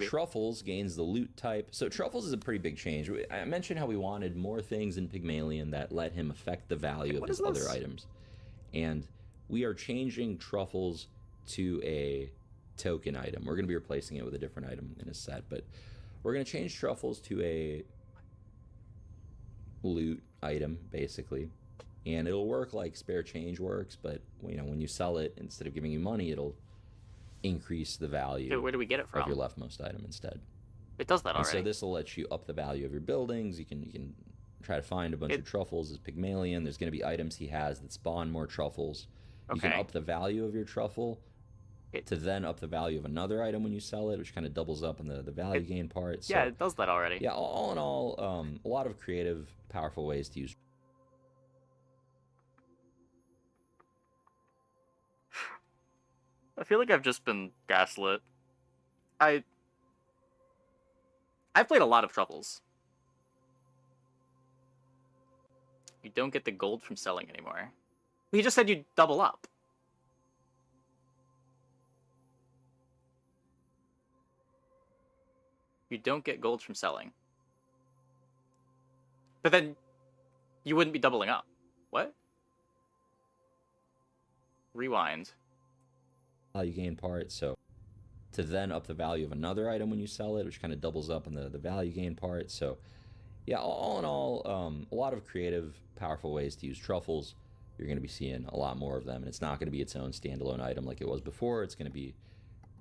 Truffles gains the loot type. So Truffles is a pretty big change. I mentioned how we wanted more things in Pygmalion that let him affect the value of his other items. And we are changing Truffles to a token item. We're going to be replacing it with a different item in his set, but we're going to change Truffles to a loot item, basically. And it'll work like spare change works, but you know, when you sell it, instead of giving you money, it'll increase the value. Dude, where do we get it from? Of your leftmost item instead. It does that already. And so this will let you up the value of your buildings. You can try to find a bunch of truffles as Pygmalion. There's going to be items he has that spawn more truffles. You can up the value of your truffle to then up the value of another item when you sell it, which kind of doubles up in the value gain part. So, yeah, it does that already. Yeah, all in all, a lot of creative, powerful ways to use. I feel like I've just been gaslit. I've played a lot of truffles. You don't get the gold from selling anymore. He just said you double up. You don't get gold from selling. But then you wouldn't be doubling up. What? Rewind. Value gain part, so to then up the value of another item when you sell it, which kind of doubles up in the value gain part. So yeah, all in all, a lot of creative, powerful ways to use truffles. You're going to be seeing a lot more of them, and it's not going to be its own standalone item like it was before. It's going to be,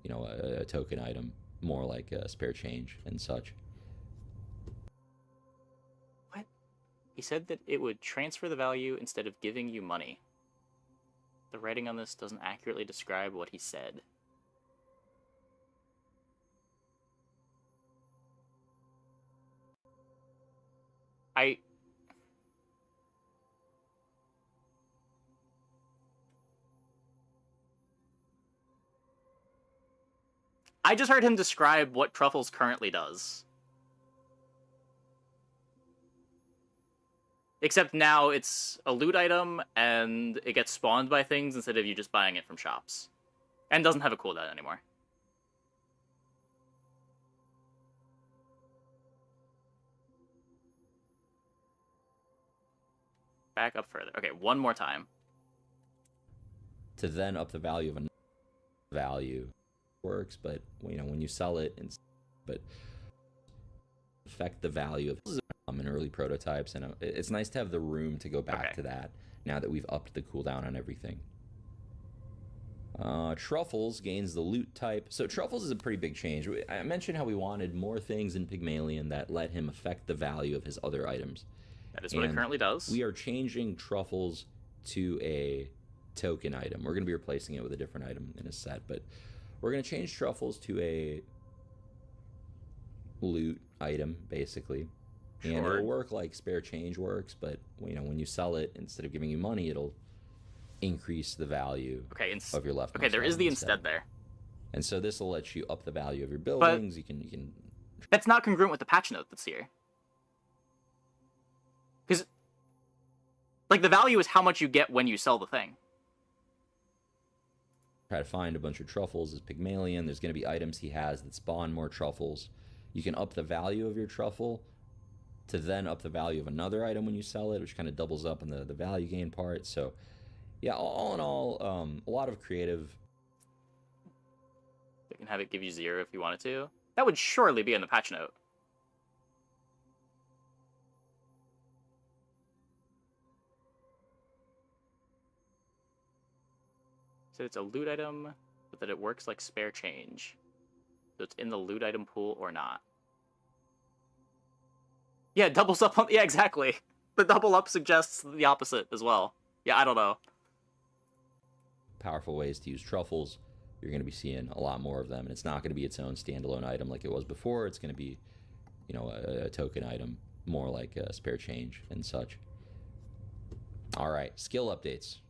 you know, a token item, more like a spare change and such. What? He said that it would transfer the value instead of giving you money. The writing on this doesn't accurately describe what he said. I just heard him describe what Truffles currently does. Except now it's a loot item, and it gets spawned by things instead of you just buying it from shops. And doesn't have a cooldown anymore. Back up further. Okay, one more time. To then up the value of another value works, but when you sell it, but affect the value of in early prototypes, and it's nice to have the room to go back to that now that we've upped the cooldown on everything. Truffles gains the loot type. So Truffles is a pretty big change. I mentioned how we wanted more things in Pygmalion that let him affect the value of his other items. That is what it currently does. We are changing Truffles to a token item. We're going to be replacing it with a different item in a set, but we're going to change Truffles to a loot item, basically. Sure. And it'll work like spare change works, but when you sell it, instead of giving you money, it'll increase the value of your left. Okay, there is the instead there. And so this will let you up the value of your buildings. But you can. That's not congruent with the patch note that's here. Because, like, the value is how much you get when you sell the thing. Try to find a bunch of truffles as Pygmalion. There's going to be items he has that spawn more truffles. You can up the value of your truffle to then up the value of another item when you sell it, which kind of doubles up on the value gain part. So, yeah, all in all, a lot of creative. You can have it give you 0 if you wanted to. That would surely be in the patch note. So it's a loot item, but that it works like spare change. So it's in the loot item pool or not. Yeah, it doubles up on... Yeah, exactly. The double up suggests the opposite as well. Yeah, I don't know. Powerful ways to use truffles. You're going to be seeing a lot more of them, and it's not going to be its own standalone item like it was before. It's going to be, a token item, more like a spare change and such. All right, skill updates.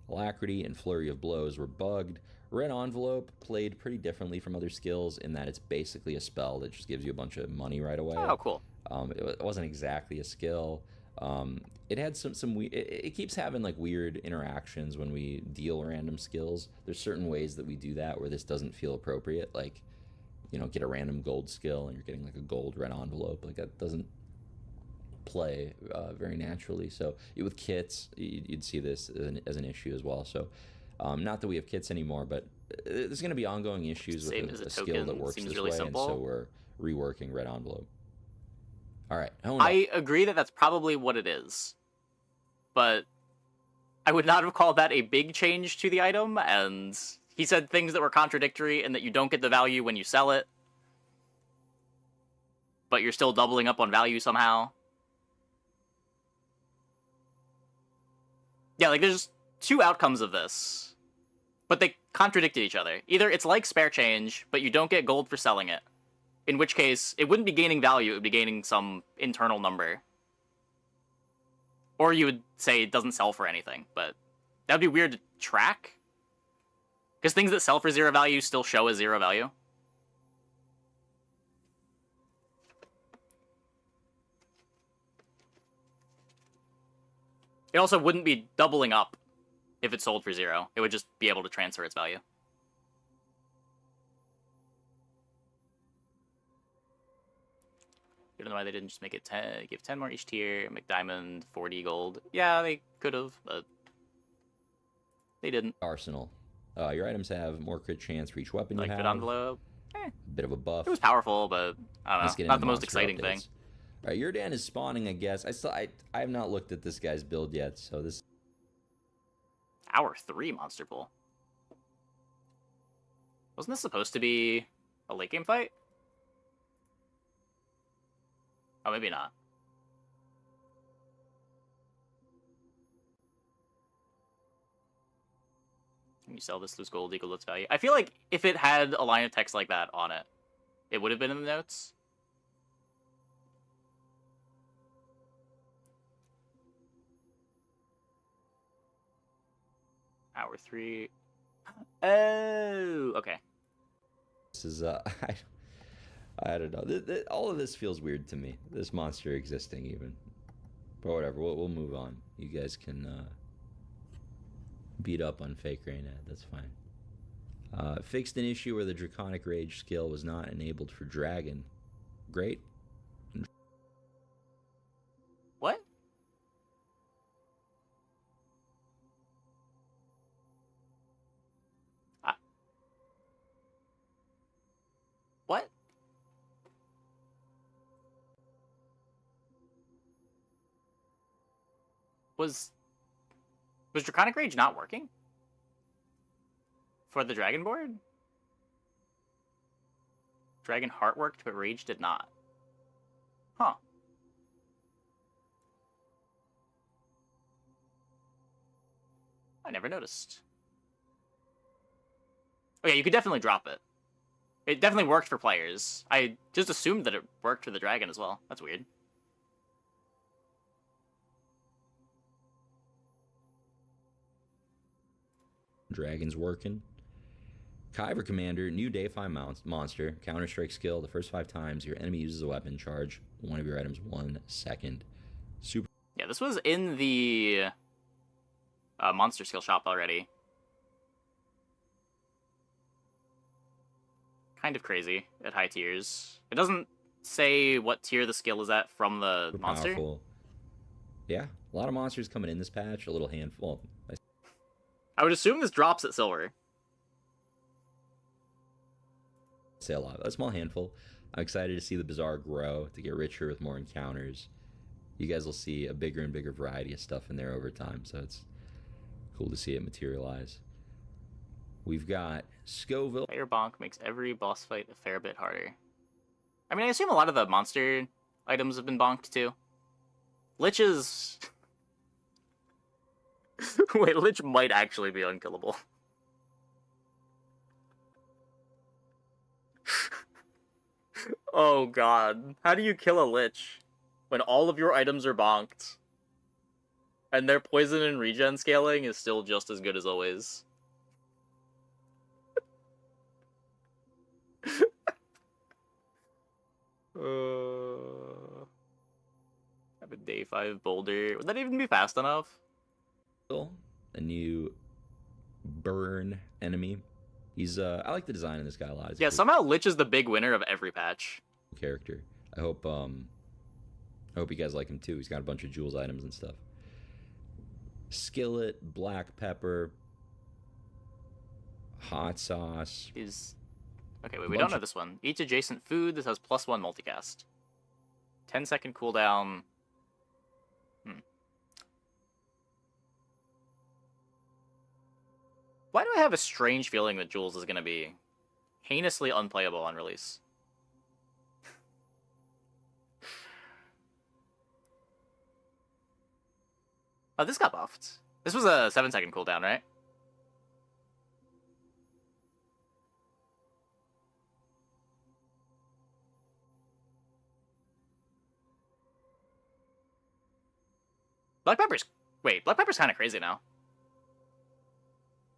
Alacrity and Flurry of Blows were bugged. Red Envelope played pretty differently from other skills in that it's basically a spell that just gives you a bunch of money right away. Oh, cool. It wasn't exactly a skill. It had some it keeps having like weird interactions when we deal random skills. There's certain ways that we do that where this doesn't feel appropriate. Like, get a random gold skill and you're getting like a gold red envelope. Like that doesn't play very naturally. So with kits, you'd see this as an issue as well. So not that we have kits anymore, but there's going to be ongoing issues with a skill that works this really way, simple. and so we're reworking red envelope. All right. I agree that that's probably what it is. But I would not have called that a big change to the item, and he said things that were contradictory and that you don't get the value when you sell it. But you're still doubling up on value somehow. Yeah, like, there's 2 outcomes of this. But they contradicted each other. Either it's like spare change, but you don't get gold for selling it. In which case, it wouldn't be gaining value, it would be gaining some internal number. Or you would say it doesn't sell for anything, but that would be weird to track. Because things that sell for 0 value still show as 0 value. It also wouldn't be doubling up if it sold for 0. It would just be able to transfer its value. I don't know why they didn't just make it 10, give 10 more each tier, make diamond 40 gold. Yeah, they could have, but they didn't. Arsenal. Your items have more crit chance for each weapon you have. Like good envelope. Bit of a buff. It was powerful, but I don't know. Not the most exciting thing. All right, Yurdan is spawning, I guess. I have not looked at this guy's build yet, so this. Hour 3 monster pool. Wasn't this supposed to be a late game fight? Oh, maybe not. When you sell this, lose gold equal its value. I feel like if it had a line of text like that on it, it would have been in the notes. Hour 3. Oh, okay. This is I don't know. All of this feels weird to me. This monster existing, even. But whatever, we'll move on. You guys can beat up on fake Raynad. That's fine. Fixed an issue where the Draconic Rage skill was not enabled for Dragon. Great. What? What? Was Draconic Rage not working? For the Dragon board? Dragon Heart worked, but Rage did not. Huh. I never noticed. Oh yeah, you could definitely drop it. It definitely worked for players. I just assumed that it worked for the Dragon as well. That's weird. Dragon's working. Kyber Commander, new day 5 monster, Counter-Strike skill. The first 5 times your enemy uses a weapon, charge one of your items 1 second. Super. Yeah, this was in the monster skill shop already. Kind of crazy at high tiers. It doesn't say what tier the skill is at from the monster. Powerful. Yeah, a lot of monsters coming in this patch. A little handful. I would assume this drops at silver. Say a lot. A small handful. I'm excited to see the Bazaar grow, to get richer with more encounters. You guys will see a bigger and bigger variety of stuff in there over time, so it's cool to see it materialize. We've got Scoville. Player bonk makes every boss fight a fair bit harder. I mean, I assume a lot of the monster items have been bonked too. Liches... Wait, Lich might actually be unkillable. Oh god. How do you kill a Lich when all of your items are bonked? And their poison and regen scaling is still just as good as always. Have a day 5 boulder. Would that even be fast enough? A new burn enemy. He's I like the design of this guy a lot. Yeah, somehow Lich is the big winner of every patch. Character. I hope you guys like him too. He's got a bunch of jewels items and stuff. Skillet, black pepper, hot sauce. Okay, wait, we don't know this one. Each adjacent food, this has +1 multicast. 10-second cooldown. Why do I have a strange feeling that Jules is going to be heinously unplayable on release? Oh, this got buffed. This was a 7-second cooldown, right? Black Pepper's... Wait, Black Pepper's kind of crazy now.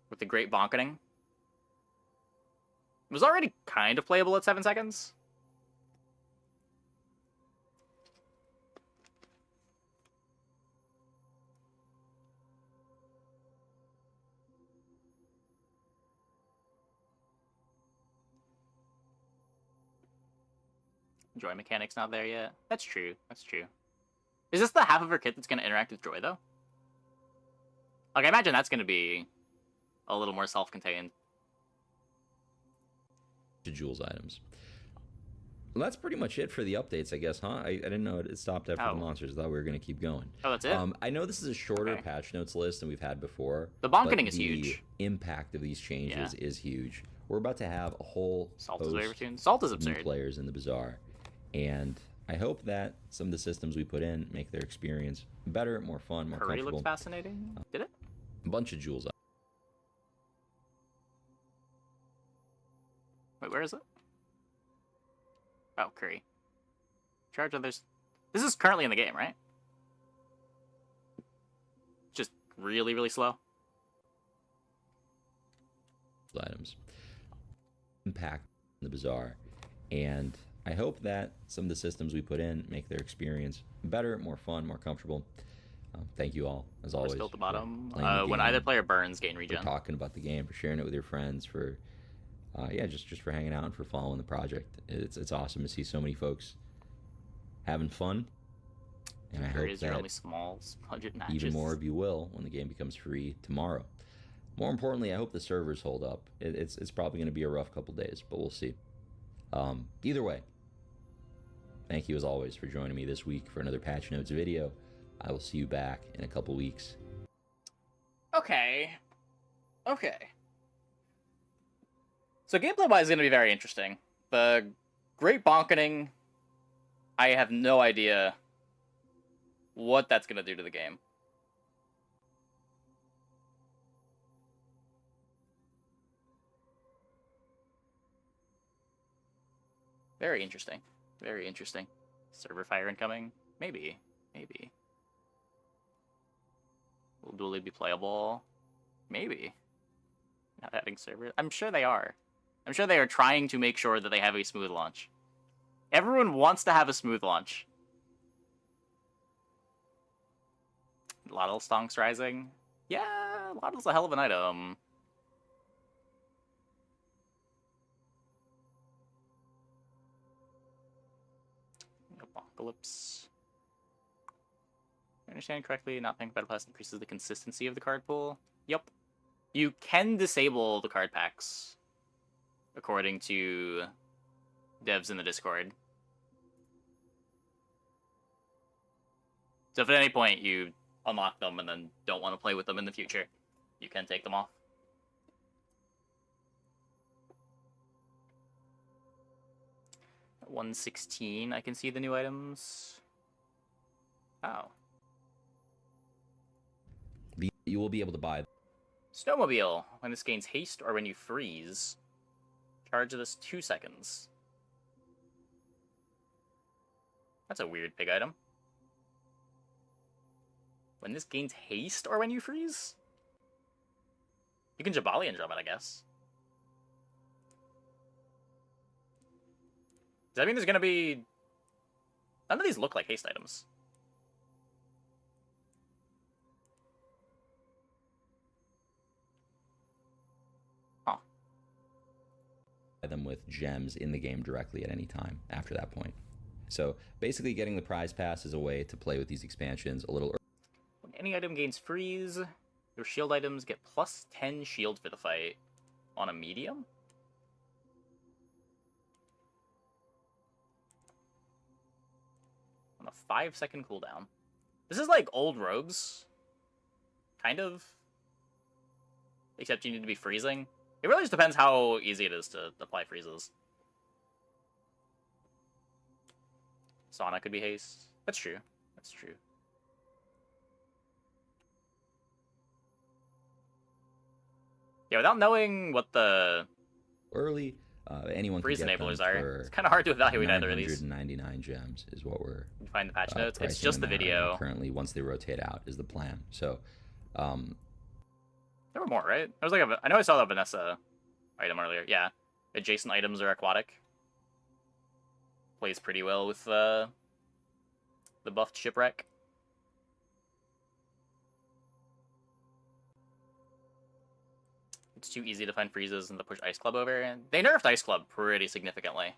With the great bonketing. It was already kind of playable at 7 seconds. Joy mechanic's not there yet. That's true. That's true. Is this the half of her kit that's going to interact with Joy, though? Like, I imagine that's going to be a little more self-contained. Jewels items. Well, that's pretty much it for the updates, I guess, huh? I didn't know it stopped after the monsters. I thought we were going to keep going. Oh, that's it? I know this is a shorter patch notes list than we've had before. The bonketing is huge. The impact of these changes is huge. We're about to have a whole Salt is overtuned. Salt is absurd. New players in the Bazaar. And I hope that some of the systems we put in make their experience better, more fun, more Curry comfortable. looked fascinating. Did it? A bunch of jewels. Wait, where is it? Oh, Curry. Charge others. This is currently in the game, right? Just really, really slow. Items. Impact in the Bazaar. And I hope that some of the systems we put in make their experience better, more fun, more comfortable. Thank you all, as We're always, still at the for bottom. playing the When either game, player burns, gain for regen. talking about the game, for sharing it with your friends, for yeah, just for hanging out and for following the project. It's awesome to see so many folks having fun, and I hope Curious, your that only small budget matches. even more of you will when the game becomes free tomorrow. More importantly, I hope the servers hold up. It's probably going to be a rough couple days, but we'll see. Either way, thank you as always for joining me this week for another Patch Notes video. I will see you back in a couple weeks. Okay. So gameplay-wise is going to be very interesting. The Great Bonkening, I have no idea what that's going to do to the game. Very interesting. Very interesting. Server fire incoming? Maybe. Will dually be playable? Maybe. Not adding servers? I'm sure they are. I'm sure they are trying to make sure that they have a smooth launch. Everyone wants to have a smooth launch. Lottle Stonks Rising? Yeah, Lottle's a hell of an item. Apocalypse. If I understand correctly, not paying Battle Pass increases the consistency of the card pool. Yep. You can disable the card packs, according to devs in the Discord. So if at any point you unlock them and then don't want to play with them in the future, you can take them off. At 116, I can see the new items. Oh. You will be able to buy Snowmobile. When this gains haste or when you freeze, charge this 2 seconds. That's a weird pig item. When this gains haste or when you freeze? You can Jabalian drum it, I guess. Does that mean there's gonna be... None of these look like haste items. them with gems in the game directly at any time after that point. So basically getting the prize pass is a way to play with these expansions a little early. When any item gains freeze, your shield items get plus 10 shield for the fight on a medium? On a 5-second cooldown. This is like old rogues. Kind of. Except you need to be freezing. It really just depends how easy it is to apply freezes. Sonic could be haste. That's true. That's true. Yeah, without knowing what the early anyone freeze can get enablers them are, for it's kind of hard to evaluate either of these. 999 gems is what we're You find the patch notes. It's pricing just the them at right video. now. Currently, once they rotate out, is the plan. So, there were more, right? There was like I know I saw that Vanessa item earlier. Yeah, adjacent items are aquatic. Plays pretty well with the buffed shipwreck. It's too easy to find freezes and to push Ice Club over. And they nerfed Ice Club pretty significantly.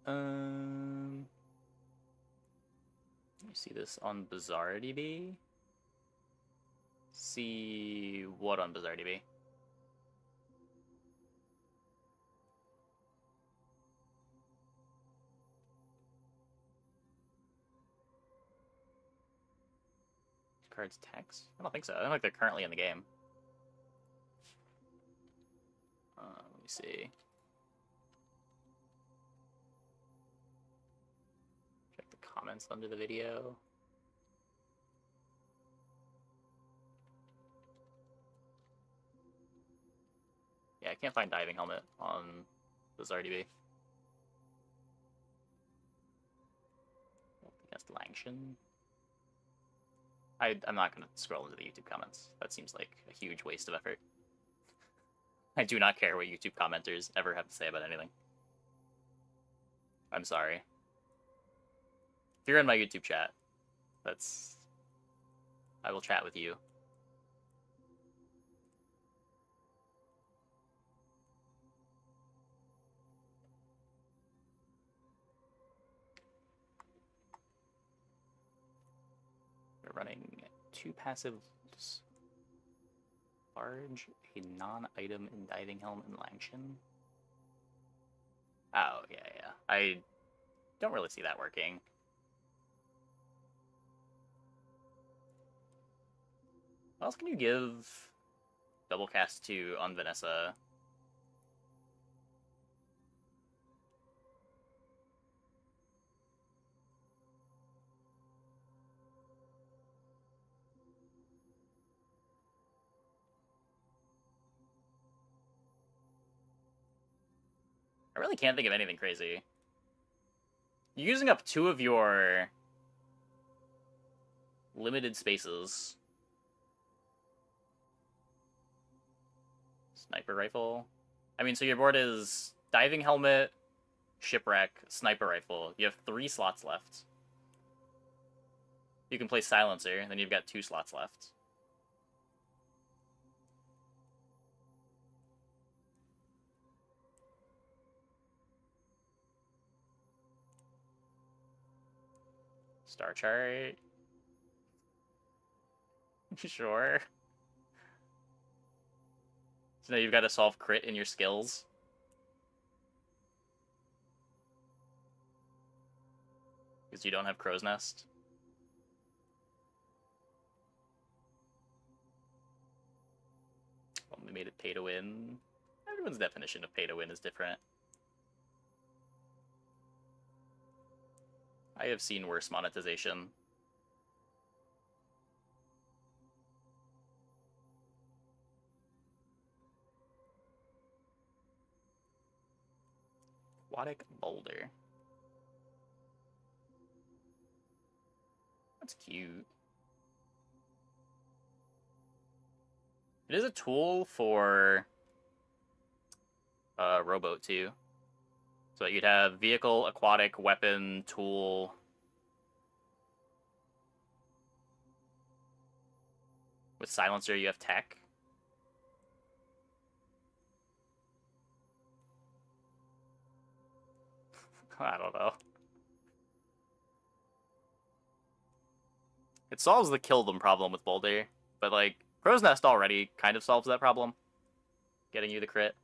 Let me see this on BazarDB. See what on BazarDB? Cards text? I don't think so. I don't think they're currently in the game. Let me see. Check the comments under the video. Yeah, I can't find diving helmet on BazarDB. Langshan. I'm not going to scroll into the YouTube comments. That seems like a huge waste of effort. I do not care what YouTube commenters ever have to say about anything. I'm sorry. If you're in my YouTube chat, I will chat with you. We're running 2 passives. Large, a non-item in Diving Helm and Langshan. Oh, yeah. I don't really see that working. What else can you give double cast to on Vanessa? I really can't think of anything crazy. You're using up 2 of your limited spaces. Sniper rifle. I mean, so your board is diving helmet, shipwreck, sniper rifle. You have 3 slots left. You can play silencer, and then you've got 2 slots left. Star chart. Sure. So now you've got to solve crit in your skills. Because you don't have Crow's Nest. Well, we made it pay to win. Everyone's definition of pay to win is different. I have seen worse monetization. Aquatic boulder. That's cute. It is a tool for rowboat too. So you'd have vehicle, aquatic, weapon, tool. With silencer, you have tech. I don't know. It solves the kill them problem with Boulder, but like Crow's Nest already kind of solves that problem, getting you the crit.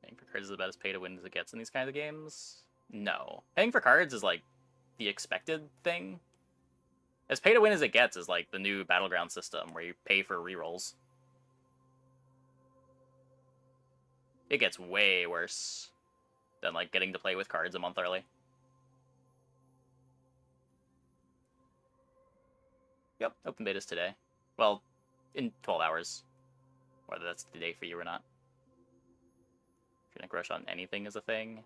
Paying for cards is about as pay to win as it gets in these kinds of games. No, paying for cards is like the expected thing. As pay to win as it gets is like the new Battleground system where you pay for rerolls. It gets way worse than like getting to play with cards a month early. Yep, open betas today. Well, in 12 hours. Whether that's the day for you or not. Oceanic Rush on anything is a thing.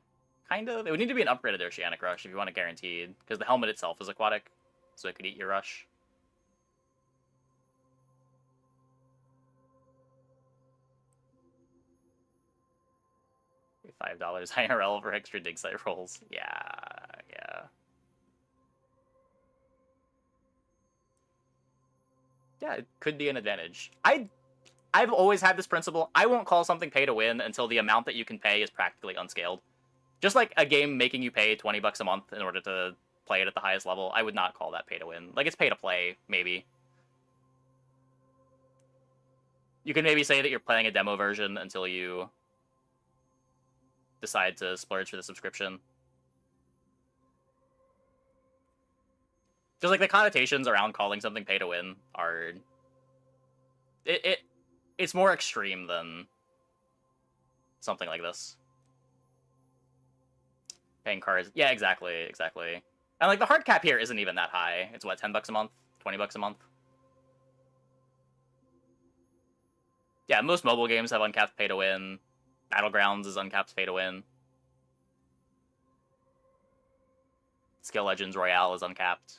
Kind of. It would need to be an upgraded Oceanic Rush if you want it guaranteed, because the helmet itself is aquatic, so it could eat your rush. $5 IRL for extra dig site rolls. Yeah. Yeah, it could be an advantage. I've always had this principle. I won't call something pay to win until the amount that you can pay is practically unscaled. Just like a game making you pay $20 a month in order to play it at the highest level, I would not call that pay to win. Like, it's pay to play, maybe. You can maybe say that you're playing a demo version until you decide to splurge for the subscription. Just like the connotations around calling something pay to win are it's more extreme than something like this. Paying cards. Yeah, exactly. And like the hard cap here isn't even that high. It's what, $10 a month? $20 a month? Yeah, most mobile games have uncapped pay to win. Battlegrounds is uncapped pay to win. Skill Legends Royale is uncapped.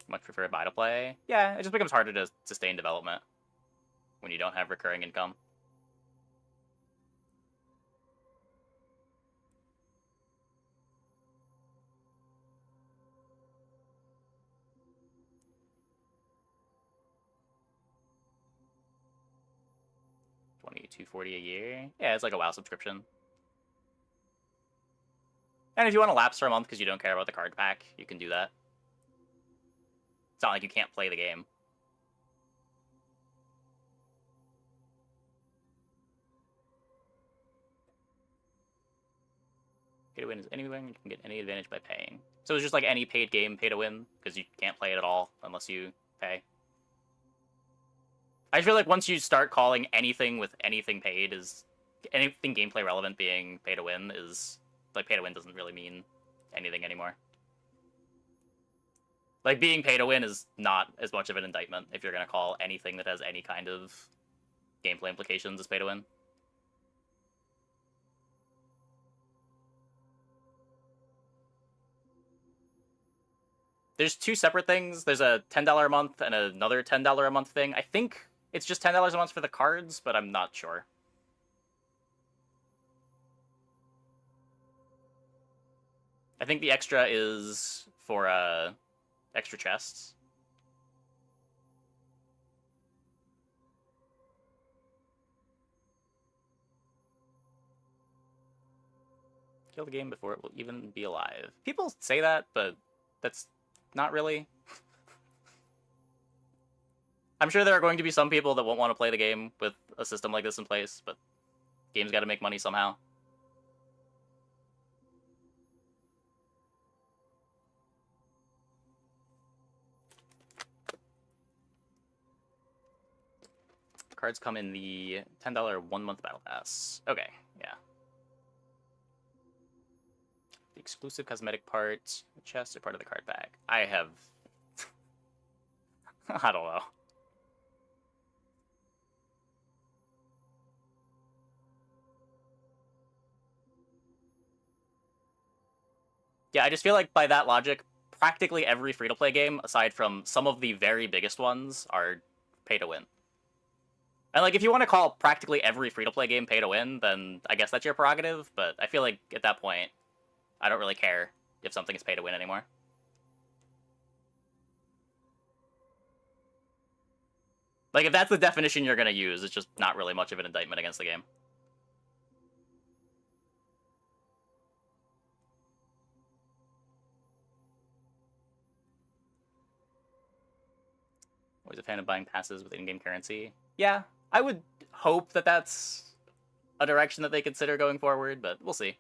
Much prefer buy to play. Yeah, it just becomes harder to sustain development when you don't have recurring income. $22.40 a year. Yeah, it's like a WoW subscription. And if you want to lapse for a month because you don't care about the card pack, you can do that. It's not like you can't play the game. Pay to win is anyone, you can get any advantage by paying. So it's just like any paid game, pay to win, because you can't play it at all unless you pay. I feel like once you start calling anything with anything paid is anything gameplay relevant being pay to win is like pay to win doesn't really mean anything anymore. Like being pay to win is not as much of an indictment if you're gonna call anything that has any kind of gameplay implications as pay to win. There's two separate things. There's a $10 a month and another $10 a month thing. I think it's just $10 a month for the cards, but I'm not sure. I think the extra is for extra chests. Kill the game before it will even be alive. People say that, but that's not really. I'm sure there are going to be some people that won't want to play the game with a system like this in place, but games got to make money somehow. Cards come in the $10 1-month battle pass. Okay, yeah. The exclusive cosmetic part, chest, are part of the card pack. I have... I don't know. Yeah, I just feel like by that logic, practically every free-to-play game, aside from some of the very biggest ones, are pay-to-win. And, like, if you want to call practically every free-to-play game pay-to-win, then I guess that's your prerogative, but I feel like, at that point, I don't really care if something is pay-to-win anymore. Like, if that's the definition you're going to use, it's just not really much of an indictment against the game. Always a fan of buying passes with in-game currency. Yeah, I would hope that that's a direction that they consider going forward, but we'll see.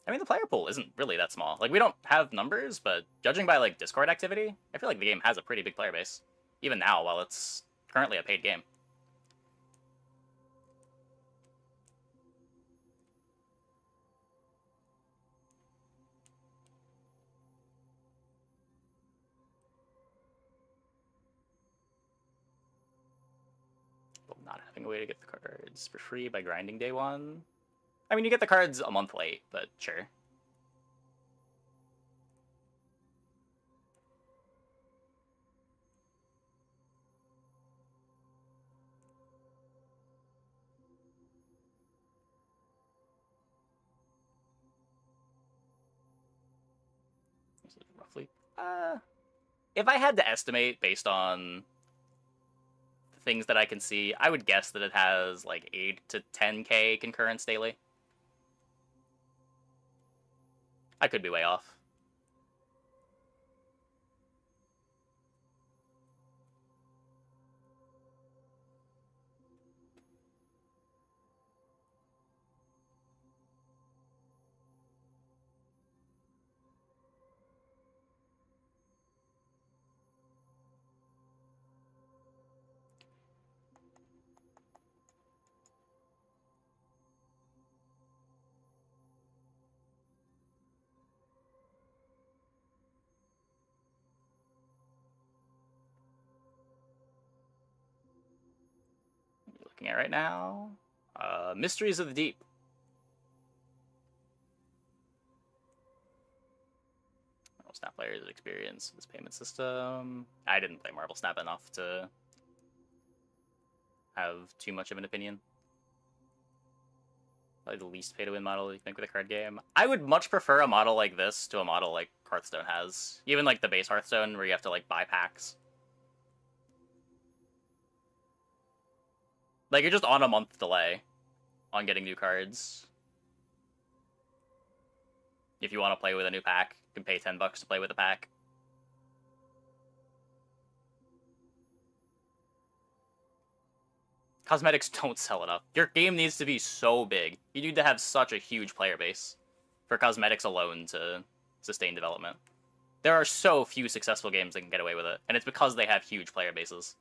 I mean, the player pool isn't really that small. Like, we don't have numbers, but judging by, like, Discord activity, I feel like the game has a pretty big player base. Even now, while it's currently a paid game. But not having a way to get the cards for free by grinding day one. I mean, you get the cards a month late, but sure. Roughly. If I had to estimate based on things that I can see, I would guess that it has like 8 to 10k concurrence daily. I could be way off. looking at right now. Mysteries of the Deep. Marvel Snap players experience this payment system. I didn't play Marvel Snap enough to have too much of an opinion. Probably the least pay-to-win model you think with a card game. I would much prefer a model like this to a model like Hearthstone has. Even like the base Hearthstone where you have to like buy packs. Like you're just on a month delay on getting new cards. If you want to play with a new pack, you can pay $10 to play with a pack. Cosmetics don't sell enough. Your game needs to be so big. You need to have such a huge player base for cosmetics alone to sustain development. There are so few successful games that can get away with it, and it's because they have huge player bases.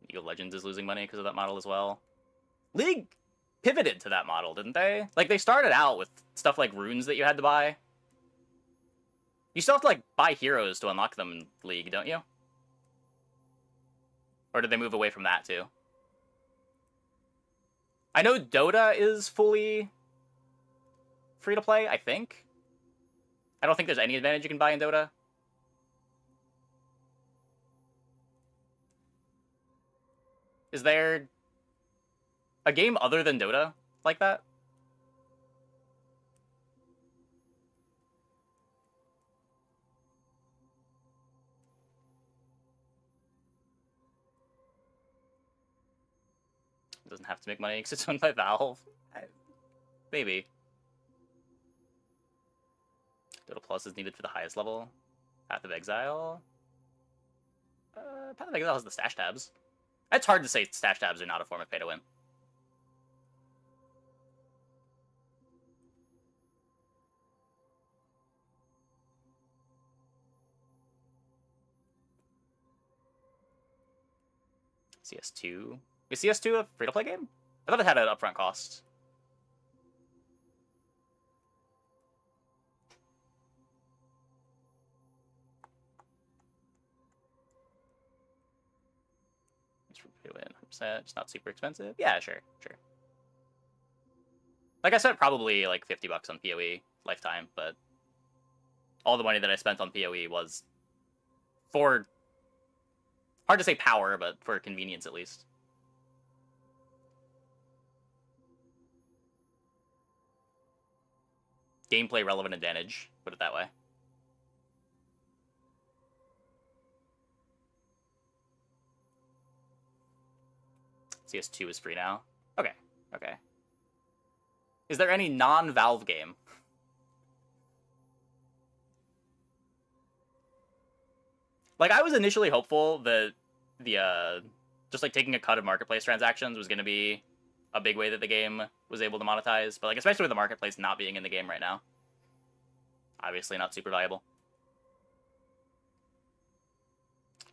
League of Legends is losing money because of that model as well. League pivoted to that model, didn't they? Like, they started out with stuff like runes that you had to buy. You still have to, like, buy heroes to unlock them in League, don't you? Or did they move away from that, too? I know Dota is fully free-to-play, I think. I don't think there's any advantage you can buy in Dota. Is there a game other than Dota like that? It doesn't have to make money because it's owned by Valve. Maybe. Dota Plus is needed for the highest level. Path of Exile. Path of Exile has the stash tabs. It's hard to say stash tabs are not a form of pay to win. CS2. Is CS2 a free-to-play game? I thought it had an upfront cost. It's free to win, 100%. It's not super expensive. Yeah, sure. Like I said, probably like $50 on PoE lifetime, but all the money that I spent on PoE was for, hard to say power, but for convenience at least. Gameplay relevant advantage, put it that way. CS2 is free now. Okay. Is there any non-Valve game? Like, I was initially hopeful that the, just, like, taking a cut of marketplace transactions was going to be a big way that the game was able to monetize. But, like, especially with the marketplace not being in the game right now. Obviously not super valuable.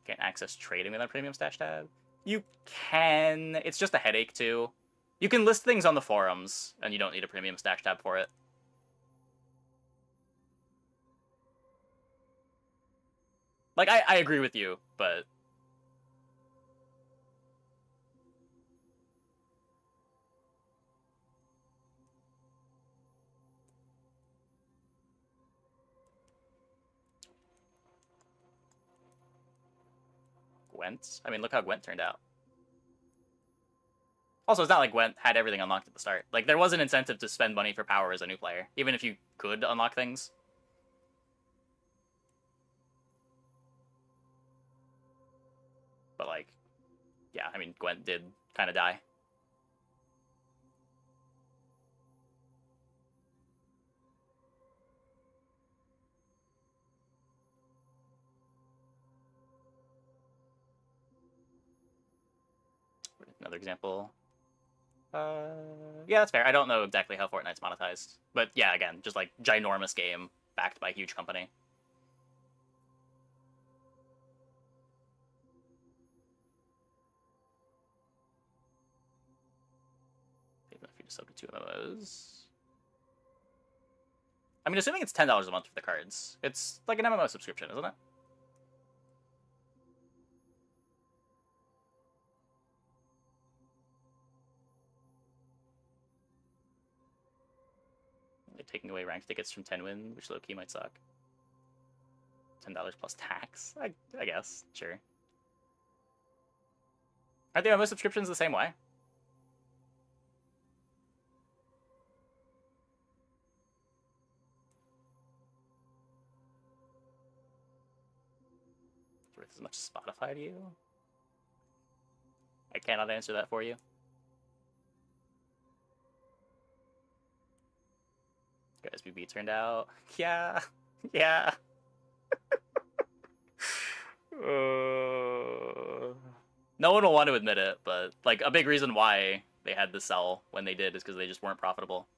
Can't access trading without premium stash tab. You can. It's just a headache, too. You can list things on the forums, and you don't need a premium stash tab for it. Like, I agree with you, but... Gwent? I mean, look how Gwent turned out. Also, it's not like Gwent had everything unlocked at the start. Like, there was an incentive to spend money for power as a new player, even if you could unlock things. But, like, yeah, I mean, Gwent did kind of die. Another example. Yeah, that's fair. I don't know exactly how Fortnite's monetized. But yeah, again, just like ginormous game backed by a huge company. Sub to 2 MMOs. I mean, assuming it's $10 a month for the cards, it's like an MMO subscription, isn't it? They're taking away ranked tickets from 10 win, which low-key might suck. $10 plus tax, I guess, sure. Aren't the MMO subscriptions the same way? Worth as much as Spotify to you? I cannot answer that for you. Good SBB turned out. Yeah. Yeah. No one will want to admit it, but like a big reason why they had to sell when they did is because they just weren't profitable.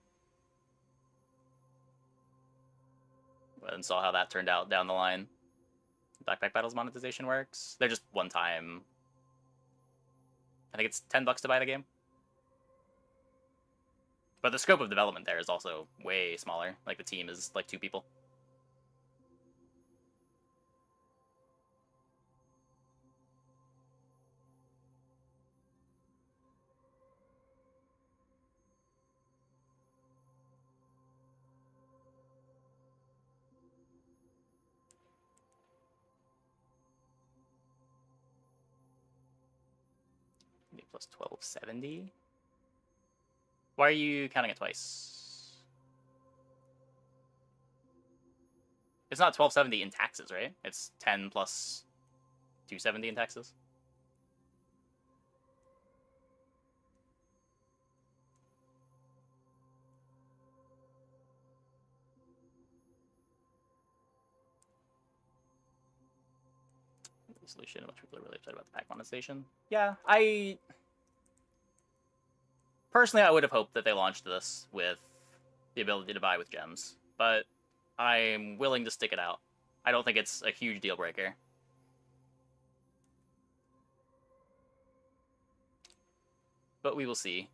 And saw how that turned out down the line. Backpack Battles monetization works. They're just one time. I think it's $10 to buy the game. But the scope of development there is also way smaller. Like the team is like 2 people. Plus 1270. Why are you counting it twice? It's not 1270 in taxes, right? It's 10 plus 270 in taxes. Solution. Much people are really upset about the pack monetization. Yeah, personally, I would have hoped that they launched this with the ability to buy with gems, but I'm willing to stick it out. I don't think it's a huge deal breaker. But we will see.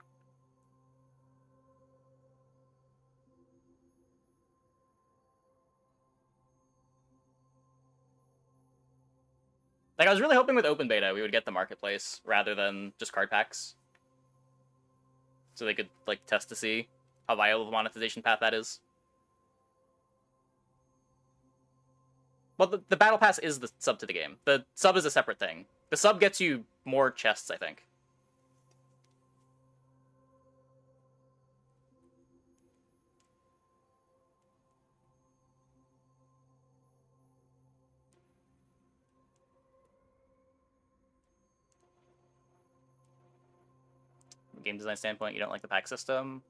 Like, I was really hoping with open beta we would get the marketplace rather than just card packs. So they could, like, test to see how viable the monetization path that is. Well, the battle pass is the sub to the game. The sub is a separate thing. The sub gets you more chests, I think. Game design standpoint, you don't like the pack system.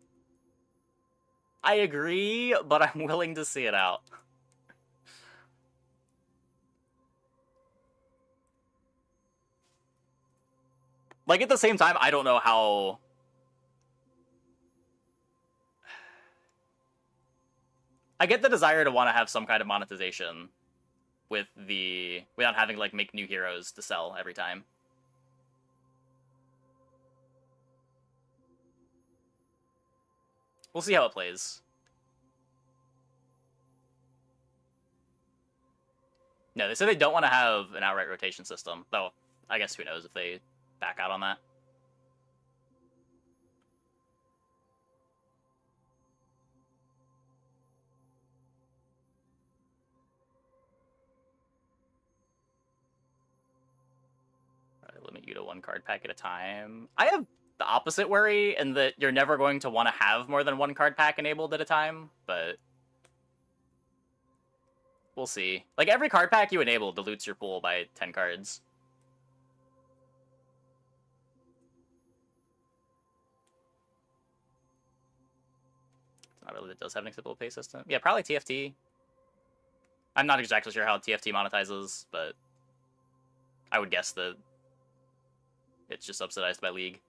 I agree, but I'm willing to see it out. Like, at the same time, I don't know how... I get the desire to want to have some kind of monetization with the... without having to, like, make new heroes to sell every time. We'll see how it plays. No, they said they don't want to have an outright rotation system, though I guess who knows if they back out on that. Limit you to 1 card pack at a time. I have the opposite worry in that you're never going to want to have more than 1 card pack enabled at a time, but we'll see. Like, every card pack you enable dilutes your pool by 10 cards. It's not really that does have an acceptable pay system. Yeah, probably TFT. I'm not exactly sure how TFT monetizes, but I would guess that it's just subsidized by League.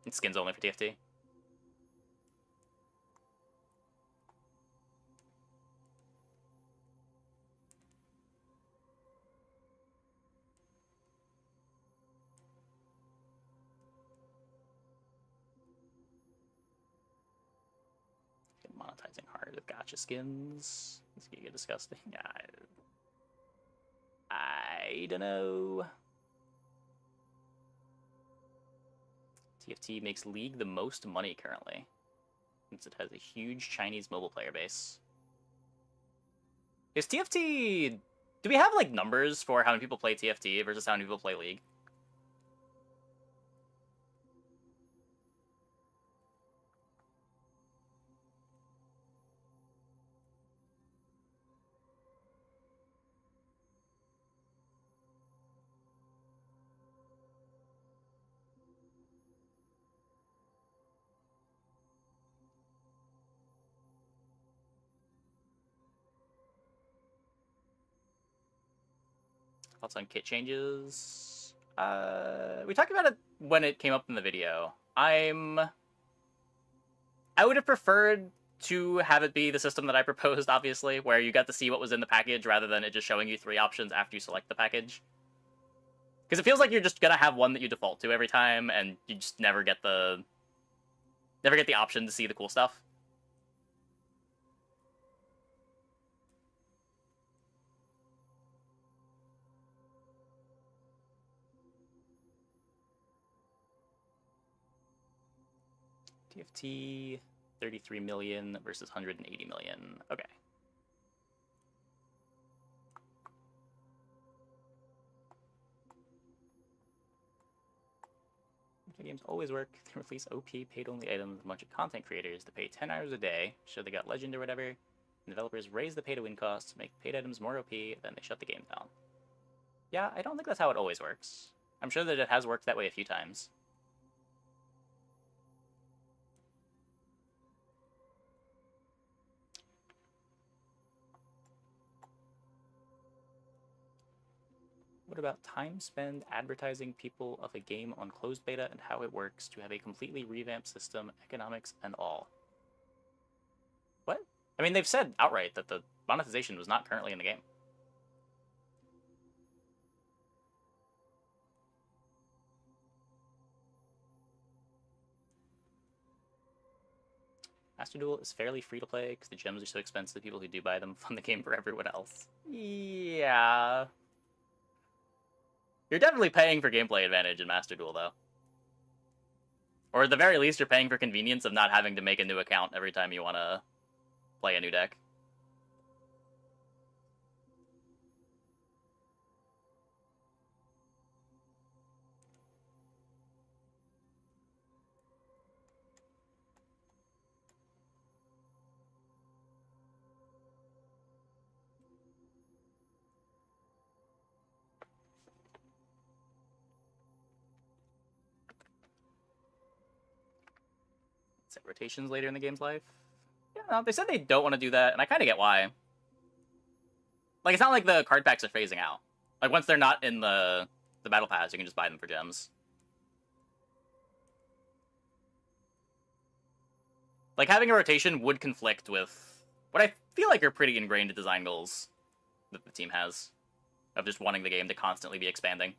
It's skins only for TFT. Rising Heart with gotcha skins. This could get disgusting. I don't know. TFT makes League the most money currently, since it has a huge Chinese mobile player base. Is TFT... Do we have, like, numbers for how many people play TFT versus how many people play League? Thoughts on kit changes? We talked about it when it came up in the video. I would have preferred to have it be the system that I proposed, obviously, where you got to see what was in the package rather than it just showing you 3 options after you select the package. Because it feels like you're just gonna have one that you default to every time, and you just never get the option to see the cool stuff. TFT 33 million versus 180 million. Okay. Games always work. They release OP paid-only items, a bunch of content creators that pay 10 hours a day, show they got legend or whatever, and developers raise the pay-to-win costs, make paid items more OP, then they shut the game down. Yeah, I don't think that's how it always works. I'm sure that it has worked that way a few times. What about time spent advertising people of a game on closed beta and how it works to have a completely revamped system, economics, and all? What? I mean, they've said outright that the monetization was not currently in the game. Master Duel is fairly free to play because the gems are so expensive. People who do buy them fund the game for everyone else. Yeah. You're definitely paying for gameplay advantage in Master Duel, though. Or at the very least, you're paying for convenience of not having to make a new account every time you want to play a new deck. Set rotations later in the game's life. Yeah, no, they said they don't want to do that, and I kind of get why. Like, it's not like the card packs are phasing out. Like, once they're not in the battle pass, you can just buy them for gems. Like, having a rotation would conflict with what I feel like are pretty ingrained design goals that the team has, of just wanting the game to constantly be expanding.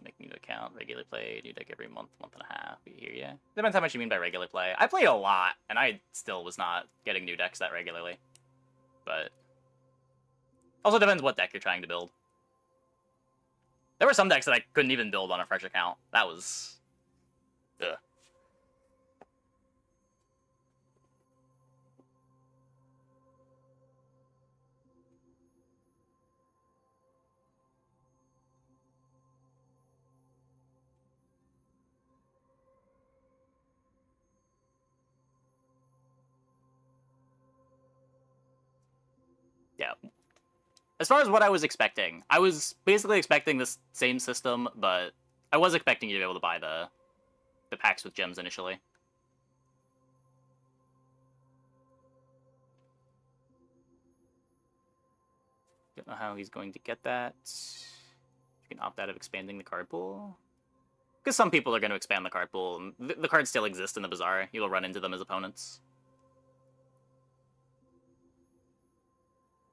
Make new account, regular play, new deck every month, month and a half. We hear ya. Depends how much you mean by regular play. I played a lot, and I still was not getting new decks that regularly. But also depends what deck you're trying to build. There were some decks that I couldn't even build on a fresh account. That was... ugh. Yeah. As far as what I was expecting, I was basically expecting this same system, but I was expecting you to be able to buy the packs with gems initially. Don't know how he's going to get that. You can opt out of expanding the card pool. Because some people are going to expand the card pool, and the cards still exist in the Bazaar. You'll run into them as opponents.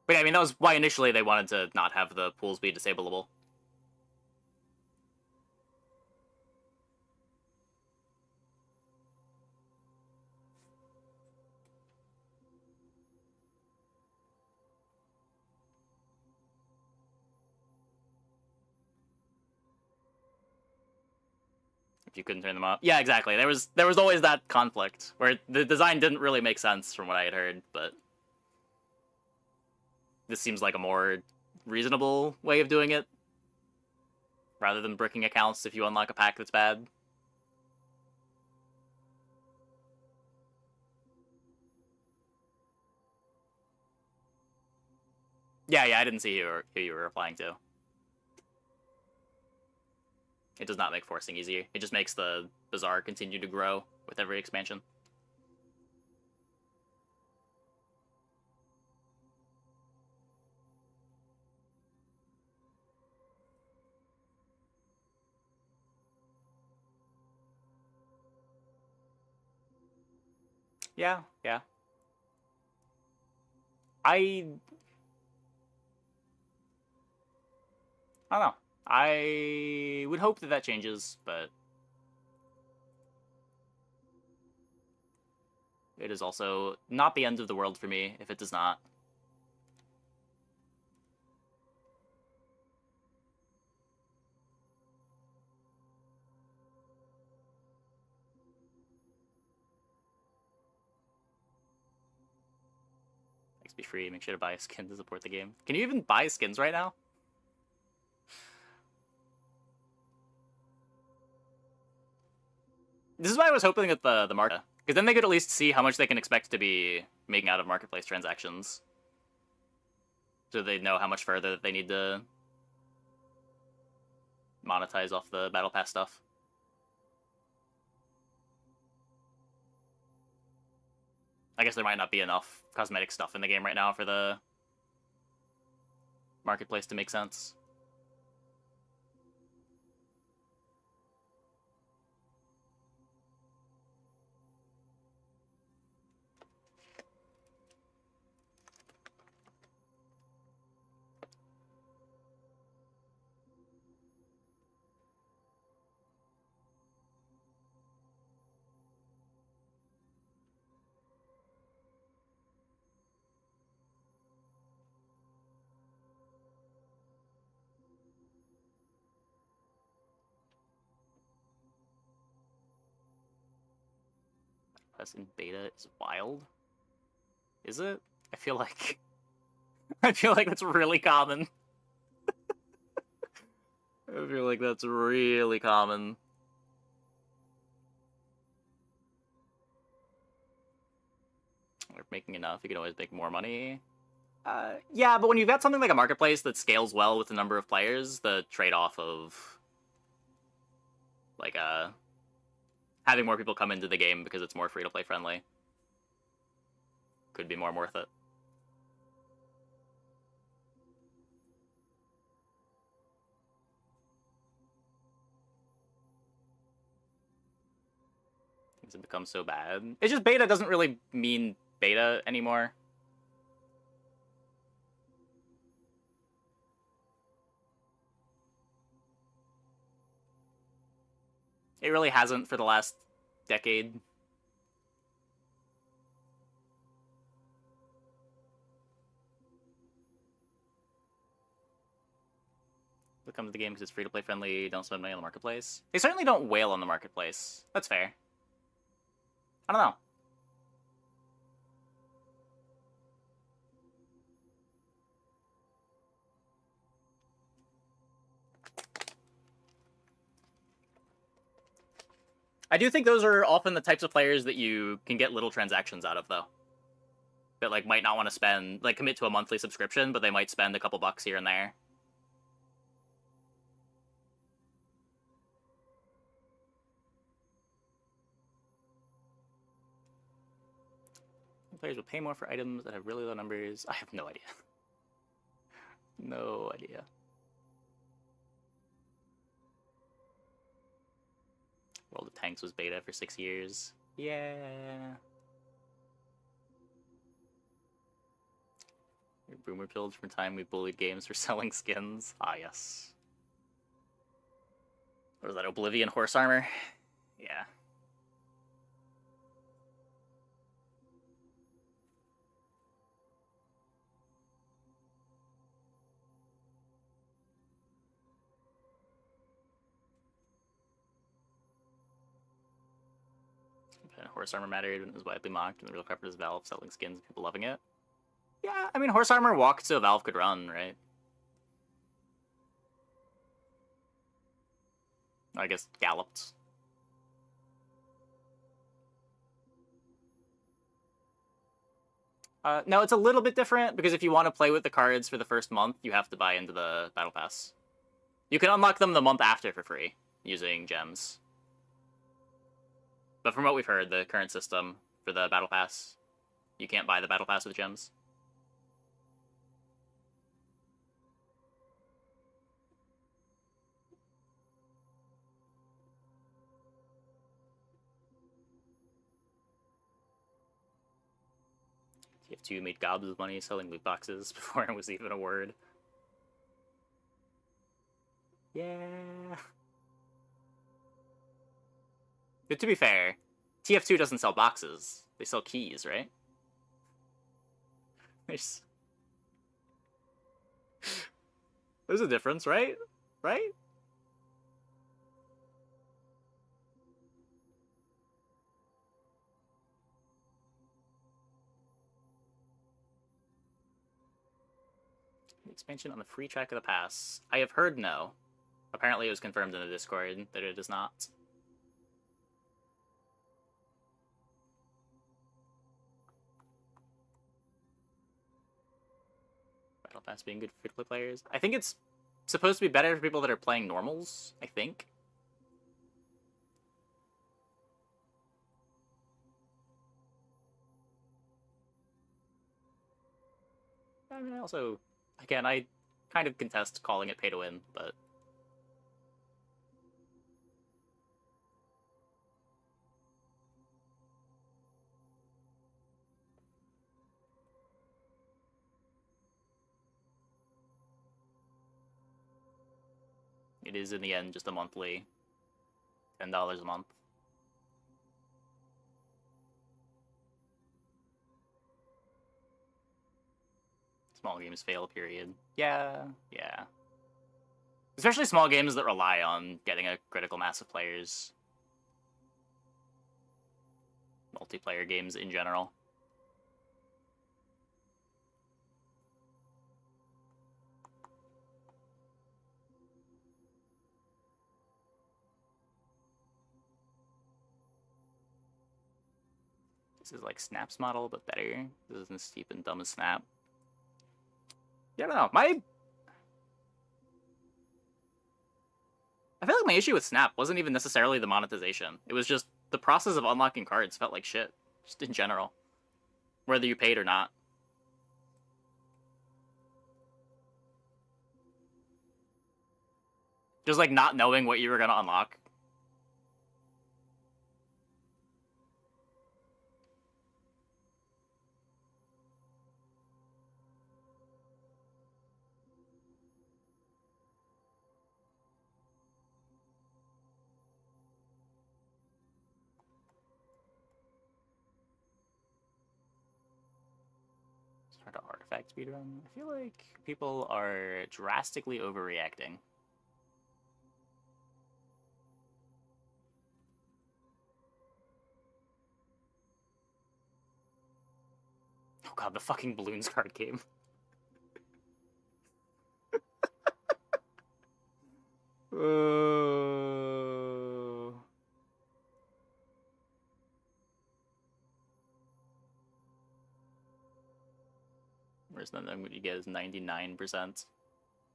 But yeah, I mean, that was why initially they wanted to not have the pools be disableable. If you couldn't turn them off. Yeah, exactly. There was always that conflict where the design didn't really make sense from what I had heard, but this seems like a more reasonable way of doing it, rather than bricking accounts if you unlock a pack that's bad. Yeah, I didn't see who you were replying to. It does not make forcing easier. It just makes the Bazaar continue to grow with every expansion. Yeah. I don't know. I would hope that that changes, but it is also not the end of the world for me if it does not. Be free. Make sure to buy a skin to support the game. Can you even buy skins right now? This is why I was hoping that the market, because then they could at least see how much they can expect to be making out of marketplace transactions, so they know how much further they need to monetize off the battle pass stuff. I guess there might not be enough cosmetic stuff in the game right now for the marketplace to make sense. Us in beta is wild. Is it? I feel like that's really common. I feel like that's really common. We're making enough. You can always make more money. Yeah, but when you've got something like a marketplace that scales well with the number of players, the trade-off of like having more people come into the game because it's more free-to-play friendly could be more worth it. Things have become so bad. It's just beta doesn't really mean beta anymore. It really hasn't for the last decade. It comes to the game because it's free-to-play friendly, don't spend money on the marketplace. They certainly don't wail on the marketplace. That's fair. I don't know. I do think those are often the types of players that you can get little transactions out of, though. That like might not want to spend, like, commit to a monthly subscription, but they might spend a couple bucks here and there. Players will pay more for items that have really low numbers. I have no idea. No idea. World of Tanks was beta for 6 years. Yeah. Boomer pillage from time we bullied games for selling skins. Ah, yes. What was that, Oblivion horse armor? Yeah. Horse armor mattered when it was widely mocked, and the real culprit is Valve selling skins and people loving it. Yeah, I mean, horse armor walked so Valve could run, right? I guess galloped. No, it's a little bit different, because if you want to play with the cards for the first month, you have to buy into the Battle Pass. You can unlock them the month after for free, using gems. But from what we've heard, the current system for the Battle Pass, you can't buy the Battle Pass with gems. TF2 made gobs of money selling loot boxes before it was even a word. Yeah. But to be fair, TF2 doesn't sell boxes. They sell keys, right? There's a difference, right? Right? Expansion on the free track of the pass. I have heard no. Apparently it was confirmed in the Discord that it is not. Battle Pass being good for free-to-play players. I think it's supposed to be better for people that are playing normals, I think. I mean, also, again, I kind of contest calling it pay-to-win, but... it is, in the end, just a monthly $10 a month. Small games fail, period. Yeah. Especially small games that rely on getting a critical mass of players. Multiplayer games in general. This is like Snap's model, but better. This isn't steep and dumb as Snap. Yeah, I don't know. I feel like my issue with Snap wasn't even necessarily the monetization. It was just the process of unlocking cards felt like shit. Just in general. Whether you paid or not. Just like not knowing what you were gonna unlock. Start an artifact speedrun. I feel like people are drastically overreacting. Oh god, the fucking balloons card game. Whereas then what you get is 99%.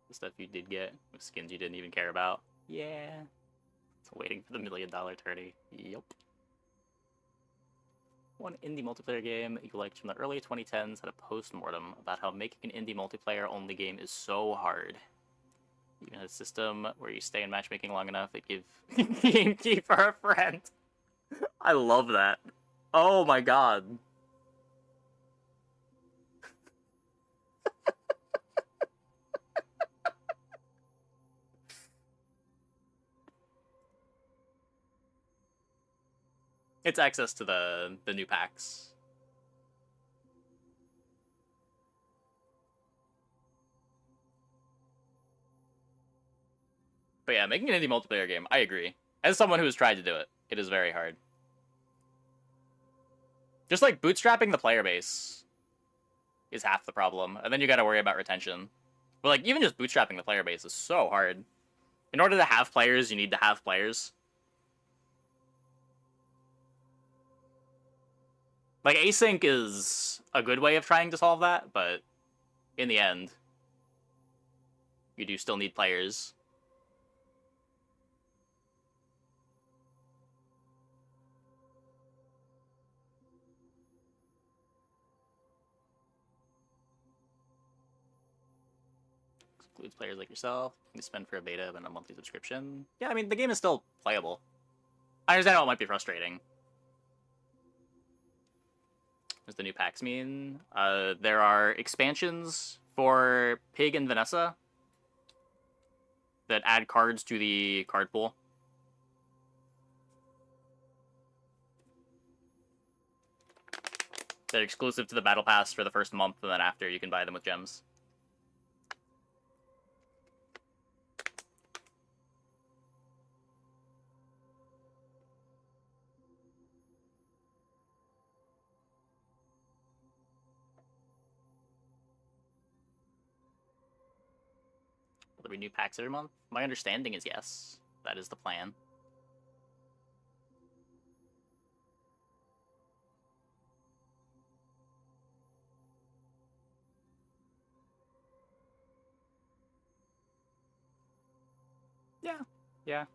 The stuff you did get with skins you didn't even care about. Yeah. It's waiting for the $1 million tourney. Yup. One indie multiplayer game you liked from the early 2010s had a post-mortem about how making an indie multiplayer-only game is so hard. Even a system where you stay in matchmaking long enough, it gives Gamekeeper a friend. I love that. Oh my god. It's access to the new packs. But yeah, making an indie multiplayer game, I agree. As someone who has tried to do it, it is very hard. Just like bootstrapping the player base is half the problem, and then you gotta worry about retention. But like even just bootstrapping the player base is so hard. In order to have players, you need to have players. Like async is a good way of trying to solve that, but in the end, you do still need players. Includes players like yourself. You can spend for a beta and a monthly subscription. Yeah, I mean, the game is still playable. I understand how it might be frustrating. What does the new packs mean? There are expansions for Pig and Vanessa that add cards to the card pool. They're exclusive to the Battle Pass for the first month, and then after you can buy them with gems. Will there be new packs every month? My understanding is yes. That is the plan. Yeah. Yeah.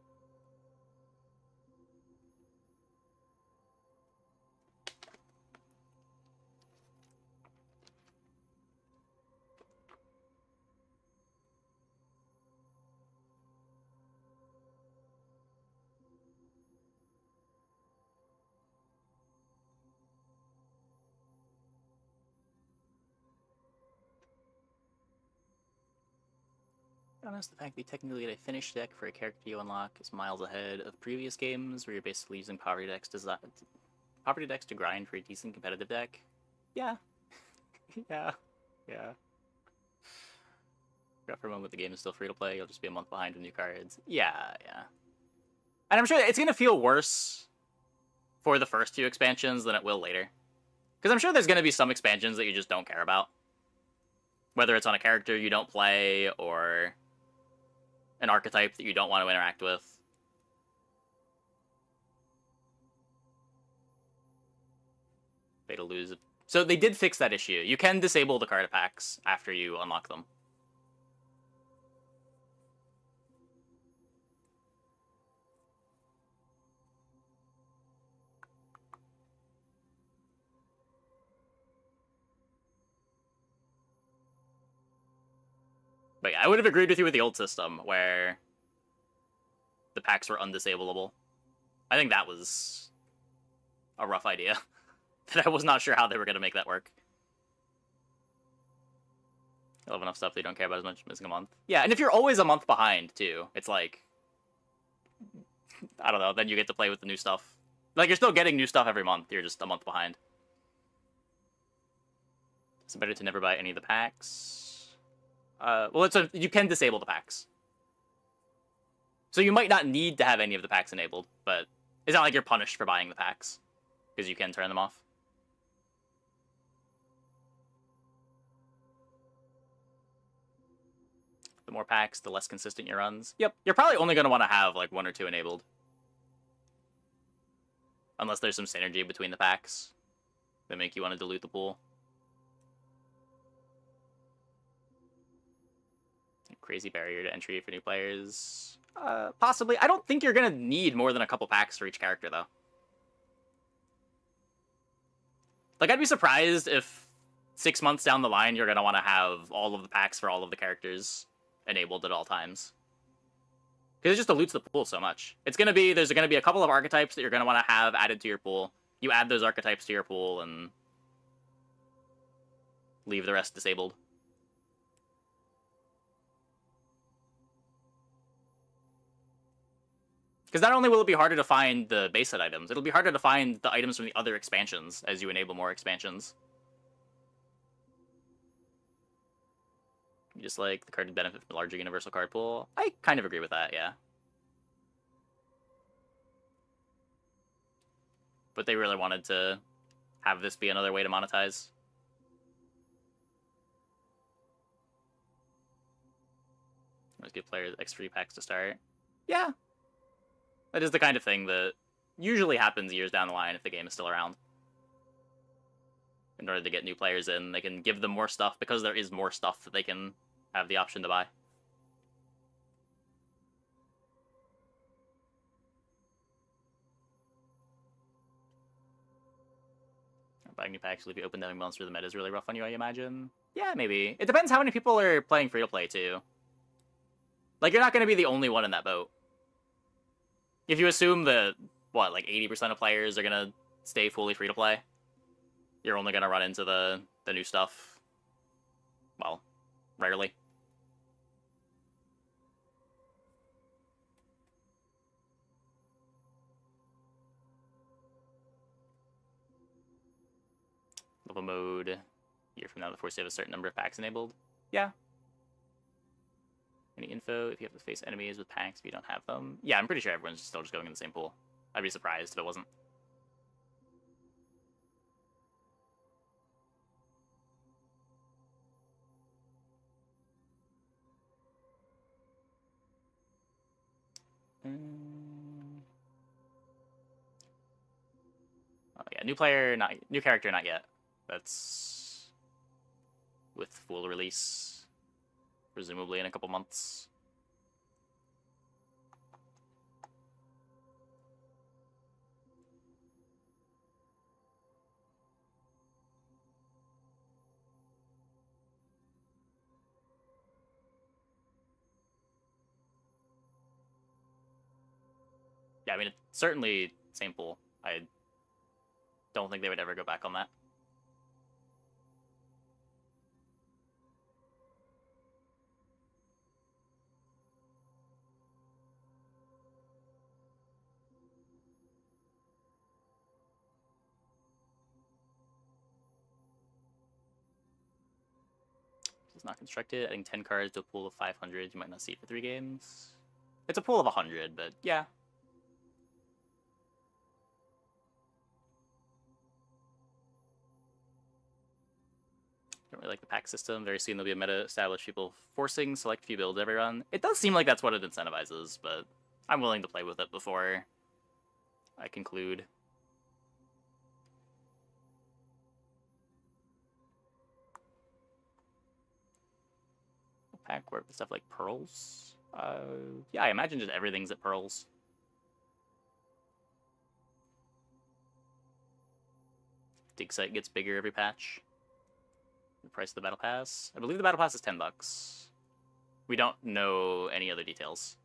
Honest, the fact that you technically get a finished deck for a character you unlock is miles ahead of previous games where you're basically using poverty decks to grind for a decent competitive deck. Yeah. Yeah. Yeah. Forgot for a moment the game is still free to play, you'll just be a month behind with new cards. Yeah, yeah. And I'm sure it's gonna feel worse for the first few expansions than it will later. Because I'm sure there's gonna be some expansions that you just don't care about. Whether it's on a character you don't play, or an archetype that you don't want to interact with. Beta lose. So they did fix that issue. You can disable the card packs after you unlock them. But yeah, I would have agreed with you with the old system, where the packs were undisableable. I think that was a rough idea. That I was not sure how they were going to make that work. You'll have enough stuff that you don't care about as much missing a month. Yeah, and if you're always a month behind, too, it's like... I don't know, then you get to play with the new stuff. Like, you're still getting new stuff every month, you're just a month behind. It's better to never buy any of the packs. Well, you can disable the packs. So you might not need to have any of the packs enabled, but it's not like you're punished for buying the packs, because you can turn them off. The more packs, the less consistent your runs. Yep, you're probably only going to want to have like 1 or 2 enabled. Unless there's some synergy between the packs that make you want to dilute the pool. Crazy barrier to entry for new players. Possibly. I don't think you're going to need more than a couple packs for each character, though. Like, I'd be surprised if 6 months down the line you're going to want to have all of the packs for all of the characters enabled at all times. Because it just dilutes the pool so much. There's going to be a couple of archetypes that you're going to want to have added to your pool. You add those archetypes to your pool and leave the rest disabled. Because not only will it be harder to find the base set items, it'll be harder to find the items from the other expansions as you enable more expansions. Just like the card would benefit from a larger universal card pool. I kind of agree with that, yeah. But they really wanted to have this be another way to monetize. Let's give players X free packs to start. Yeah. That is the kind of thing that usually happens years down the line if the game is still around. In order to get new players in, they can give them more stuff because there is more stuff that they can have the option to buy. Buying new packs will leave you open ending monster. The meta is really rough on you, I imagine. Yeah, maybe. It depends how many people are playing free to play too. Like, you're not going to be the only one in that boat. If you assume that, what, like 80% of players are going to stay fully free to play, you're only going to run into the new stuff, well, rarely. Level mode. A year from now, the force you have a certain number of packs enabled. Yeah. Any info if you have to face enemies with packs if you don't have them? Yeah, I'm pretty sure everyone's still just going in the same pool. I'd be surprised if it wasn't. Oh yeah, new player, not new character, not yet. That's with full release, presumably in a couple months. Yeah, I mean, it's certainly same pool. I don't think they would ever go back on that. It's not constructed. Adding 10 cards to a pool of 500, you might not see it for 3 games. It's a pool of 100, but yeah. Don't really like the pack system. Very soon there'll be a meta established, people forcing select few builds every run. It does seem like that's what it incentivizes, but I'm willing to play with it before I conclude. Pack work with stuff like pearls. Yeah, I imagine just everything's at pearls. Dig site gets bigger every patch. The price of the battle pass. I believe the battle pass is $10. We don't know any other details.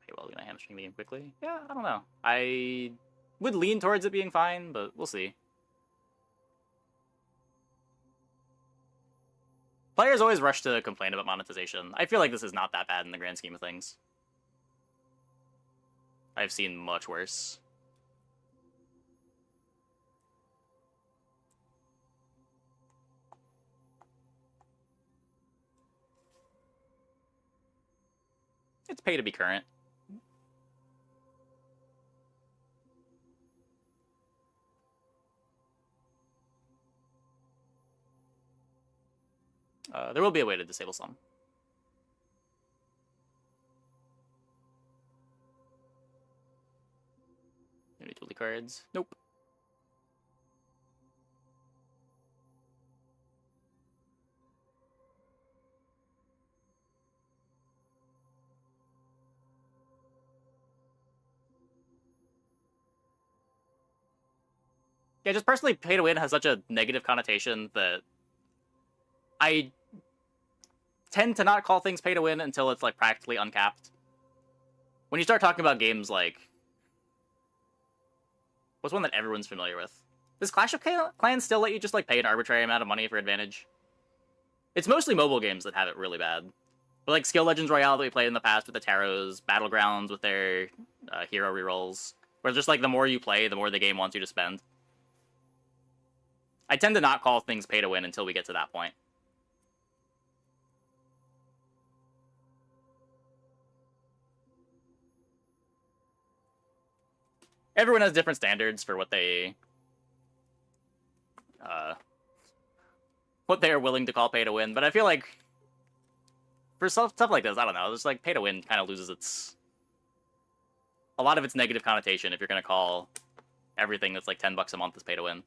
Paywall gonna hamstring the game quickly? Yeah, I don't know. I would lean towards it being fine, but we'll see. Players always rush to complain about monetization. I feel like this is not that bad in the grand scheme of things. I've seen much worse. It's pay to be current. There will be a way to disable some. Any utility cards? Nope. Yeah, just personally, pay to win has such a negative connotation that I tend to not call things pay to win until it's like practically uncapped. When you start talking about games like, what's one that everyone's familiar with? Does Clash of Clans still let you just like pay an arbitrary amount of money for advantage? It's mostly mobile games that have it really bad. But like Skill Legends Royale that we played in the past with the Taros, Battlegrounds with their hero rerolls, where just like the more you play, the more the game wants you to spend. I tend to not call things pay to win until we get to that point. Everyone has different standards for what they are willing to call pay to win, but I feel like for stuff like this, I don't know, just like pay to win kind of loses a lot of its negative connotation if you're gonna call everything that's like $10 a month as pay to win.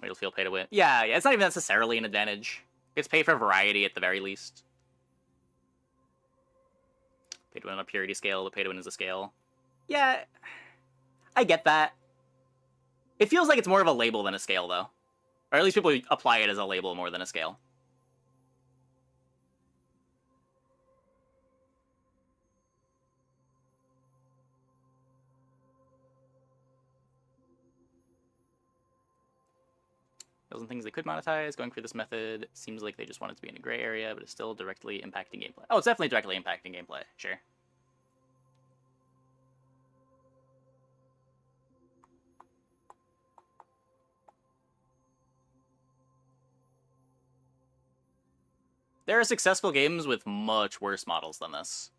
You'll feel pay to win. Yeah, it's not even necessarily an advantage. It's pay for variety at the very least. Pay to win on a purity scale, but pay to win is a scale. Yeah, I get that. It feels like it's more of a label than a scale, though. Or at least people apply it as a label more than a scale. Those are things they could monetize. Going through this method seems like they just want it to be in a gray area, but it's still directly impacting gameplay. Oh, it's definitely directly impacting gameplay. Sure. There are successful games with much worse models than this.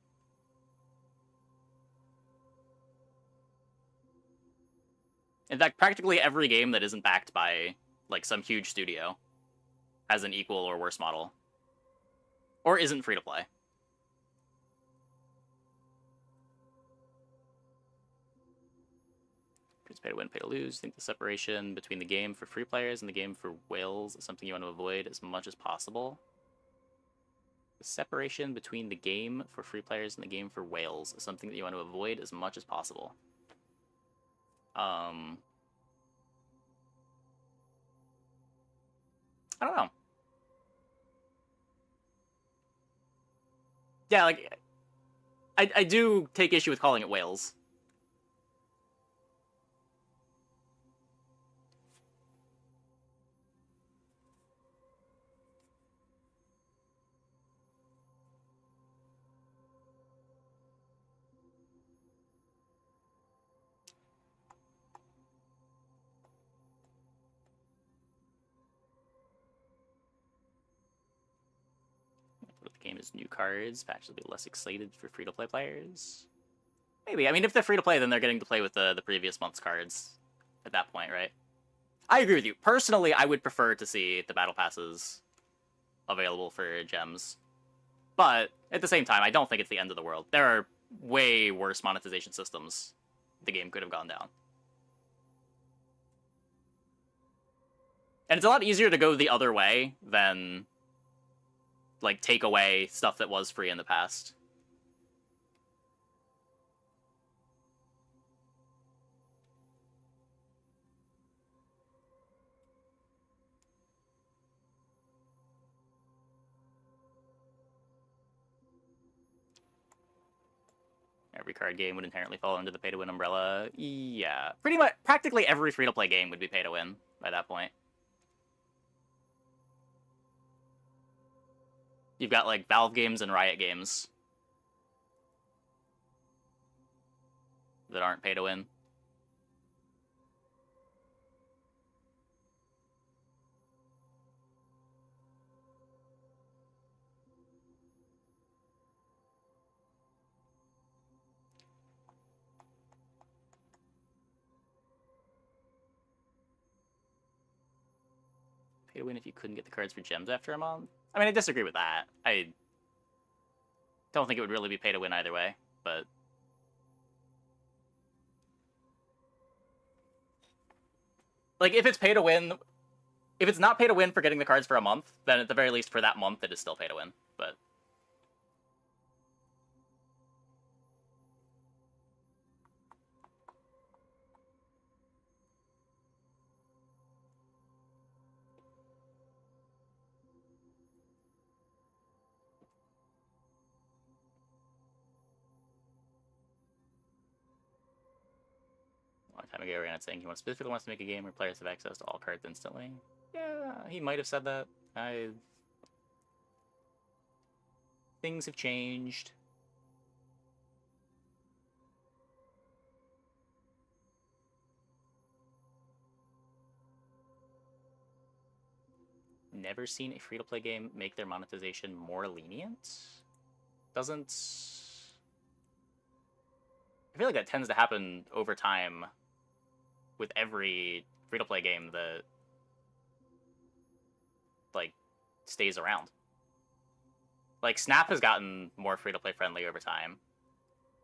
In fact, practically every game that isn't backed by like some huge studio has an equal or worse model. Or isn't free to play. It's pay to win, pay to lose. I think the separation between the game for free players and the game for whales is something you want to avoid as much as possible. The separation between the game for free players and the game for whales is something that you want to avoid as much as possible. I don't know. Yeah, like, I do take issue with calling it whales. The game is new cards. Patch will be less excited for free-to-play players. Maybe. I mean, if they're free-to-play, then they're getting to play with the previous month's cards at that point, right? I agree with you. Personally, I would prefer to see the battle passes available for gems. But at the same time, I don't think it's the end of the world. There are way worse monetization systems the game could have gone down. And it's a lot easier to go the other way than like take away stuff that was free in the past. Every card game would inherently fall under the pay-to-win umbrella. Yeah, pretty much, practically every free-to-play game would be pay-to-win by that point. You've got, like, Valve games and Riot games that aren't pay-to-win. Pay to win if you couldn't get the cards for gems after a month. I mean, I disagree with that. I don't think it would really be pay to win either way, but like if it's pay to win, if it's not pay to win for getting the cards for a month, then at the very least for that month it is still pay to win. But time ago, Rihanna saying he specifically wants to make a game where players have access to all cards instantly. Yeah, he might have said that. Things have changed. Never seen a free-to-play game make their monetization more lenient. Doesn't... I feel like that tends to happen over time with every free-to-play game that, like, stays around. Like, Snap has gotten more free-to-play friendly over time.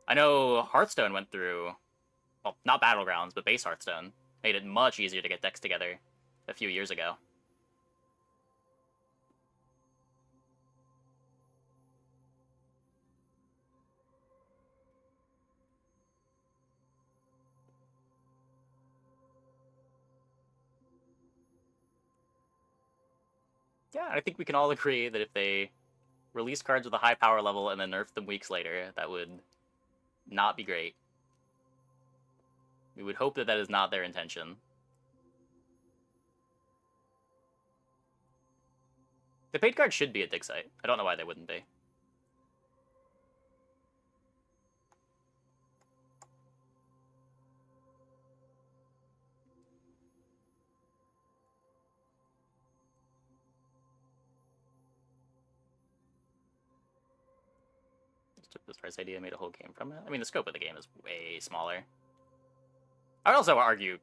I know Hearthstone went through, well, not Battlegrounds, but base Hearthstone. Made it much easier to get decks together a few years ago. Yeah, I think we can all agree that if they release cards with a high power level and then nerf them weeks later, that would not be great. We would hope that that is not their intention. The paid cards should be a dig site. I don't know why they wouldn't be. Just took this price idea, made a whole game from it. I mean, the scope of the game is way smaller. I would also argue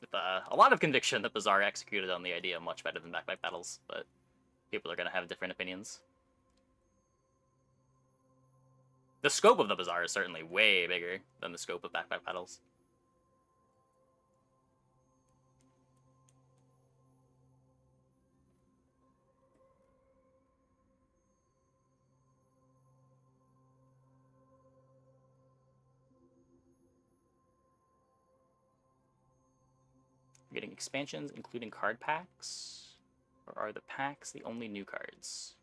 with a lot of conviction that Bazaar executed on the idea much better than Backpack Battles, but people are going to have different opinions. The scope of the Bazaar is certainly way bigger than the scope of Backpack Battles. We're getting expansions, including card packs? Or are the packs the only new cards?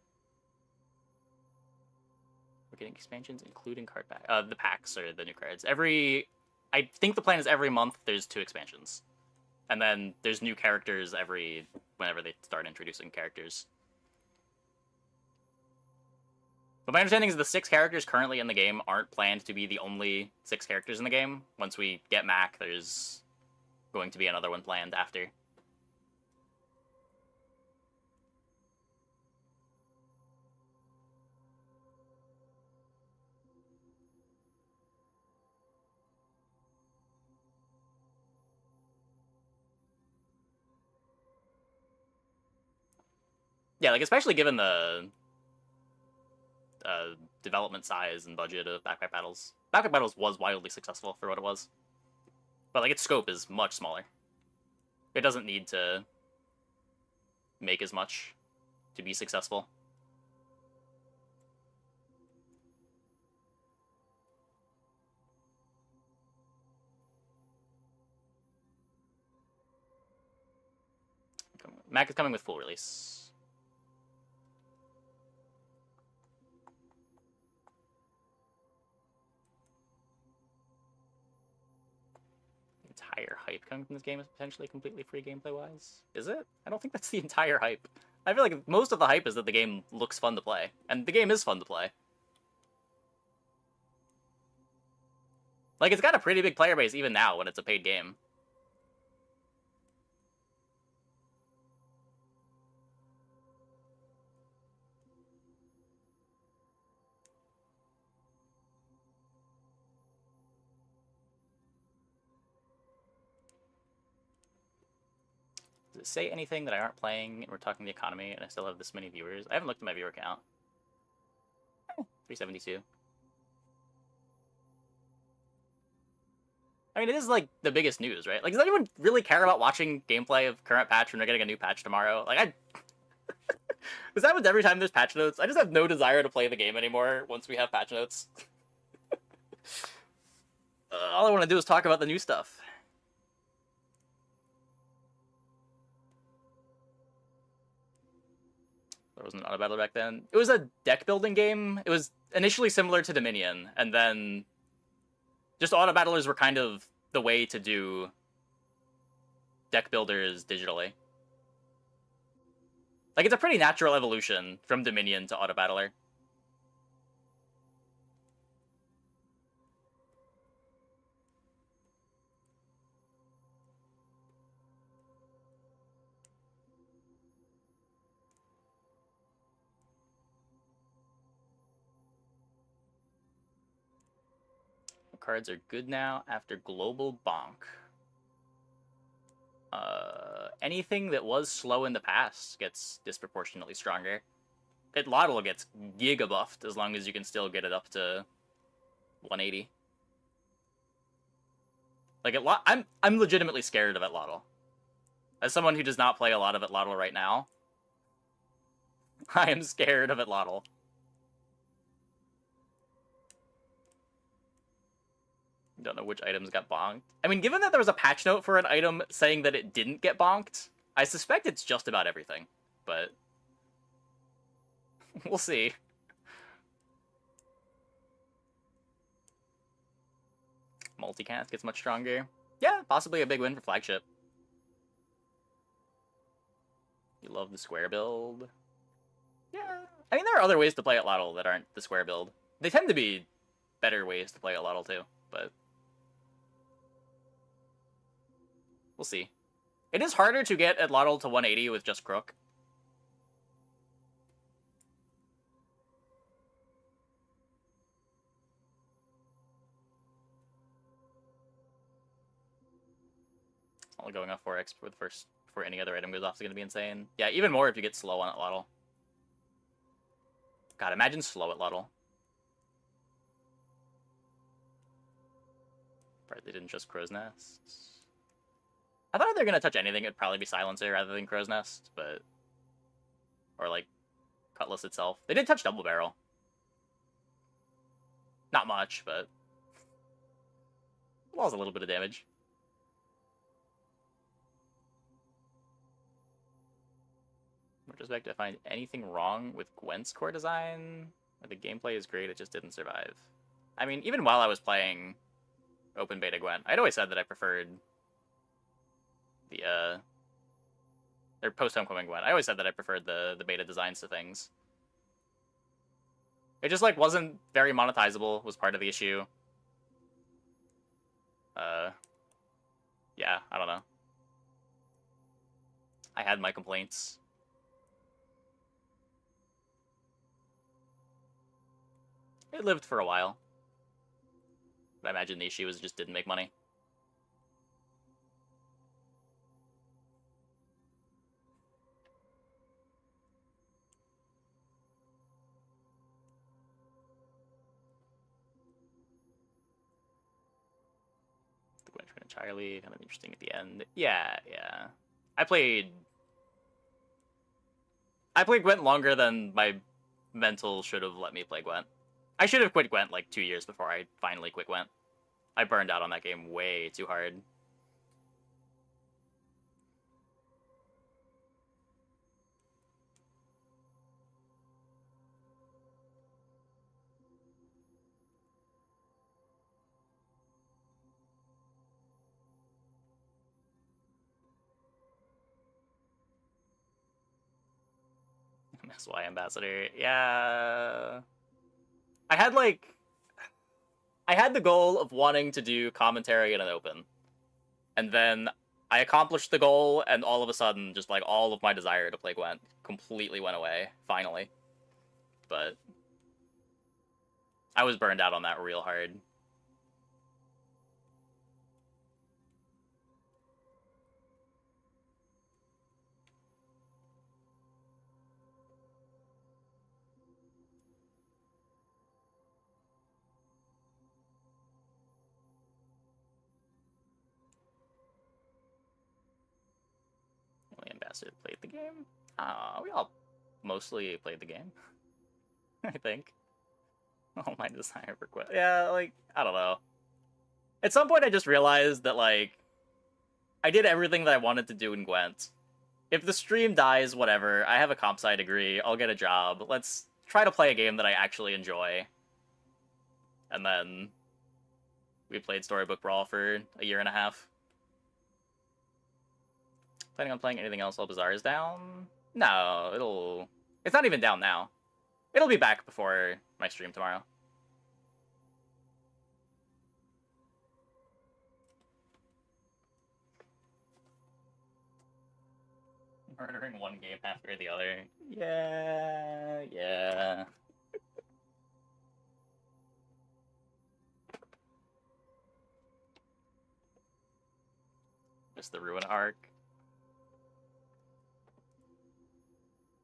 We're getting expansions, including card packs. The packs are the new cards. I think the plan is every month there's 2 expansions. And then there's new characters whenever they start introducing characters. But my understanding is the 6 characters currently in the game aren't planned to be the only 6 characters in the game. Once we get Mac, there's going to be another one planned after. Yeah, like, especially given the development size and budget of Backpack Battles. Backpack Battles was wildly successful for what it was. But, like, its scope is much smaller. It doesn't need to make as much to be successful. Mac is coming with full release. Entire hype coming from this game is potentially completely free gameplay-wise. Is it? I don't think that's the entire hype. I feel like most of the hype is that the game looks fun to play. And the game is fun to play. Like, it's got a pretty big player base even now when it's a paid game. Does it say anything that I aren't playing and we're talking the economy and I still have this many viewers? I haven't looked at my viewer count. 372. I mean, it is, like, the biggest news, right? Like, does anyone really care about watching gameplay of current patch when they're getting a new patch tomorrow? Like, this happens every time there's patch notes. I just have no desire to play the game anymore once we have patch notes. All I want to do is talk about the new stuff. There wasn't an auto battle back then. It was a deck building game. It was initially similar to Dominion, and then Just auto battlers were kind of the way to do deck builders digitally. Like, it's a pretty natural evolution from Dominion to auto battler. Cards are good now after Global Bonk. Anything that was slow in the past gets disproportionately stronger. Lotl gets giga buffed as long as you can still get it up to 180. Like, I'm legitimately scared of Lotl. As someone who does not play a lot of Lotl right now, I am scared of Lotl. Don't know which items got bonked. I mean, given that there was a patch note for an item saying that it didn't get bonked, I suspect it's just about everything, but we'll see. Multicast gets much stronger. Yeah, possibly a big win for Flagship. You love the square build. Yeah. I mean, there are other ways to play Lotl that aren't the square build. They tend to be better ways to play Lotl too, but we'll see. It is harder to get Lotl to 180 with just Crook. All going off 4x for the first before any other item goes off is going to be insane. Yeah, even more if you get slow on Lotl. God, imagine slow at Lotl. Right, they didn't just Crow's Nest. I thought if they're going to touch anything, it'd probably be Silencer rather than Crow's Nest, but... Or, like, Cutlass itself. They did touch Double Barrel. Not much, but... Well, a little bit of damage. Retrospect, I find anything wrong with Gwent's core design? The gameplay is great, it just didn't survive. I mean, even while I was playing open beta Gwent, I'd always said that I preferred the, or post-homecoming Gwent. I always said that I preferred the beta designs to things. It just, like, wasn't very monetizable, was part of the issue. Yeah, I don't know. I had my complaints. It lived for a while. But I imagine the issue was it just didn't make money. The Gwent train entirely, kind of interesting at the end. Yeah. I played Gwent longer than my mental should have let me play Gwent. I should have quit Gwent like 2 years before I finally quit Gwent. I burned out on that game way too hard. MSY Ambassador, yeah. I had the goal of wanting to do commentary in an open. And then I accomplished the goal, and all of a sudden, just like all of my desire to play Gwent completely went away, finally. But I was burned out on that real hard. Ambassador played the game? We all mostly played the game. I think. Oh, my desire for Gwent. Yeah, like, I don't know. At some point I just realized that, like, I did everything that I wanted to do in Gwent. If the stream dies, whatever. I have a comp sci degree. I'll get a job. Let's try to play a game that I actually enjoy. And then We played Storybook Brawl for a year and a half. Planning on playing anything else while Bazaar is down? No, it's not even down now. It'll be back before my stream tomorrow. Murdering one game after the other. Yeah. Just the Ruin arc.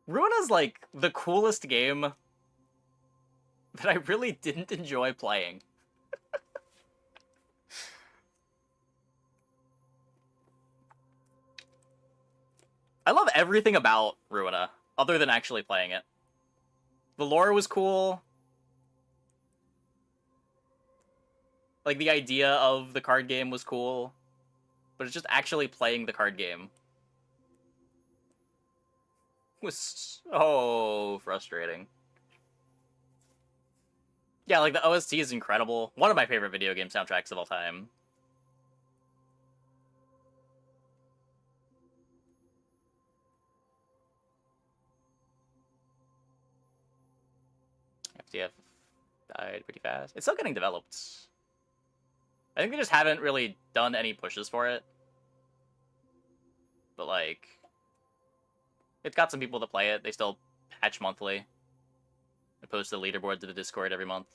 Ruina's like the coolest game that I really didn't enjoy playing. I love everything about Ruina, other than actually playing it. The lore was cool. Like, the idea of the card game was cool. But it's just actually playing the card game was so frustrating. Yeah, like, the OST is incredible. One of my favorite video game soundtracks of all time. FTF died pretty fast. It's still getting developed. I think they just haven't really done any pushes for it. But, like, it's got some people that play it. They still patch monthly. They post the leaderboard to the Discord every month.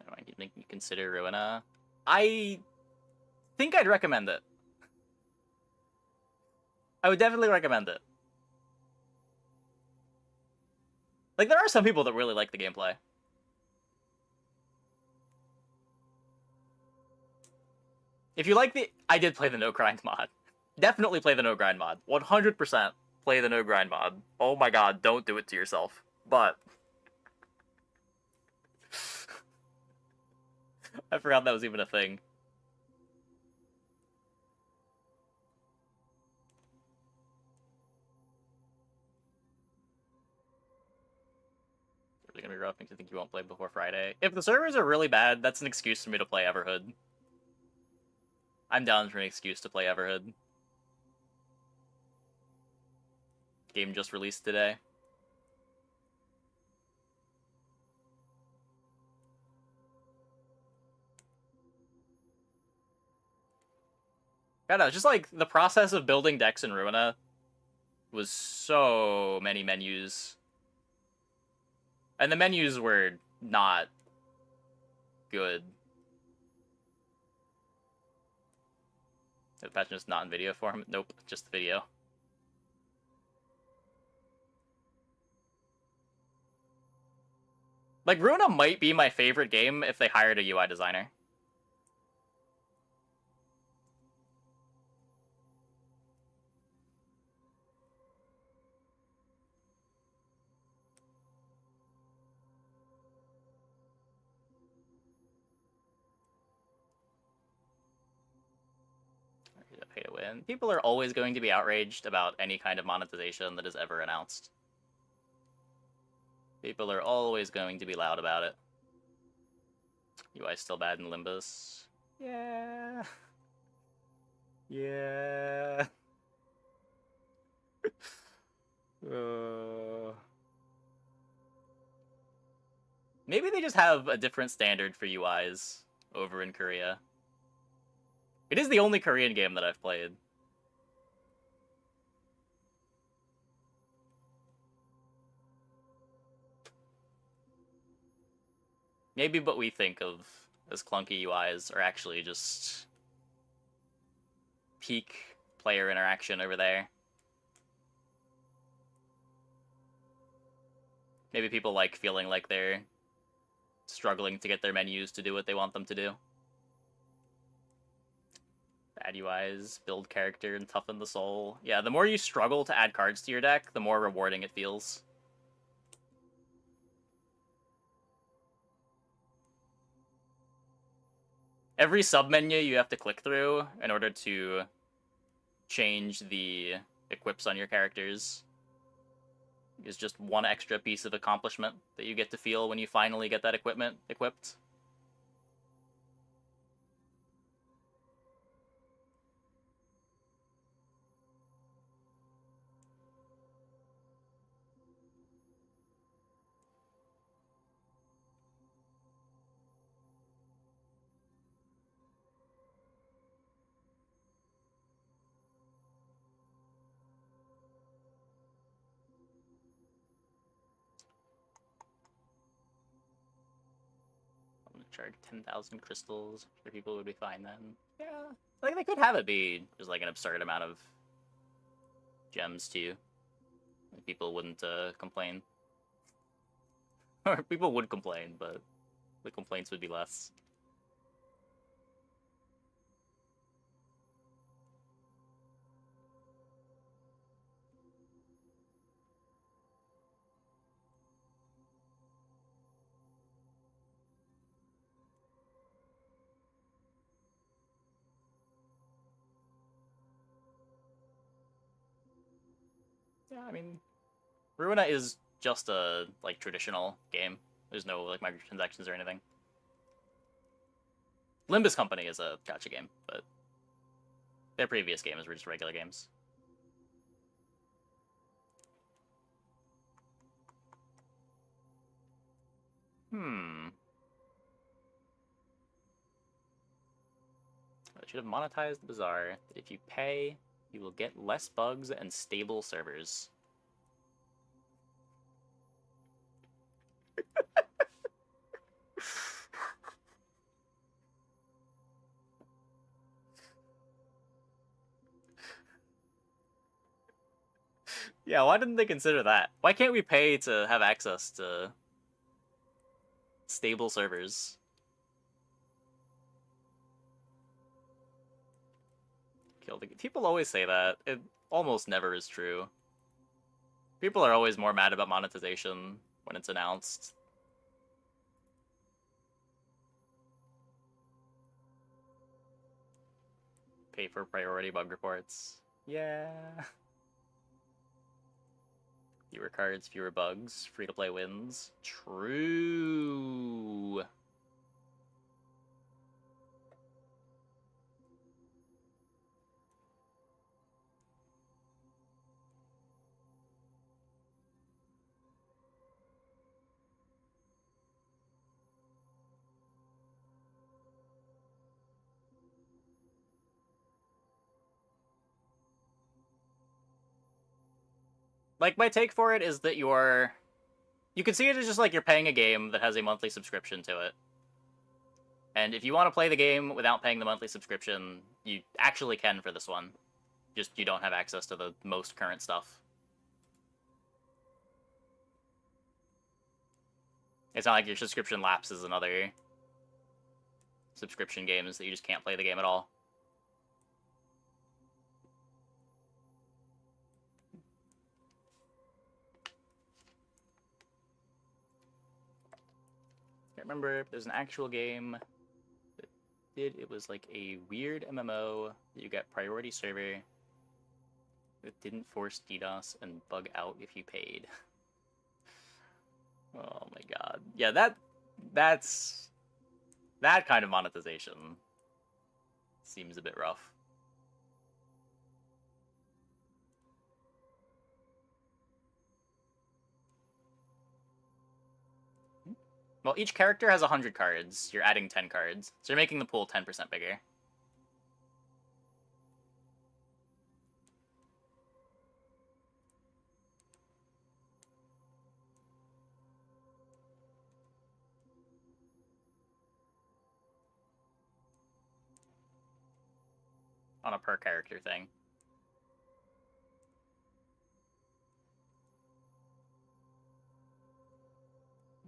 I don't think you consider Ruina. I think I'd recommend it. I would definitely recommend it. Like, there are some people that really like the gameplay. If you like the... I did play the no grind mod. Definitely play the no grind mod. 100% play the no grind mod. Oh my god, don't do it to yourself. But... I forgot that was even a thing. It's really gonna be rough because I think you won't play before Friday. If the servers are really bad, that's an excuse for me to play Everhood. I'm down for an excuse to play Everhood. Game just released today. I don't know, just like the process of building decks in Ruina was so many menus. And the menus were not good. The patch is not in video form? Nope, just the video. Like, Ruina might be my favorite game if they hired a UI designer. Pay to win. People are always going to be outraged about any kind of monetization that is ever announced. People are always going to be loud about it. UI still bad in Limbus. Yeah. Yeah. Maybe they just have a different standard for UIs over in Korea. It is the only Korean game that I've played. Maybe what we think of as clunky UIs are actually just peak player interaction over there. Maybe people like feeling like they're struggling to get their menus to do what they want them to do. Bad UIs, build character, and toughen the soul. Yeah, the more you struggle to add cards to your deck, the more rewarding it feels. Every submenu you have to click through in order to change the equips on your characters is just one extra piece of accomplishment that you get to feel when you finally get that equipment equipped. I'm gonna charge 10,000 crystals. For people would be fine then. Yeah, like they could have it be just like an absurd amount of gems too. Like, people wouldn't complain, or people would complain, but the complaints would be less. Yeah, I mean, Ruina is just a like traditional game. There's no like microtransactions or anything. Limbus Company is a gacha game, but their previous games were just regular games. I should have monetized the bazaar. That if you pay, you will get less bugs and stable servers. Yeah, why didn't they consider that? Why can't we pay to have access to stable servers? Kill the people always say that. It almost never is true. People are always more mad about monetization when it's announced. Pay for priority bug reports. Yeah. Fewer cards, fewer bugs, free-to-play wins. True. Like, my take for it is that you can see it as just like you're paying a game that has a monthly subscription to it. And if you want to play the game without paying the monthly subscription, you actually can for this one. Just you don't have access to the most current stuff. It's not like your subscription lapses in other subscription games that you just can't play the game at all. I remember there's an actual game that it was like a weird MMO that you get priority server that didn't force DDoS and bug out if you paid. Oh my god. Yeah, that's that kind of monetization seems a bit rough. Well, each character has 100 cards. You're adding 10 cards. So you're making the pool 10% bigger. On a per character thing.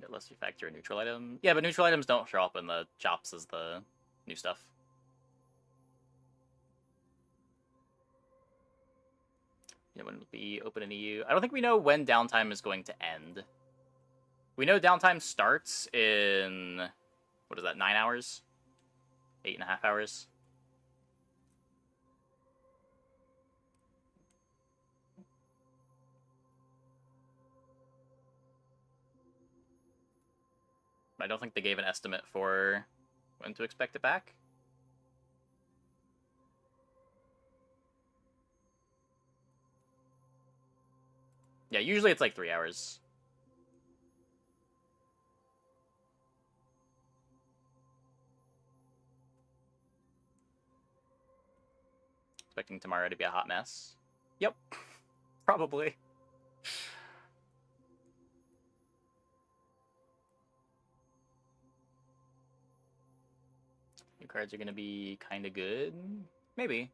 Unless you factor a neutral item. Yeah, but neutral items don't show up in the shops as the new stuff. You know, when it'll be open in EU. I don't think we know when downtime is going to end. We know downtime starts in, what is that, 9 hours? 8.5 hours. I don't think they gave an estimate for when to expect it back. Yeah, usually it's like 3 hours. Expecting tomorrow to be a hot mess. Yep, probably. New cards are gonna be kind of good. Maybe.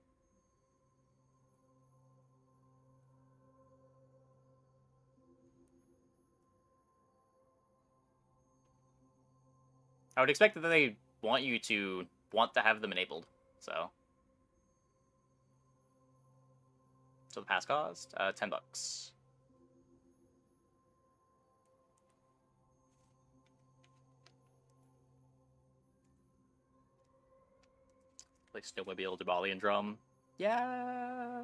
I would expect that they want you to want to have them enabled. So the pass cost, $10. Play Snowmobile, Dubali, Drum. Yeah,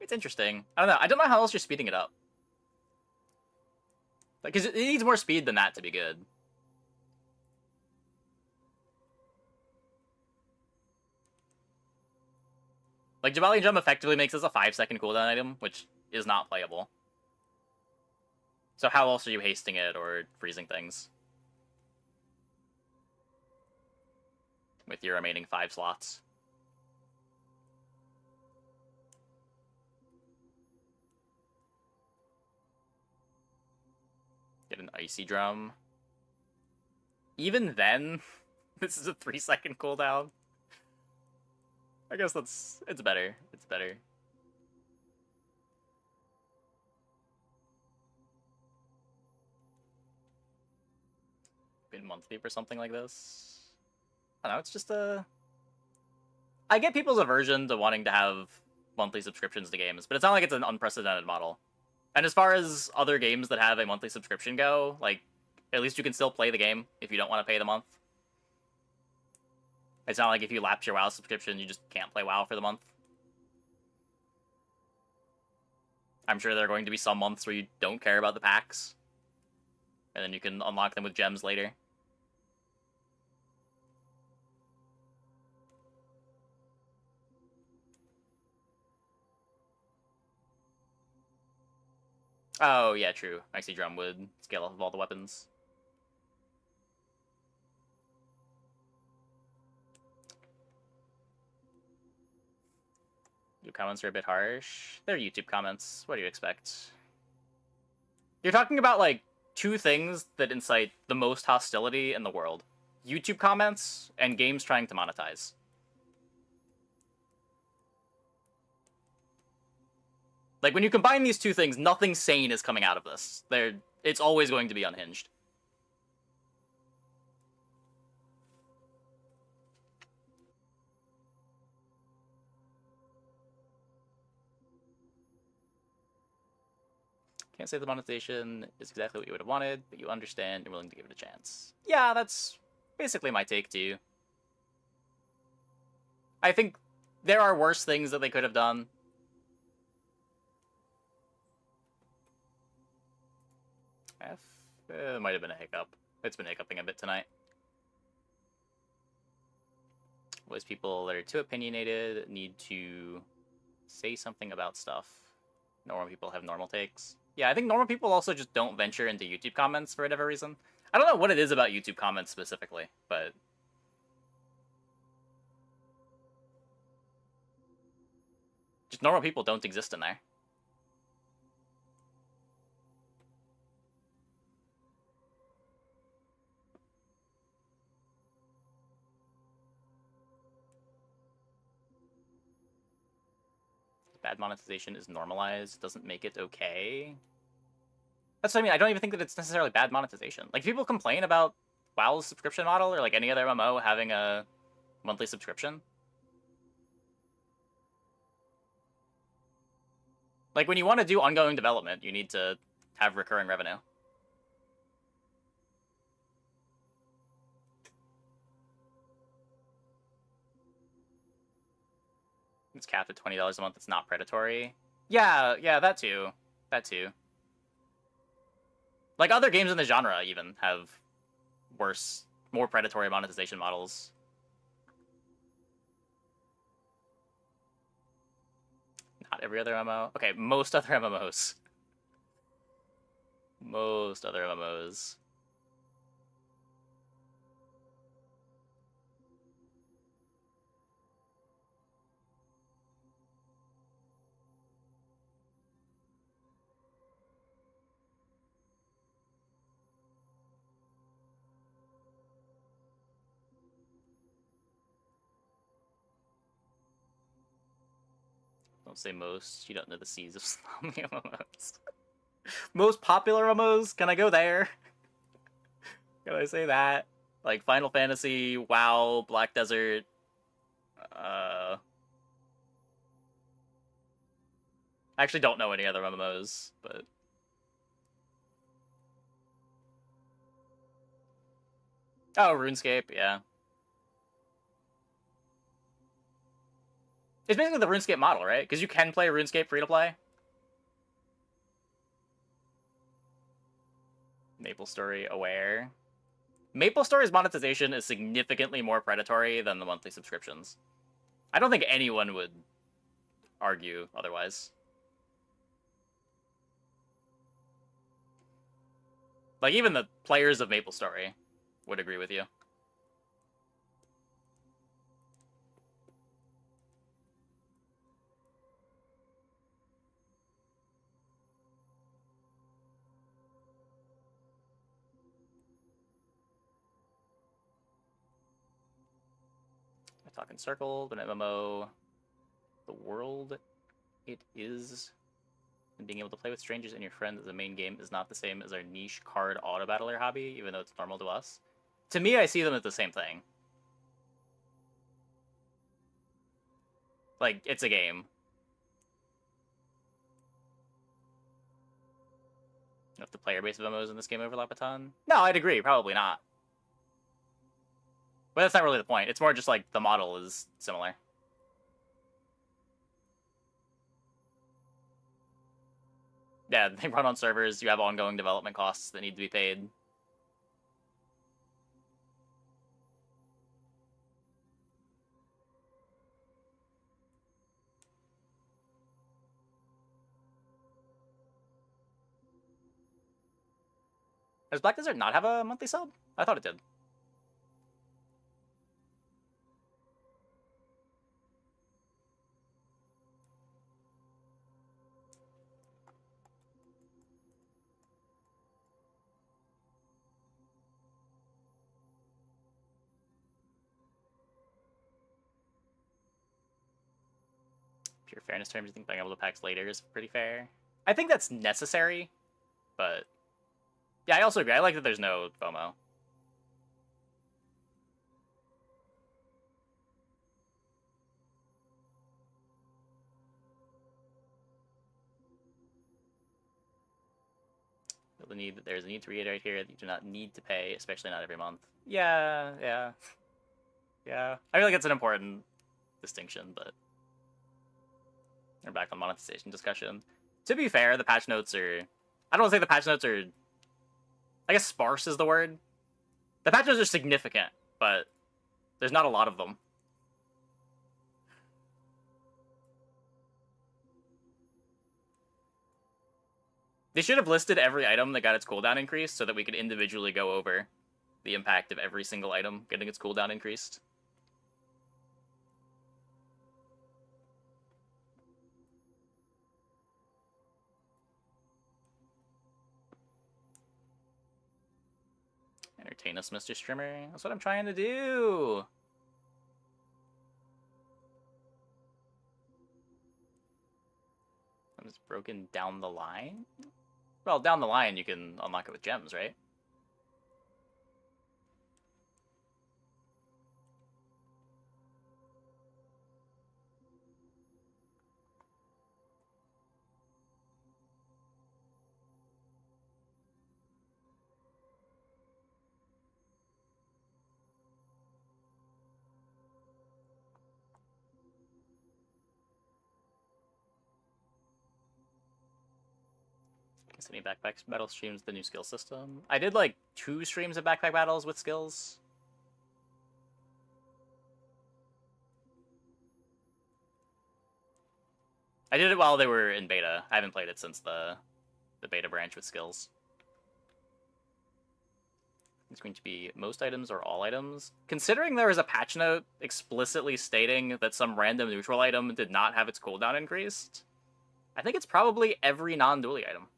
it's interesting. I don't know. I don't know how else you're speeding it up. Like, cause it needs more speed than that to be good. Like, Jabali Jump effectively makes this a 5-second cooldown item, which is not playable. So how else are you hasting it or freezing things? With your remaining 5 slots. Get an Icy Drum. Even then, this is a 3-second cooldown. I guess it's better. It's better. Been monthly for something like this. I don't know, it's just a... I get people's aversion to wanting to have monthly subscriptions to games, but it's not like it's an unprecedented model. And as far as other games that have a monthly subscription go, like, at least you can still play the game if you don't want to pay the month. It's not like if you lapse your WoW subscription, you just can't play WoW for the month. I'm sure there are going to be some months where you don't care about the packs. And then you can unlock them with gems later. Oh, yeah, true. Icy Drum would scale off of all the weapons. Your comments are a bit harsh. They're YouTube comments. What do you expect? You're talking about, like, 2 things that incite the most hostility in the world. YouTube comments and games trying to monetize. Like, when you combine these 2 things, nothing sane is coming out of this. It's always going to be unhinged. Can't say the monetization is exactly what you would have wanted, but you understand and willing to give it a chance. Yeah, that's basically my take too. I think there are worse things that they could have done. It might have been a hiccup. It's been hiccuping a bit tonight. Was people that are too opinionated need to say something about stuff. Normal people have normal takes. Yeah, I think normal people also just don't venture into YouTube comments for whatever reason. I don't know what it is about YouTube comments specifically, but... just normal people don't exist in there. Bad monetization is normalized, doesn't make it okay. That's what I mean. I don't even think that it's necessarily bad monetization. Like, people complain about WoW's subscription model or like any other MMO having a monthly subscription. Like, when you want to do ongoing development, you need to have recurring revenue. It's capped at $20 a month. It's not predatory. Yeah, that too. That too. Like, other games in the genre even have worse, more predatory monetization models. Not every other MMO. Okay, most other MMOs. Most other MMOs. Don't say most. You don't know the seas of slummy MMOs. Most popular MMOs? Can I go there? Can I say that? Like Final Fantasy, WoW, Black Desert. I actually don't know any other MMOs, but oh, RuneScape, yeah. It's basically the RuneScape model, right? Because you can play RuneScape free to play. MapleStory aware. MapleStory's monetization is significantly more predatory than the monthly subscriptions. I don't think anyone would argue otherwise. Like, even the players of MapleStory would agree with you. I talk in circles, but an MMO, the world it is, and being able to play with strangers and your friends as a main game is not the same as our niche card auto battler hobby, even though it's normal to us. To me, I see them as the same thing. Like, it's a game. If the player base of MMOs in this game overlap a ton? No, I'd agree. Probably not. But that's not really the point. It's more just like the model is similar. Yeah, they run on servers. You have ongoing development costs that need to be paid. Does Black Desert not have a monthly sub? I thought it did. Pure fairness terms, you think being able to packs later is pretty fair? I think that's necessary, but yeah, I also agree. I like that there's no FOMO. There's a need to reiterate here that you do not need to pay, especially not every month. Yeah. I feel like it's an important distinction, but we're back on monetization discussion. To be fair, the patch notes are... I don't want to say the patch notes are... I guess sparse is the word. The patch notes are significant, but there's not a lot of them. They should have listed every item that got its cooldown increased so that we could individually go over the impact of every single item getting its cooldown increased. Entertain us, Mr. Streamer. That's what I'm trying to do. It's broken down the line? Well, down the line you can unlock it with gems, right? Guess any backpack battle streams the new skill system. I did like 2 streams of backpack battles with skills. I did it while they were in beta. I haven't played it since the beta branch with skills. It's going to be most items or all items. Considering there is a patch note explicitly stating that some random neutral item did not have its cooldown increased, I think it's probably every non-dually item.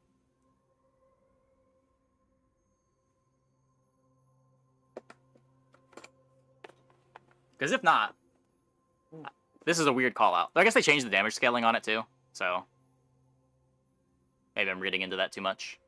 Because if not, this is a weird call-out. I guess they changed the damage scaling on it too, so maybe I'm reading into that too much.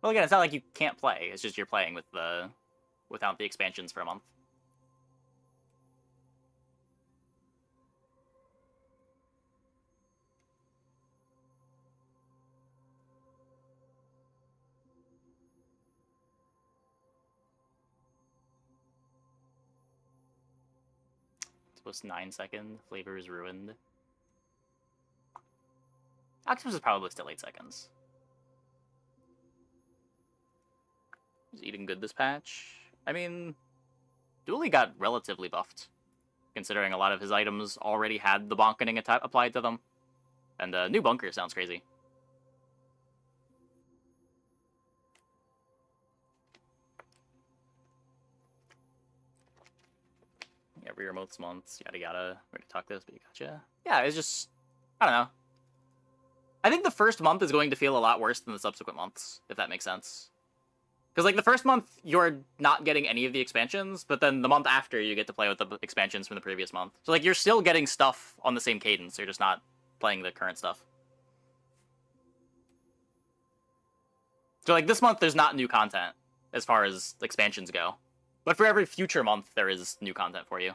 Well, again, it's not like you can't play. It's just you're playing with without the expansions for a month. Supposed 9 second. Flavor is ruined. Octopus is probably still 8 seconds. He's eating good this patch. I mean, Dooley got relatively buffed, considering a lot of his items already had the bonkening applied to them. And new bunker sounds crazy. Yeah, re-remotes months, yada yada. Ready to talk this, but you gotcha. Yeah, it's just, I don't know. I think the first month is going to feel a lot worse than the subsequent months, if that makes sense. Because, like, the first month, you're not getting any of the expansions, but then the month after, you get to play with the expansions from the previous month. So, like, you're still getting stuff on the same cadence, you're just not playing the current stuff. So, like, this month, there's not new content, as far as expansions go. But for every future month, there is new content for you.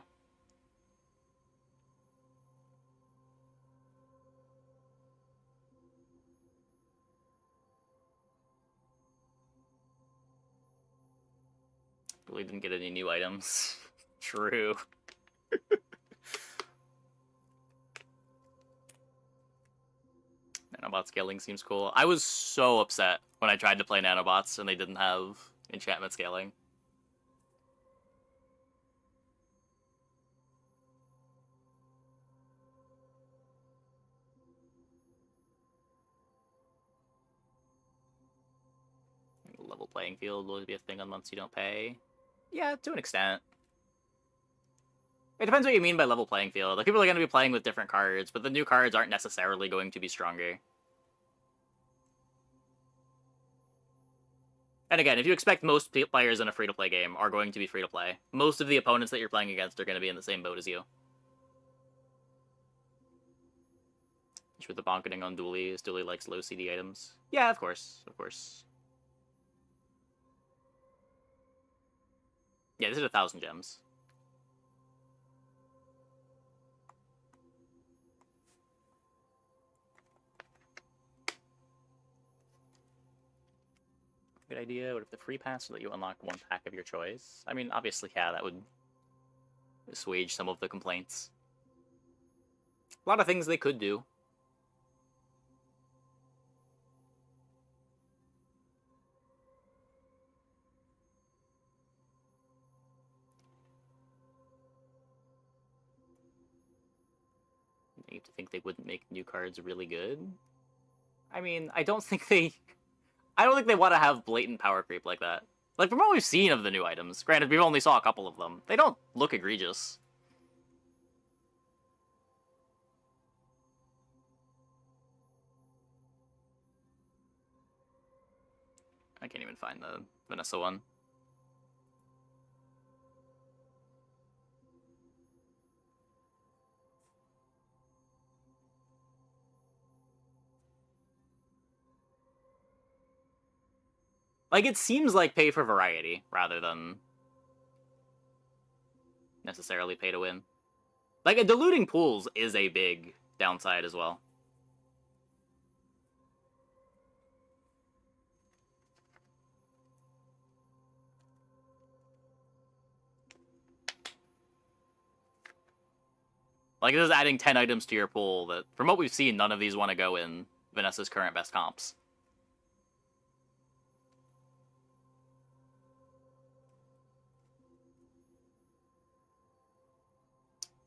Really didn't get any new items. True. Nanobot scaling seems cool. I was so upset when I tried to play nanobots and they didn't have enchantment scaling. Level playing field will be a thing on months you don't pay. Yeah, to an extent. It depends what you mean by level playing field. Like, people are going to be playing with different cards, but the new cards aren't necessarily going to be stronger. And again, if you expect most players in a free-to-play game are going to be free-to-play, most of the opponents that you're playing against are going to be in the same boat as you. Just with the bonketing on Dooley, Dooley likes low CD items. Yeah, of course, of course. Yeah, this is 1,000 gems. Good idea. What if the free pass so that you unlock 1 pack of your choice? I mean, obviously, yeah, that would assuage some of the complaints. A lot of things they could do. You think they wouldn't make new cards really good? I mean, I don't think they want to have blatant power creep like that. Like, from what we've seen of the new items, granted, we've only saw a couple of them, they don't look egregious. I can't even find the Vanessa one. Like, it seems like pay for variety, rather than necessarily pay to win. Like, diluting pools is a big downside as well. Like, this is adding 10 items to your pool that, from what we've seen, none of these want to go in Vanessa's current best comps.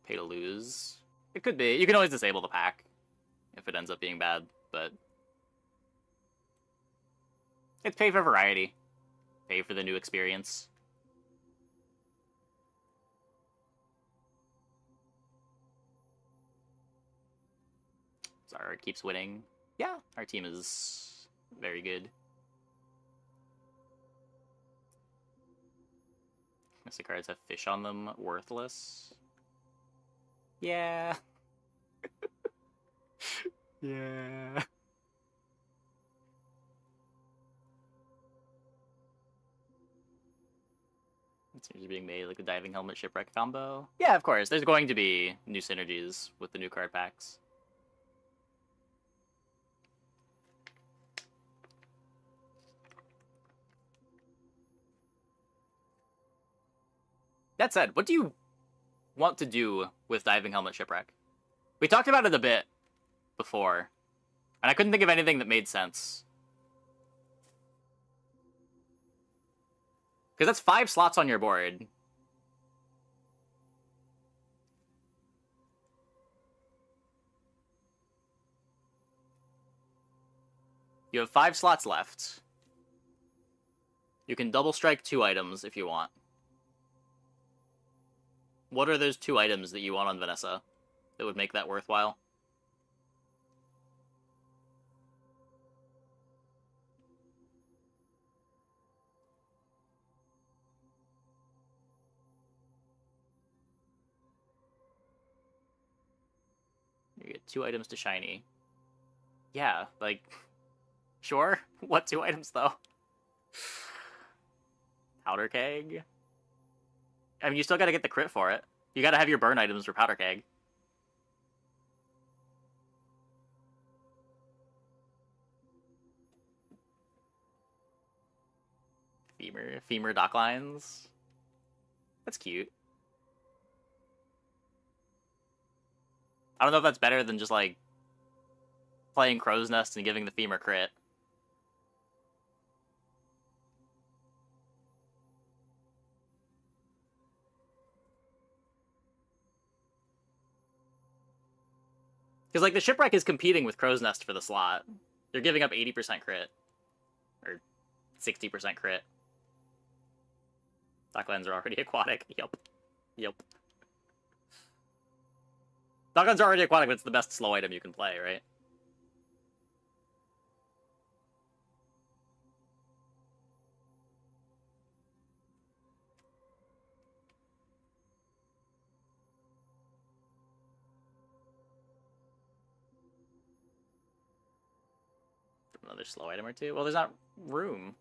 Pay to lose. It could be. You can always disable the pack if it ends up being bad, but it's pay for variety. Pay for the new experience. Zara keeps winning. Yeah, our team is very good. Mystic cards have fish on them. Worthless. Yeah. Yeah. Synergy being made, like the diving helmet shipwreck combo. Yeah, of course. There's going to be new synergies with the new card packs. That said, what do you want to do with diving helmet shipwreck? We talked about it a bit before, and I couldn't think of anything that made sense. Because that's 5 slots on your board. You have 5 slots left. You can double strike 2 items if you want. What are those 2 items that you want on Vanessa that would make that worthwhile? You get 2 items to shiny. Yeah, like, sure. What 2 items, though? Powder keg? I mean, you still gotta get the crit for it. You gotta have your burn items for powder keg. Femur dock lines. That's cute. I don't know if that's better than just, like, playing Crow's Nest and giving the femur crit. Because, like, the Shipwreck is competing with Crow's Nest for the slot. They're giving up 80% crit. Or 60% crit. Docklands are already aquatic. Yup. Yup. Docklands are already aquatic, but it's the best slow item you can play, right? Another slow item or 2? Well, there's not room.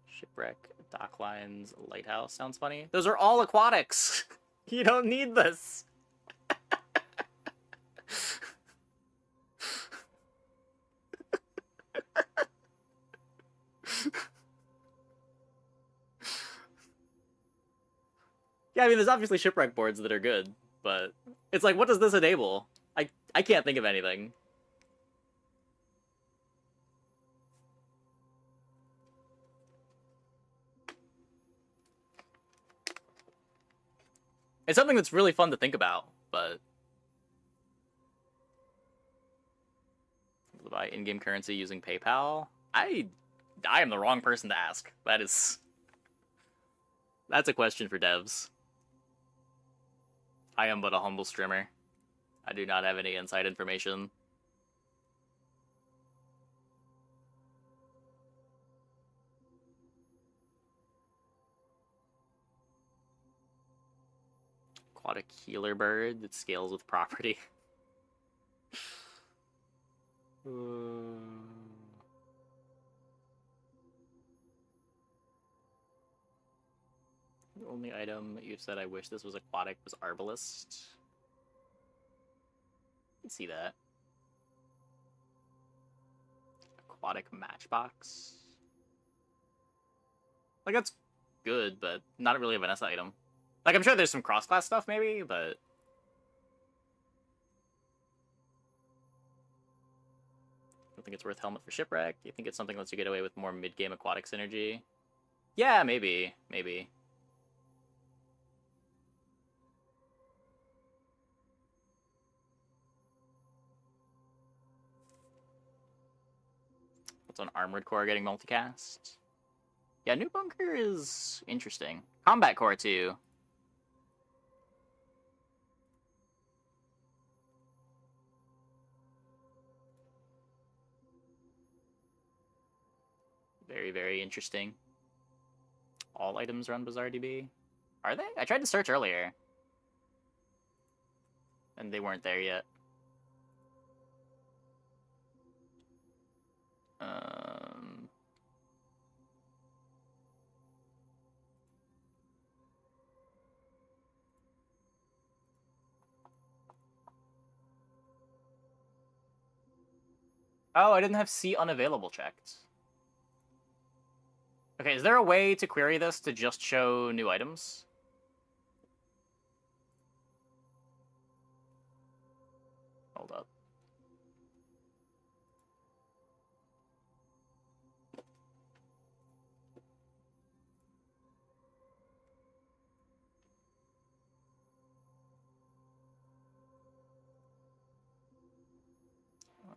Shipwreck, Docklines, Lighthouse sounds funny. Those are all aquatics! You don't need this! Yeah, I mean, there's obviously Shipwreck boards that are good, but it's like, what does this enable? I can't think of anything. It's something that's really fun to think about, but buy in-game currency using PayPal? I am the wrong person to ask. That's a question for devs. I am but a humble streamer. I do not have any inside information. Aquatic healer bird that scales with property. The only item you've said I wish this was aquatic was Arbalist. I can see that. Aquatic Matchbox. Like, that's good, but not really a Vanessa item. Like, I'm sure there's some cross-class stuff, maybe, but... I don't think it's worth Helmet for Shipwreck. You think it's something that lets you get away with more mid-game aquatic synergy? Yeah, maybe. Maybe. What's on Armored Core getting multicast? Yeah, New Bunker is interesting. Combat Core, too. Very, very interesting. All items run BazaarDB. Are they? I tried to search earlier. And they weren't there yet. Um... Oh, I didn't have C unavailable checked. Okay, is there a way to query this to just show new items? Hold up.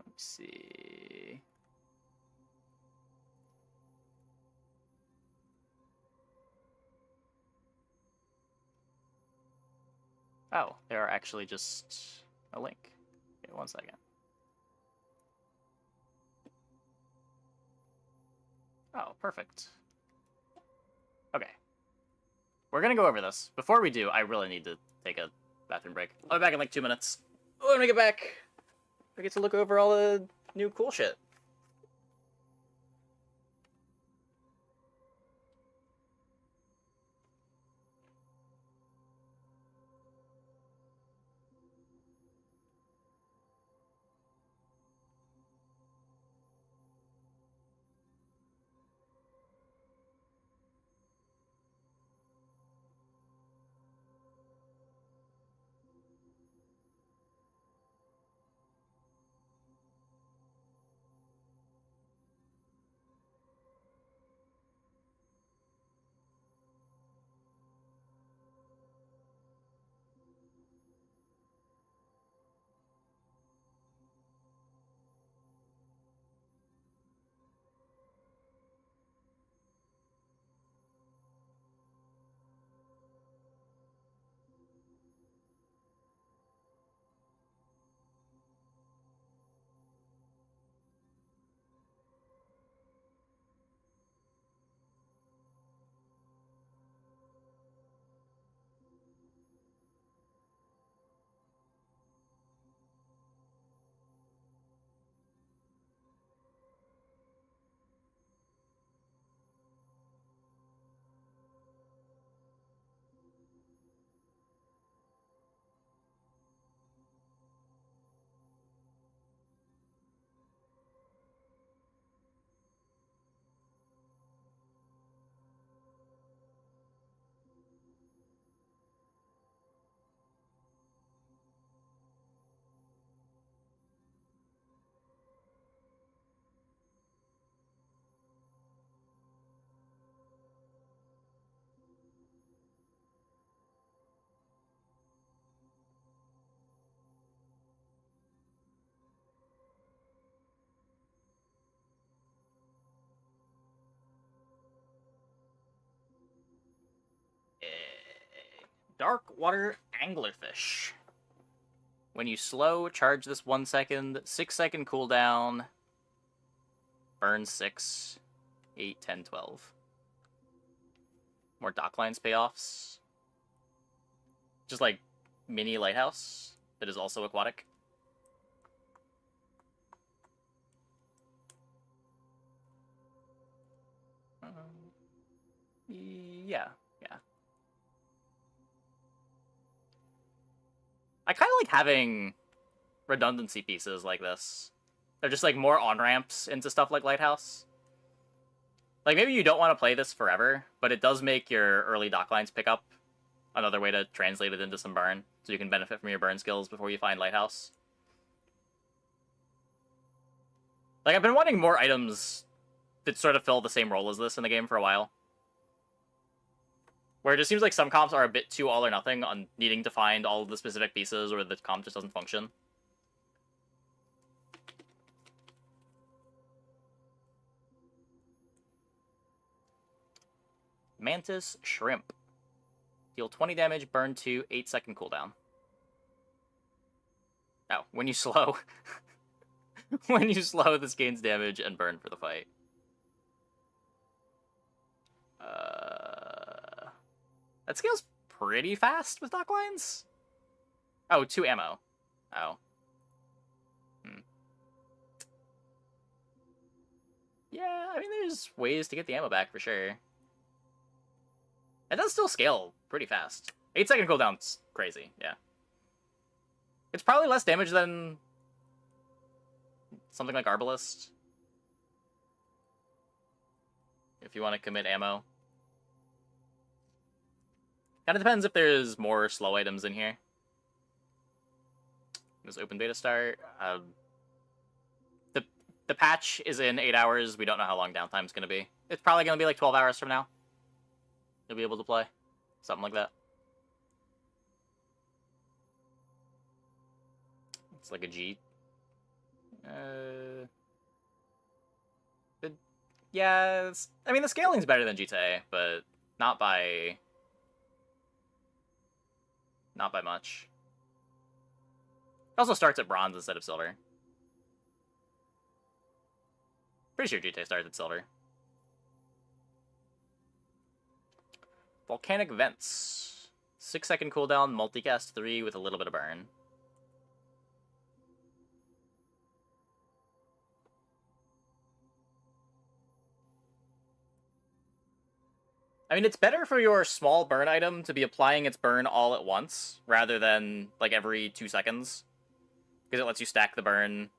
Let's see. Oh, there are actually just a link. Okay, 1 second. Oh, perfect. Okay. We're gonna go over this. Before we do, I really need to take a bathroom break. I'll be back in like 2 minutes. When we get back, we get to look over all the new cool shit. Dark water anglerfish. When you slow, charge this 1 second, 6-second cooldown, burn 6, 8, 10, 12. More Docklines payoffs. Just like mini lighthouse that is also aquatic. Yeah, yeah. I kind of like having redundancy pieces like this. They're just like more on-ramps into stuff like Lighthouse. Like maybe you don't want to play this forever, but it does make your early docklines pick up another way to translate it into some burn, so you can benefit from your burn skills before you find Lighthouse. Like, I've been wanting more items that sort of fill the same role as this in the game for a while. Where it just seems like some comps are a bit too all or nothing on needing to find all of the specific pieces, or the comp just doesn't function. Mantis Shrimp. Deal 20 damage, burn 2, 8-second cooldown. Oh, when you slow. When you slow, this gains damage and burn for the fight. That scales pretty fast with docklines. Oh, 2 ammo. Oh. Yeah, I mean, there's ways to get the ammo back for sure. It does still scale pretty fast. 8-second cooldown's crazy, yeah. It's probably less damage than something like Arbalist. If you want to commit ammo. Kind of depends if there's more slow items in here. This open beta start. The patch is in 8 hours. We don't know how long downtime's going to be. It's probably going to be like 12 hours from now. You'll be able to play. Something like that. It's like a G. Yeah, I mean, the scaling's better than GTA, but not by much. It also starts at bronze instead of silver. Pretty sure GTA starts at silver. Volcanic Vents. 6-second cooldown, multicast 3 with a little bit of burn. I mean, it's better for your small burn item to be applying its burn all at once, rather than, like, every 2 seconds. Because it lets you stack the burn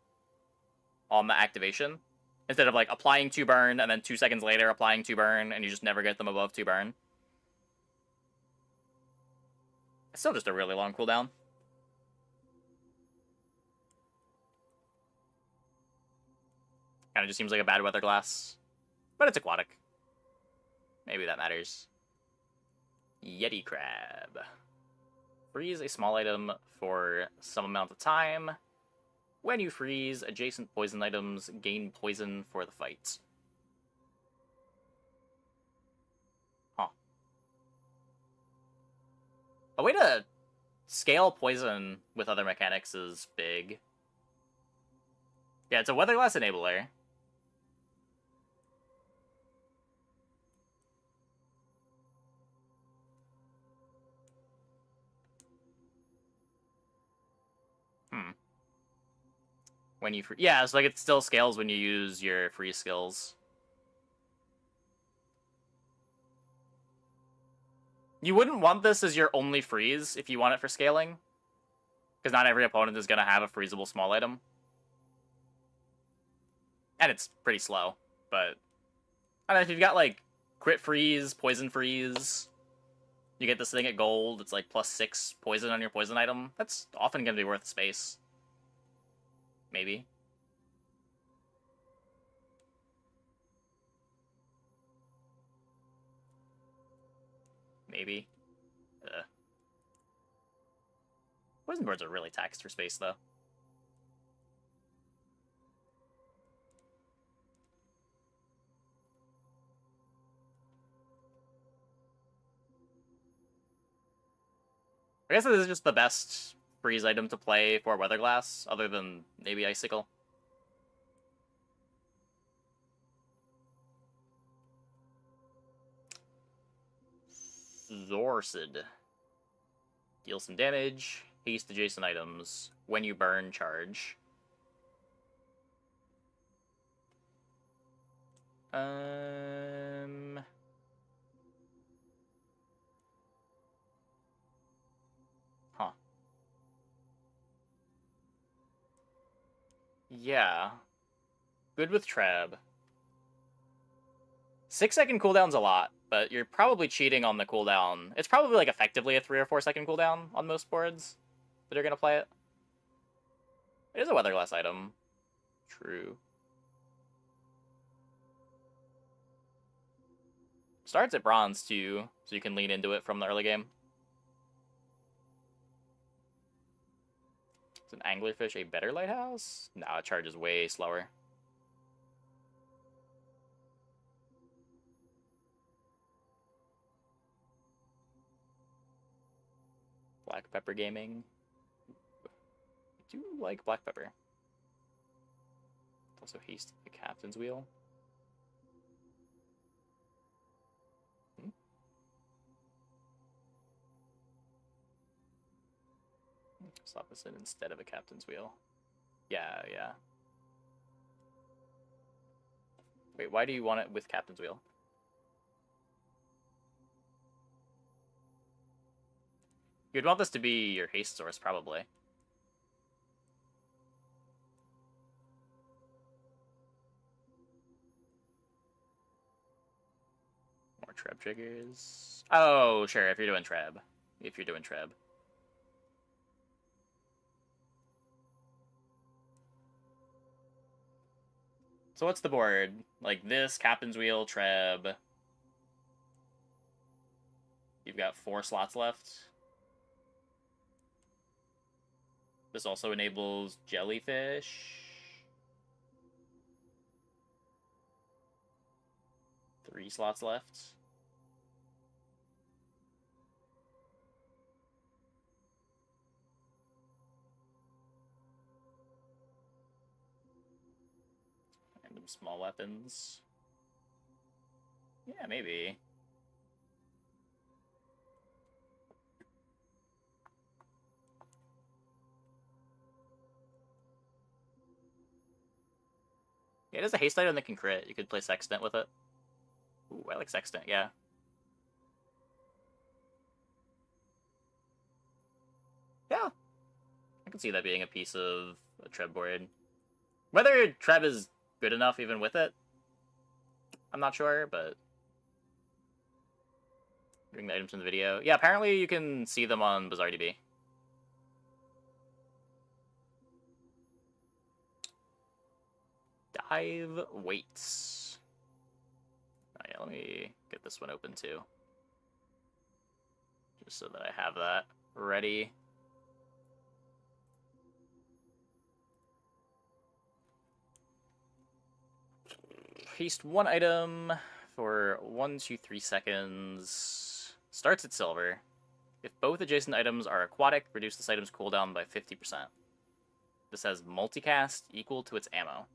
on the activation. Instead of, like, applying 2 burn, and then 2 seconds later applying 2 burn, and you just never get them above 2 burn. It's still just a really long cooldown. Kind of just seems like a bad weather glass. But it's aquatic. Maybe that matters. Yeti Crab. Freeze a small item for some amount of time. When you freeze, adjacent poison items gain poison for the fight. Huh. A way to scale poison with other mechanics is big. Yeah, it's a weather glass enabler. When you yeah, it's like it still scales when you use your freeze skills. You wouldn't want this as your only freeze if you want it for scaling, because not every opponent is going to have a freezable small item. And it's pretty slow, but I don't know, if you've got like crit freeze, poison freeze, you get this thing at gold, it's like +6 poison on your poison item, that's often going to be worth the space. Maybe. Maybe. Poison boards are really taxed for space, though. I guess this is just the best freeze item to play for Weather Glass, other than maybe Icicle. Zorsid. Deal some damage, haste adjacent items, when you burn, charge. Huh. Yeah. Good with Treb. 6-second cooldown's a lot, but you're probably cheating on the cooldown. It's probably like effectively a 3 or 4-second cooldown on most boards that are gonna play it. It is a weatherless item. True. Starts at bronze too, so you can lean into it from the early game. Is an anglerfish a better lighthouse? No, it charges way slower. Black Pepper Gaming. I do like Black Pepper. Also haste the captain's wheel. Slap this in instead of a captain's wheel. Yeah, yeah. Wait, why do you want it with captain's wheel? You'd want this to be your haste source, probably. More Treb triggers. Oh, sure, if you're doing Treb. If you're doing Treb. So what's the board? Like this, Captain's Wheel, Treb. You've got 4 slots left. This also enables Jellyfish. 3 slots left. Random small weapons. Yeah, maybe. Yeah, it is a haste item that can crit. You could play Sextant with it. Ooh, I like Sextant, yeah. Yeah. I can see that being a piece of a Treb board. Whether Treb is good enough even with it, I'm not sure, but... Bring the items from the video. Yeah, apparently you can see them on BazaarDB. Dive weights. Oh yeah, let me get this one open too. Just so that I have that ready. Haste 1 item for 1, 2, 3 seconds. Starts at silver. If both adjacent items are aquatic, reduce this item's cooldown by 50%. This has multicast equal to its ammo.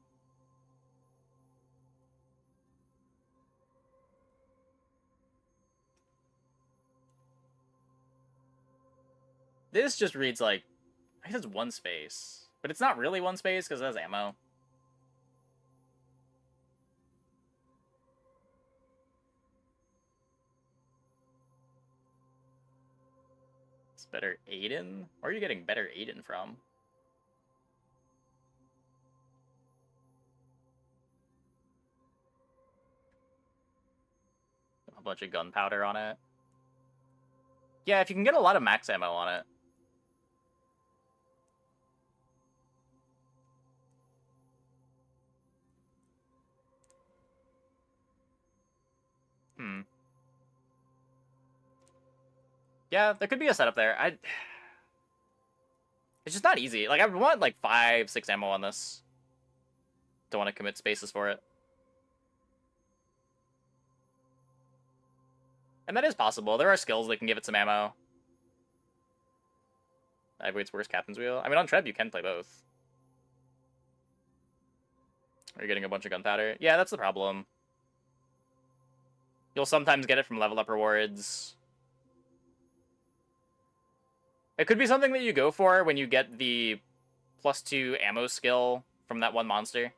This just reads like, I guess it's 1 space. But it's not really 1 space because it has ammo. It's better Aiden? Where are you getting better Aiden from? A bunch of gunpowder on it. Yeah, if you can get a lot of max ammo on it. Yeah, there could be a setup there. It's just not easy. Like, I would want, like, 5, 6 ammo on this. Don't want to commit spaces for it. And that is possible. There are skills that can give it some ammo. Heavyweight's worse, Captain's Wheel. I mean, on Treb, you can play both. Are you getting a bunch of gunpowder? Yeah, that's the problem. You'll sometimes get it from level up rewards. It could be something that you go for when you get the +2 ammo skill from that one monster.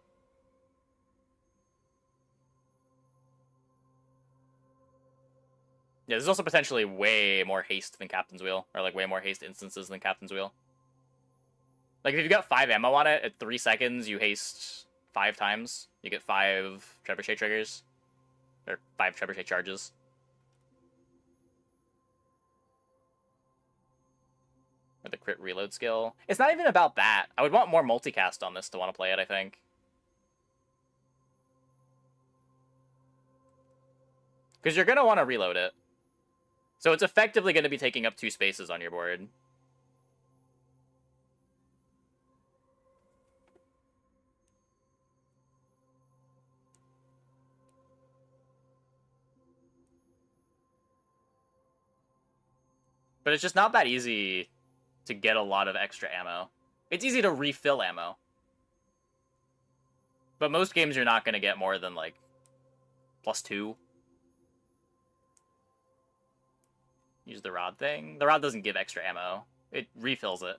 Yeah, there's also potentially way more haste than Captain's Wheel. Or, like, way more haste instances than Captain's Wheel. Like, if you've got 5 ammo on it, at 3 seconds, you haste 5 times. You get 5 trebuchet triggers. Or 5 trebuchet charges. Or the crit reload skill. It's not even about that. I would want more multicast on this to want to play it, I think. Because you're going to want to reload it. So it's effectively going to be taking up 2 spaces on your board. But it's just not that easy to get a lot of extra ammo. It's easy to refill ammo. But most games you're not going to get more than, like, +2. Use the rod thing. The rod doesn't give extra ammo. It refills it.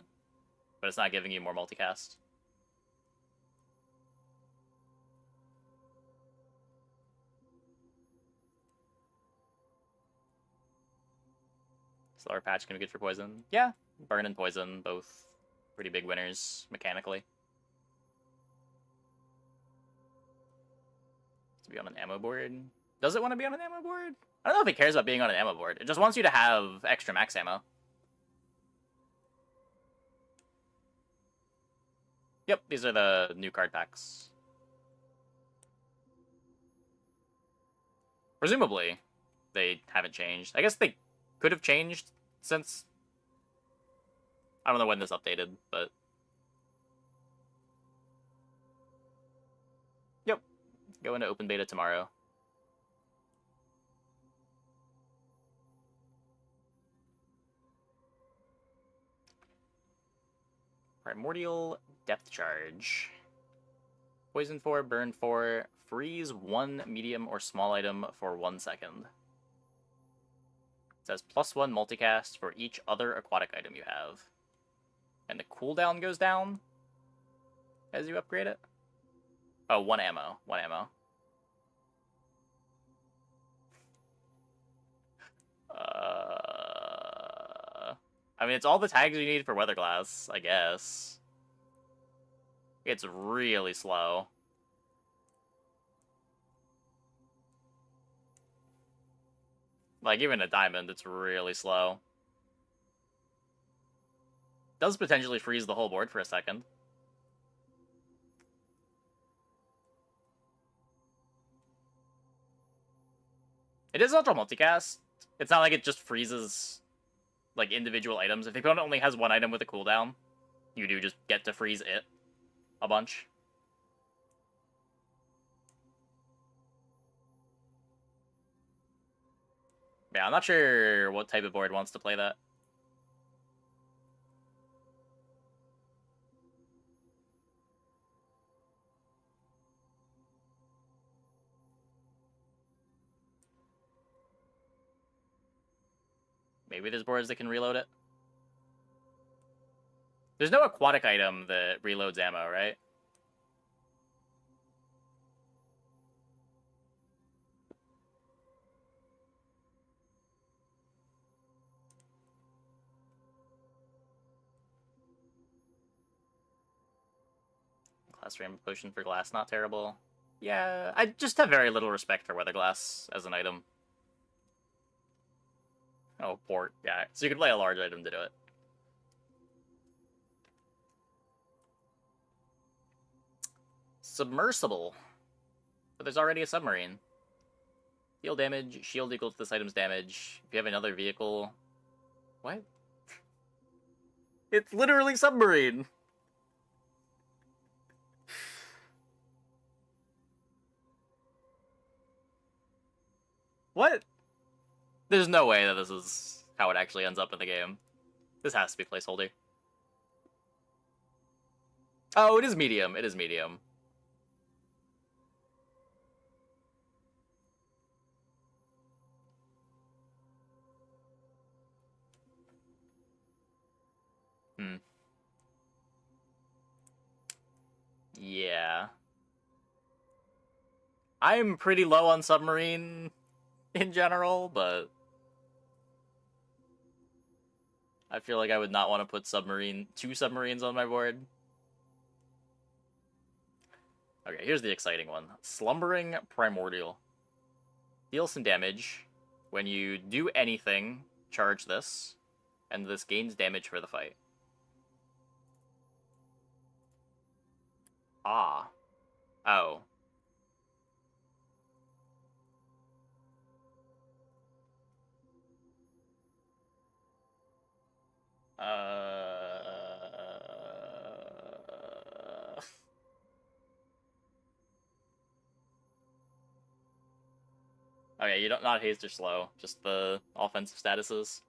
But it's not giving you more multicast. Slower patch can be good for poison. Yeah, burn and poison, both pretty big winners mechanically. To be on an ammo board. Does it want to be on an ammo board? I don't know if it cares about being on an ammo board. It just wants you to have extra max ammo. Yep, these are the new card packs. Presumably, they haven't changed. I guess they could have changed since... I don't know when this updated, but... Yep. Go into open beta tomorrow. Primordial Depth Charge. Poison 4, burn 4, freeze 1 medium or small item for 1 second. It says +1 multicast for each other aquatic item you have. And the cooldown goes down as you upgrade it. Oh, 1 ammo. 1 ammo. I mean, it's all the tags you need for Weatherglass, I guess. It's really slow. Like, even a diamond, it's really slow. Does potentially freeze the whole board for a second. It is ultra multicast. It's not like it just freezes, like, individual items. If the opponent only has 1 item with a cooldown, you do just get to freeze it a bunch. Yeah, I'm not sure what type of board wants to play that. Maybe there's boards that can reload it. There's no aquatic item that reloads ammo, right? Class Rainbow Potion for glass, not terrible. Yeah, I just have very little respect for Weatherglass as an item. Oh, port, yeah. So you could play a large item to do it. Submersible. But there's already a submarine. Heal damage, shield equal to this item's damage. If you have another vehicle... What? It's literally submarine! What? There's no way that this is how it actually ends up in the game. This has to be placeholder. Oh, it is medium. It is medium. Yeah. I'm pretty low on submarine in general, but I feel like I would not want to put 2 submarines on my board. Okay, here's the exciting one. Slumbering Primordial. Deal some damage. When you do anything, charge this, and this gains damage for the fight. Ah. Oh. Okay, you don't not hazed or slow, just the offensive statuses.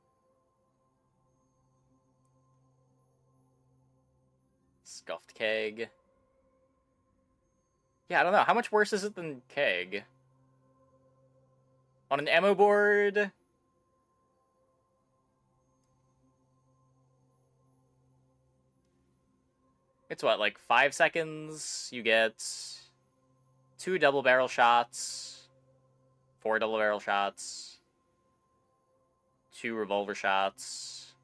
Scuffed Keg. Yeah, I don't know. How much worse is it than Keg? On an ammo board, it's what, like 5 seconds? You get 2 double barrel shots, 4 double barrel shots, 2 revolver shots.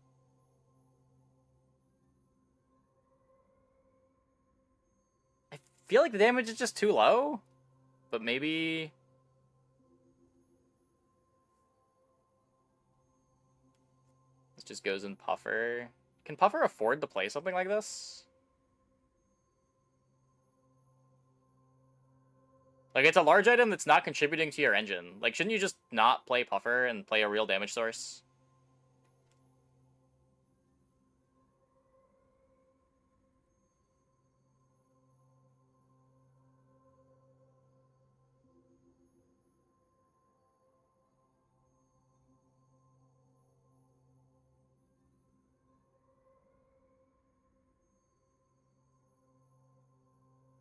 I feel like the damage is just too low, but maybe... This just goes in Puffer. Can Puffer afford to play something like this? Like, it's a large item that's not contributing to your engine. Like, shouldn't you just not play Puffer and play a real damage source?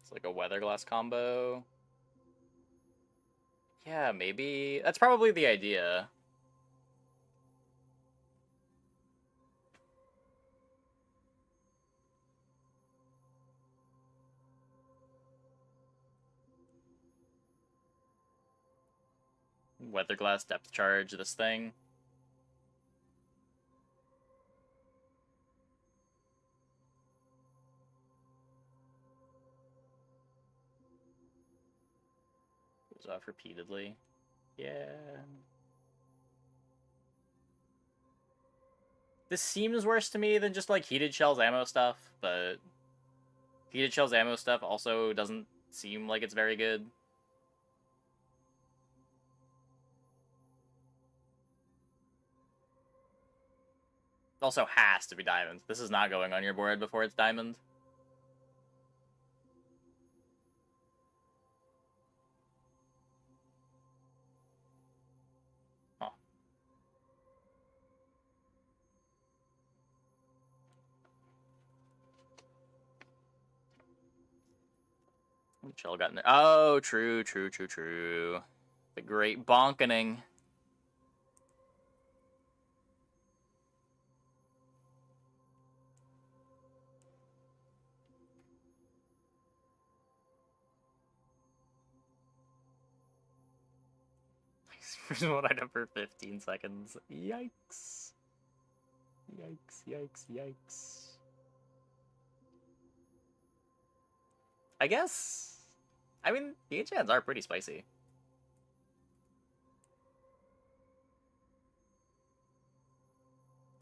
It's like a Weatherglass combo. Yeah, maybe. That's probably the idea. Weatherglass depth charge this thing. Goes off repeatedly. Yeah. This seems worse to me than just like Heated Shells ammo stuff, but Heated Shells ammo stuff also doesn't seem like it's very good. Also has to be diamond. This is not going on your board before it's diamond. Huh. Shell got in there. Oh, true. The great bonkening. Here's one item for 15 seconds. Yikes. Yikes. I guess... I mean, the enchants are pretty spicy.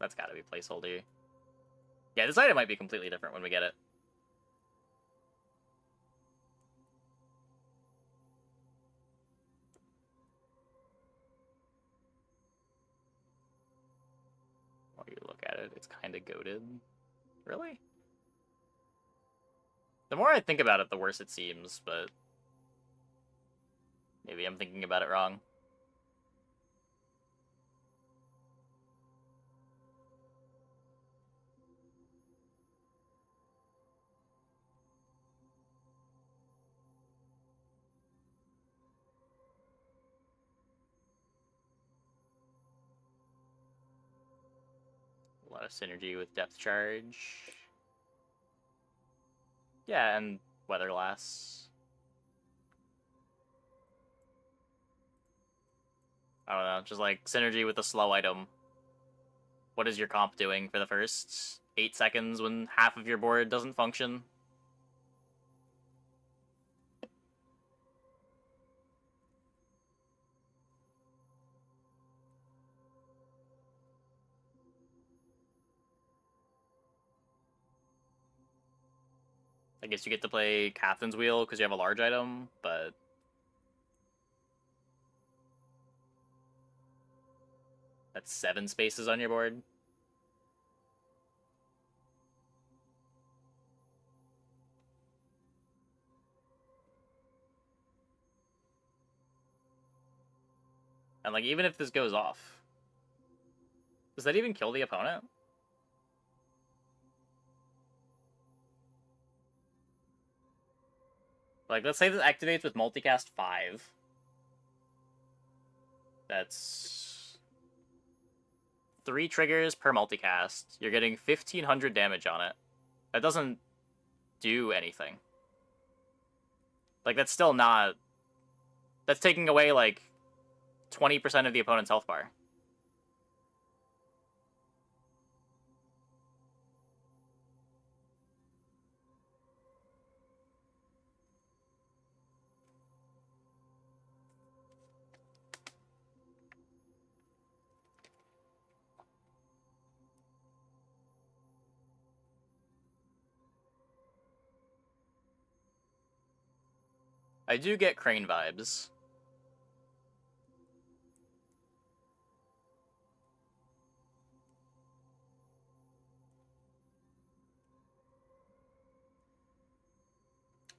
That's gotta be placeholder. Yeah, this item might be completely different when we get it. While you look at it, it's kind of goated. Really? The more I think about it, the worse it seems, but... maybe I'm thinking about it wrong. A lot of synergy with depth charge. Yeah, and Weatherglass. I don't know, just like synergy with a slow item. What is your comp doing for the first 8 seconds when half of your board doesn't function? I guess you get to play Captain's Wheel because you have a large item, but... That's 7 spaces on your board. And, like, even if this goes off, does that even kill the opponent? Like, let's say this activates with multicast 5. That's 3 triggers per multicast. You're getting 1,500 damage on it. That doesn't do anything. Like, that's still not... That's taking away, like, 20% of the opponent's health bar. I do get Crane vibes.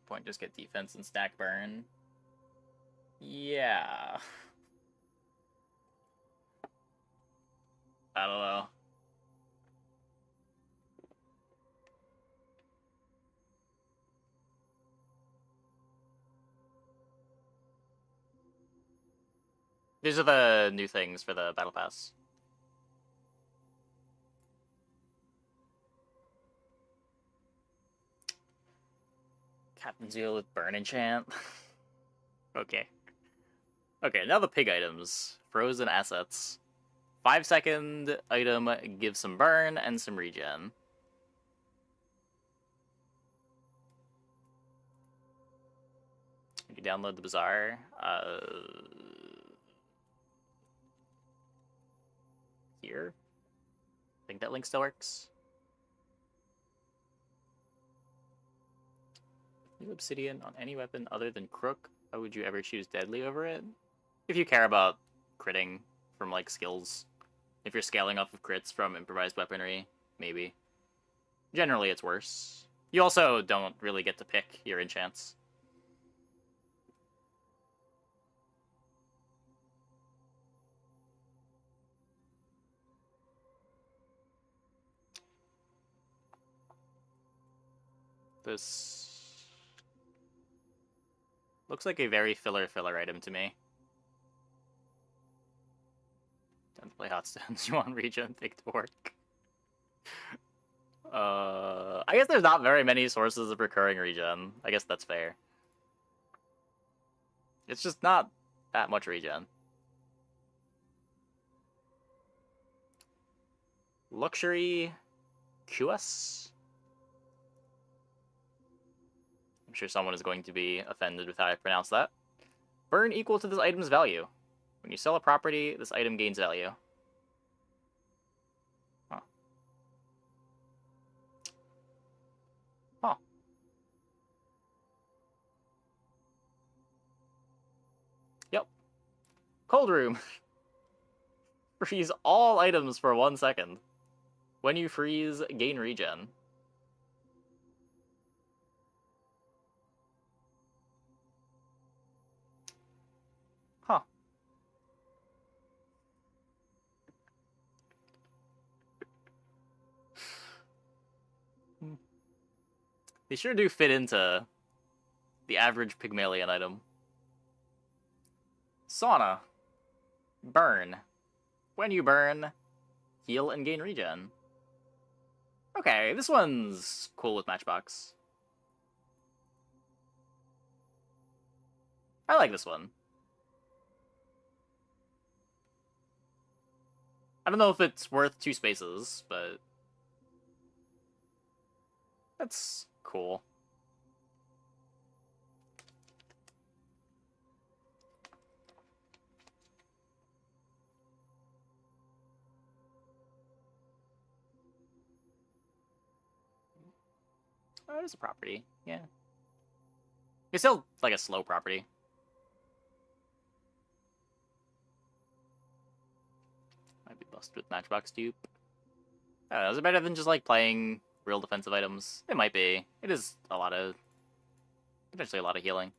Point, just get defense and stack burn. Yeah. I don't know. These are the new things for the Battle Pass. Captain's Wheel with Burn Enchant. Okay. Okay, now the pig items. Frozen assets. 5-second item gives some burn and some regen. You can download the Bazaar. Here? I think that link still works. New obsidian on any weapon other than Crook. Why would you ever choose Deadly over it? If you care about critting from, like, skills. If you're scaling off of crits from improvised weaponry, maybe. Generally, it's worse. You also don't really get to pick your enchants. This looks like a very filler item to me. Time to play hot stones. You want regen, pick to work. I guess there's not very many sources of recurring regen. I guess that's fair. It's just not that much regen. Luxury QS? I'm sure someone is going to be offended with how I pronounce that. Burn equal to this item's value. When you sell a property, this item gains value. Huh. Huh. Yep. Cold room. Freeze all items for 1 second. When you freeze, gain regen. Huh. They sure do fit into the average Pygmalion item. Sauna. Burn. When you burn, heal and gain regen. Okay, this one's cool with Matchbox. I like this one. I don't know if it's worth 2 spaces, but that's cool. Oh, it is a property. Yeah. It's still like a slow property. Might be busted with Matchbox Dupe. I don't know, is it better than just like playing real defensive items? It might be. It is a lot of, potentially a lot of healing.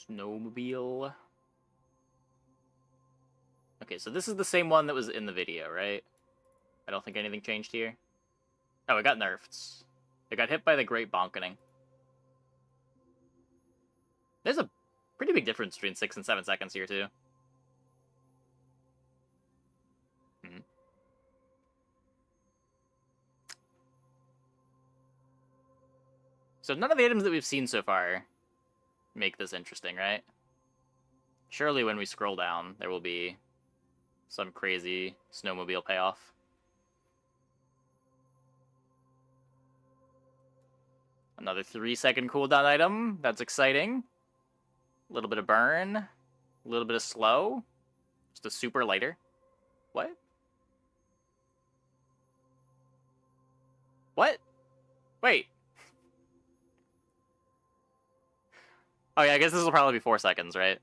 Snowmobile. Okay, so this is the same one that was in the video, right? I don't think anything changed here. Oh, it got nerfed. It got hit by the Great Bonkening. There's a pretty big difference between 6 and 7 seconds here, too. Hmm. So none of the items that we've seen so far make this interesting, right? Surely when we scroll down, there will be some crazy snowmobile payoff. Another 3-second cooldown item. That's exciting. A little bit of burn. A little bit of slow. Just a super lighter. What? What? Wait. Oh yeah, I guess this will probably be 4 seconds, right?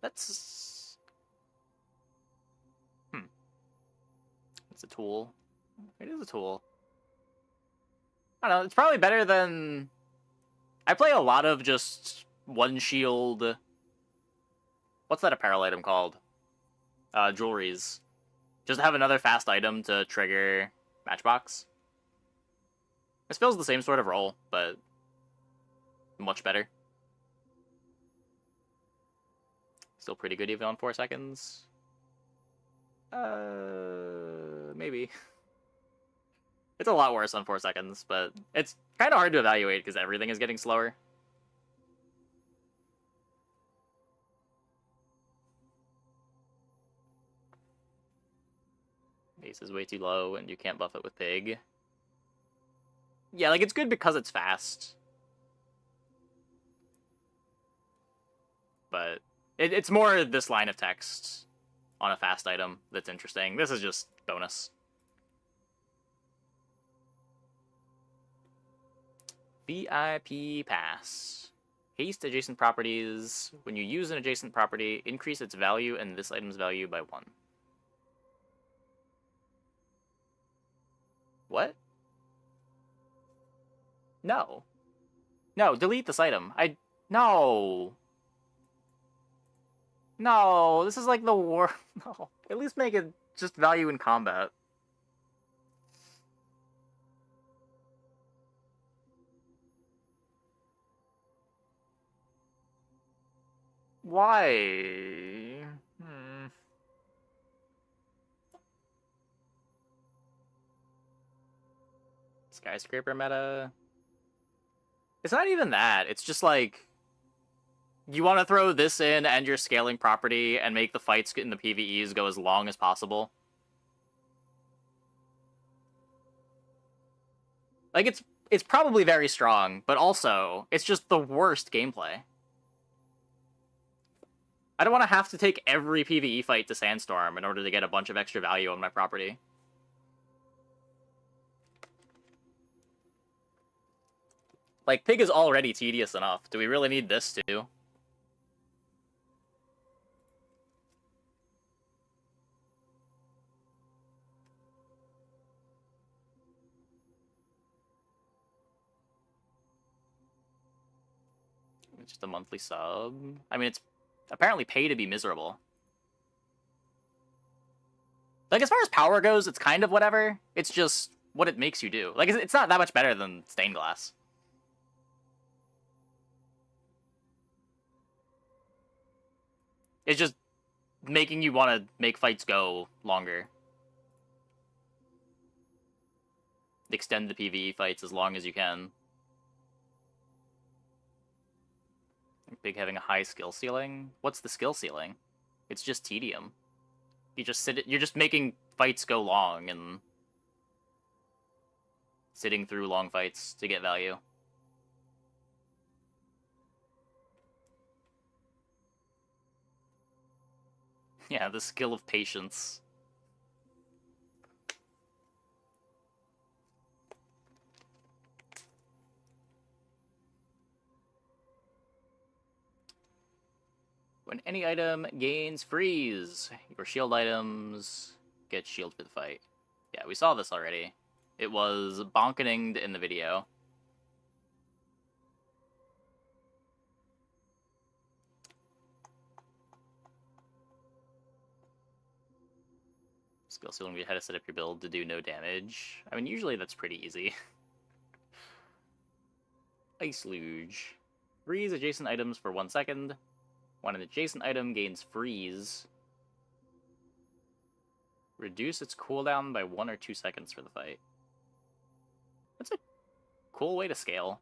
That's... It's a tool. It is a tool. I don't know, it's probably better than... I play a lot of just one shield... What's that apparel item called? Jewelries. Just to have another fast item to trigger Matchbox. This feels the same sort of role, but much better. Still pretty good even on 4 seconds. Maybe. It's a lot worse on 4 seconds, but it's kind of hard to evaluate because everything is getting slower. Base is way too low, and you can't buff it with Pig. Yeah, like, it's good because it's fast. But it's more this line of text on a fast item that's interesting. This is just bonus. VIP Pass. Haste adjacent properties. When you use an adjacent property, increase its value and this item's value by 1. What? No. No, delete this item. No. No, this is like the war. No. At least make it just value in combat. Why? Skyscraper meta? It's not even that. It's just like... You want to throw this in and your scaling property and make the fights in the PvEs go as long as possible. Like, it's probably very strong, but also, it's just the worst gameplay. I don't want to have to take every PvE fight to Sandstorm in order to get a bunch of extra value on my property. Like, Pig is already tedious enough. Do we really need this too? It's just a monthly sub. I mean, it's apparently pay to be miserable. Like, as far as power goes, it's kind of whatever. It's just what it makes you do. Like, it's not that much better than stained glass. It's just making you want to make fights go longer. Extend the PvE fights as long as you can. Big having a high skill ceiling? What's the skill ceiling? It's just tedium. You're just making fights go long, and sitting through long fights to get value. Yeah, the skill of patience. When any item gains freeze, your shield items get shield for the fight. Yeah, we saw this already. It was bonkening in the video. Skill ceiling, we had to set up your build to do no damage. I mean, usually that's pretty easy. Ice Luge. Freeze adjacent items for 1 second. When an adjacent item gains freeze, reduce its cooldown by 1 or 2 seconds for the fight. That's a cool way to scale.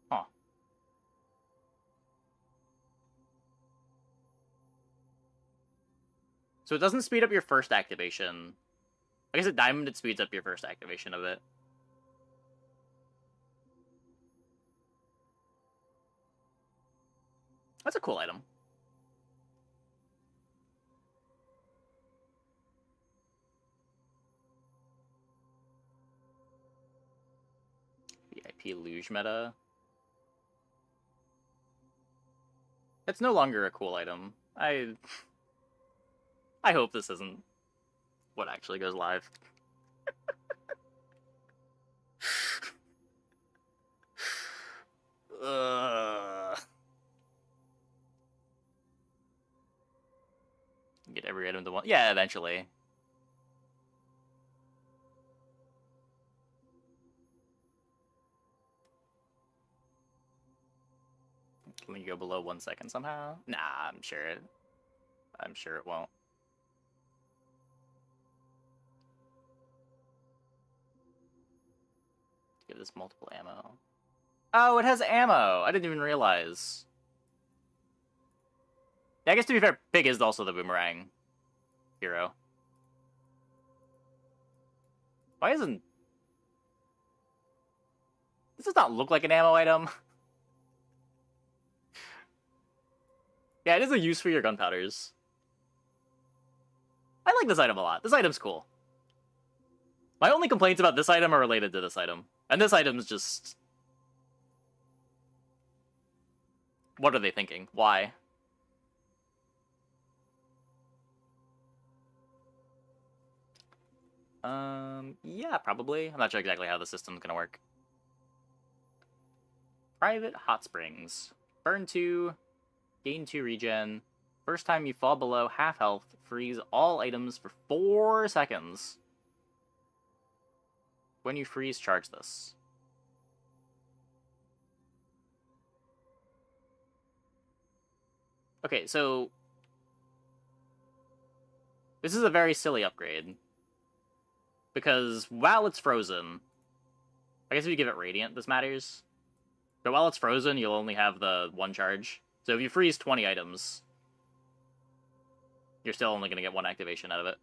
Huh. So it doesn't speed up your first activation. I guess at Diamond it speeds up your first activation of it. That's a cool item. VIP Luge meta. It's no longer a cool item. I hope this isn't what actually goes live. Get every item to one. Yeah, eventually. Can we go below 1 second somehow? Nah, I'm sure it won't. Give this multiple ammo. Oh, it has ammo! I didn't even realize. Yeah, I guess to be fair, Pig is also the boomerang hero. Why isn't... This does not look like an ammo item. Yeah, it is a use for your gunpowders. I like this item a lot. This item's cool. My only complaints about this item are related to this item. And this item's just... What are they thinking? Why? Yeah, probably. I'm not sure exactly how the system's gonna work. Private Hot Springs. Burn 2, gain 2 regen. First time you fall below half health, freeze all items for 4 seconds. When you freeze, charge this. Okay, so... This is a very silly upgrade. Because while it's frozen... I guess if you give it Radiant, this matters. But while it's frozen, you'll only have the 1 charge. So if you freeze 20 items, you're still only going to get 1 activation out of it.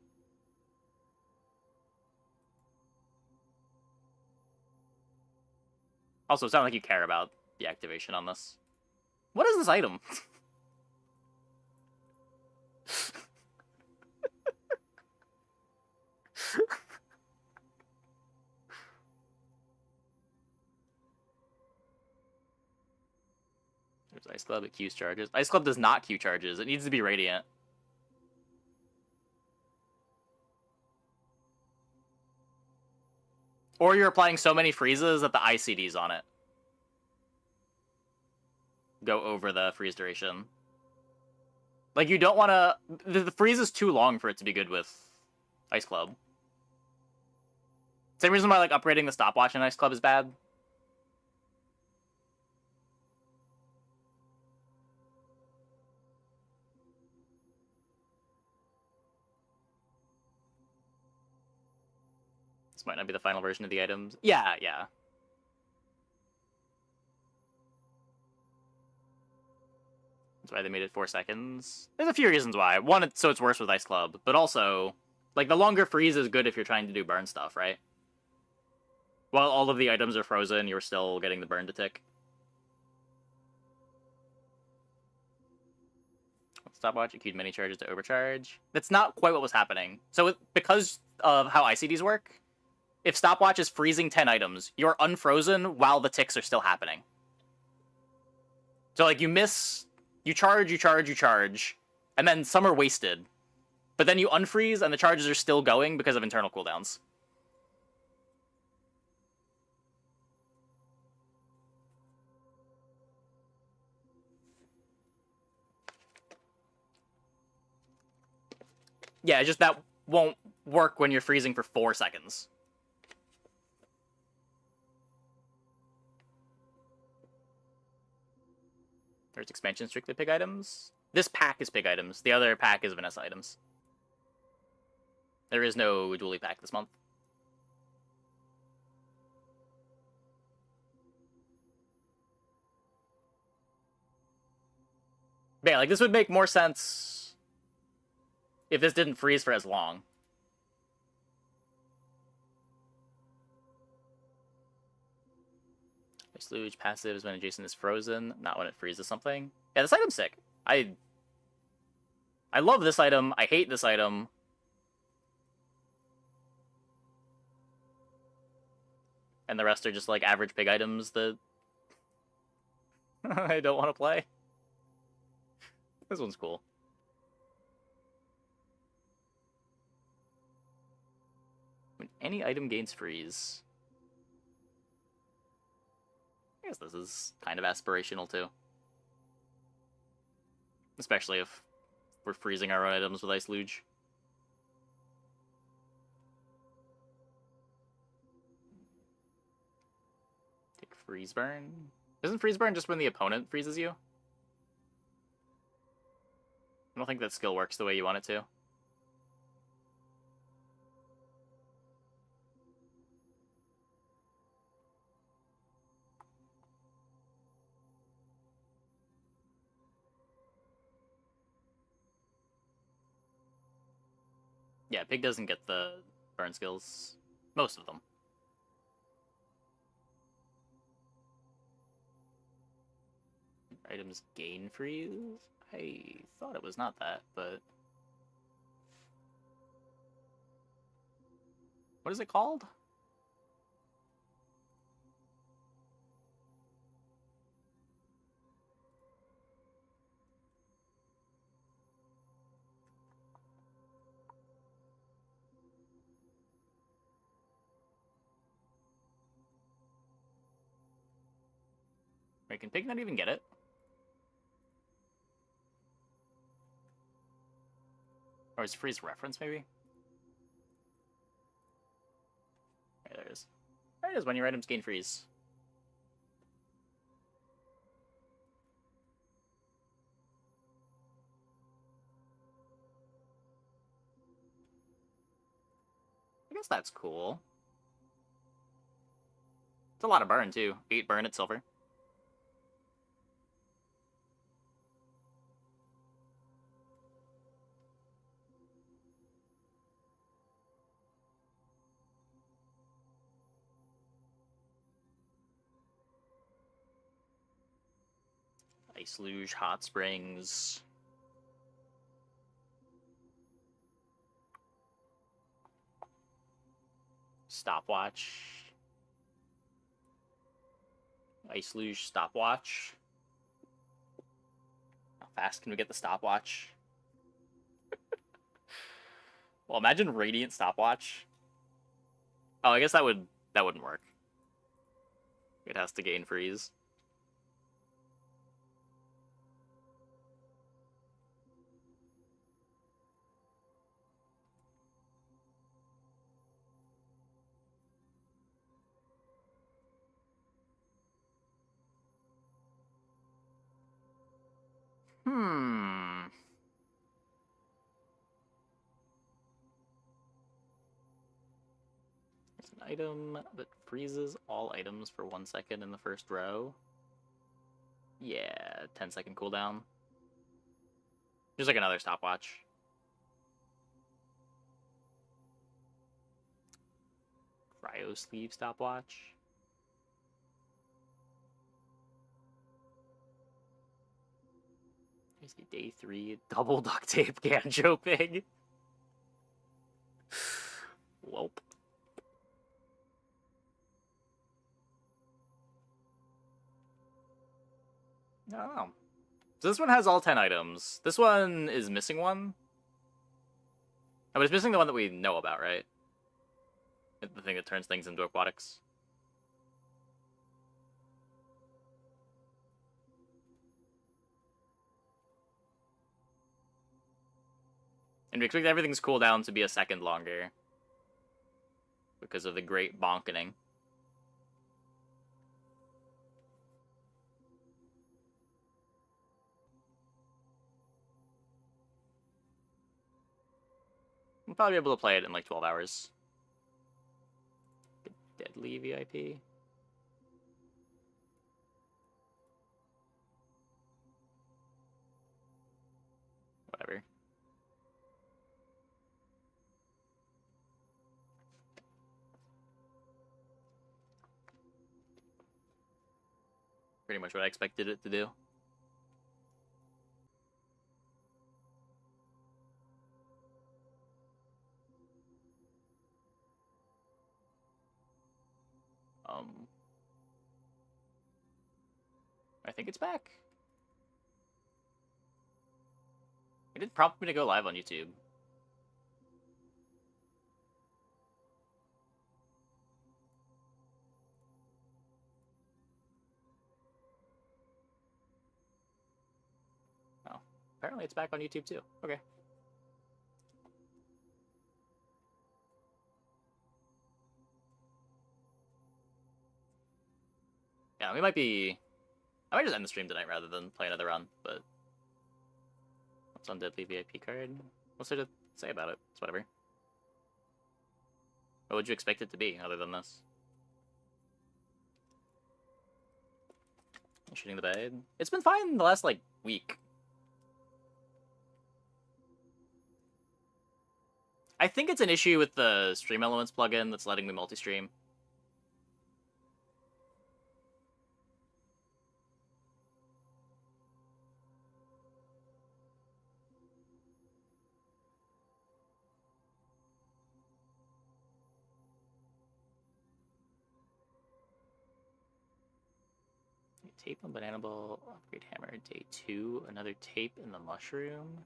Also, it's not like you care about the activation on this. What is this item? There's Ice Club, it Q's charges. Ice Club does not Q charges. It needs to be Radiant. Or you're applying so many freezes that the ICDs on it go over the freeze duration. Like, you don't want to... The freeze is too long for it to be good with Ice Club. Same reason why, like, upgrading the stopwatch in Ice Club is bad. This might not be the final version of the items. Yeah, yeah. That's why they made it 4 seconds. There's a few reasons why. One, so it's worse with Ice Club, but also, like, the longer freeze is good if you're trying to do burn stuff, right? While all of the items are frozen, you're still getting the burn to tick. Stopwatch, acute mini charges to overcharge. That's not quite what was happening. So because of how ICDs work, if stopwatch is freezing 10 items, you're unfrozen while the ticks are still happening. So like you miss, you charge, and then some are wasted. But then you unfreeze and the charges are still going because of internal cooldowns. Yeah, just that won't work when you're freezing for 4 seconds. There's expansion strictly pig items. This pack is pig items. The other pack is Vanessa items. There is no dually pack this month. But yeah, like this would make more sense if this didn't freeze for as long. Sludge passives when adjacent is frozen, not when it freezes something. Yeah, this item's sick. I love this item. I hate this item. And the rest are just like average pig items that I don't want to play. This one's cool. When any item gains freeze. I guess this is kind of aspirational too. Especially if we're freezing our own items with Ice Luge. Take freeze burn. Isn't freeze burn just when the opponent freezes you? I don't think that skill works the way you want it to. Yeah, Pig doesn't get the burn skills. Most of them. Items gain freeze? I thought it was not that, but... What is it called? Wait, can Pig not even get it? Or is freeze reference, maybe? Okay, there it is. There it is, when your items gain freeze. I guess that's cool. It's a lot of burn, too. 8 burn at silver. Ice Luge, Hot Springs. Stopwatch. Ice Luge, Stopwatch. How fast can we get the stopwatch? Well, imagine Radiant Stopwatch. Oh, I guess that wouldn't work. It has to gain freeze. There's an item that freezes all items for 1 second in the first row. Yeah, 10-second cooldown. Just like another stopwatch. Cryo sleeve stopwatch. Is it day 3? Double duct tape Ganjo pig. Welp. I don't know. So this one has all 10 items. This one is missing one. Oh, but it's missing the one that we know about, right? The thing that turns things into aquatics. And we expect everything's cooldown to be a second longer. Because of the great bonkening. We'll probably be able to play it in like 12 hours. Deadly VIP. Whatever. Pretty much what I expected it to do. I think it's back. It did prompt me to go live on YouTube. Oh, apparently it's back on YouTube too. Okay. Yeah, we might be... I might just end the stream tonight rather than play another run, but... What's on Deadly VIP card? What's there to say about it? It's whatever. What would you expect it to be, other than this? Shooting the bed? It's been fine the last, like, week. I think it's an issue with the Stream Elements plugin that's letting me multi-stream. Tape on Banana Ball, upgrade hammer, day 2, another tape in the mushroom.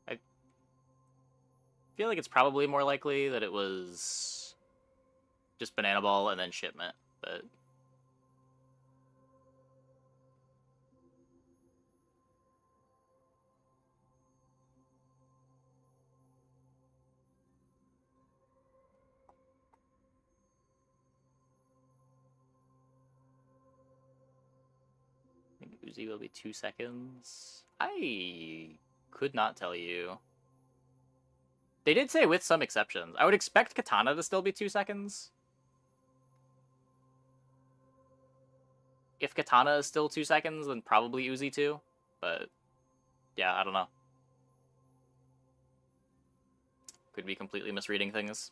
I feel like it's probably more likely that it was just Banana Ball and then shipment, but... I think Uzi will be 2 seconds. I could not tell you. They did say with some exceptions. I would expect Katana to still be 2 seconds. If Katana is still 2 seconds, then probably Uzi too. But, yeah, I don't know. Could be completely misreading things.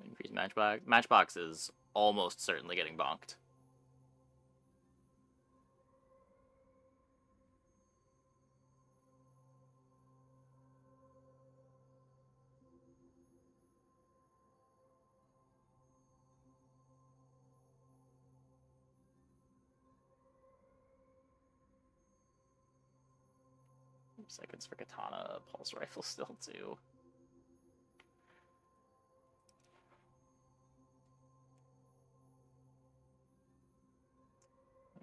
Increase Matchbox. Matchbox is almost certainly getting bonked. Seconds for Katana, Pulse Rifle still too.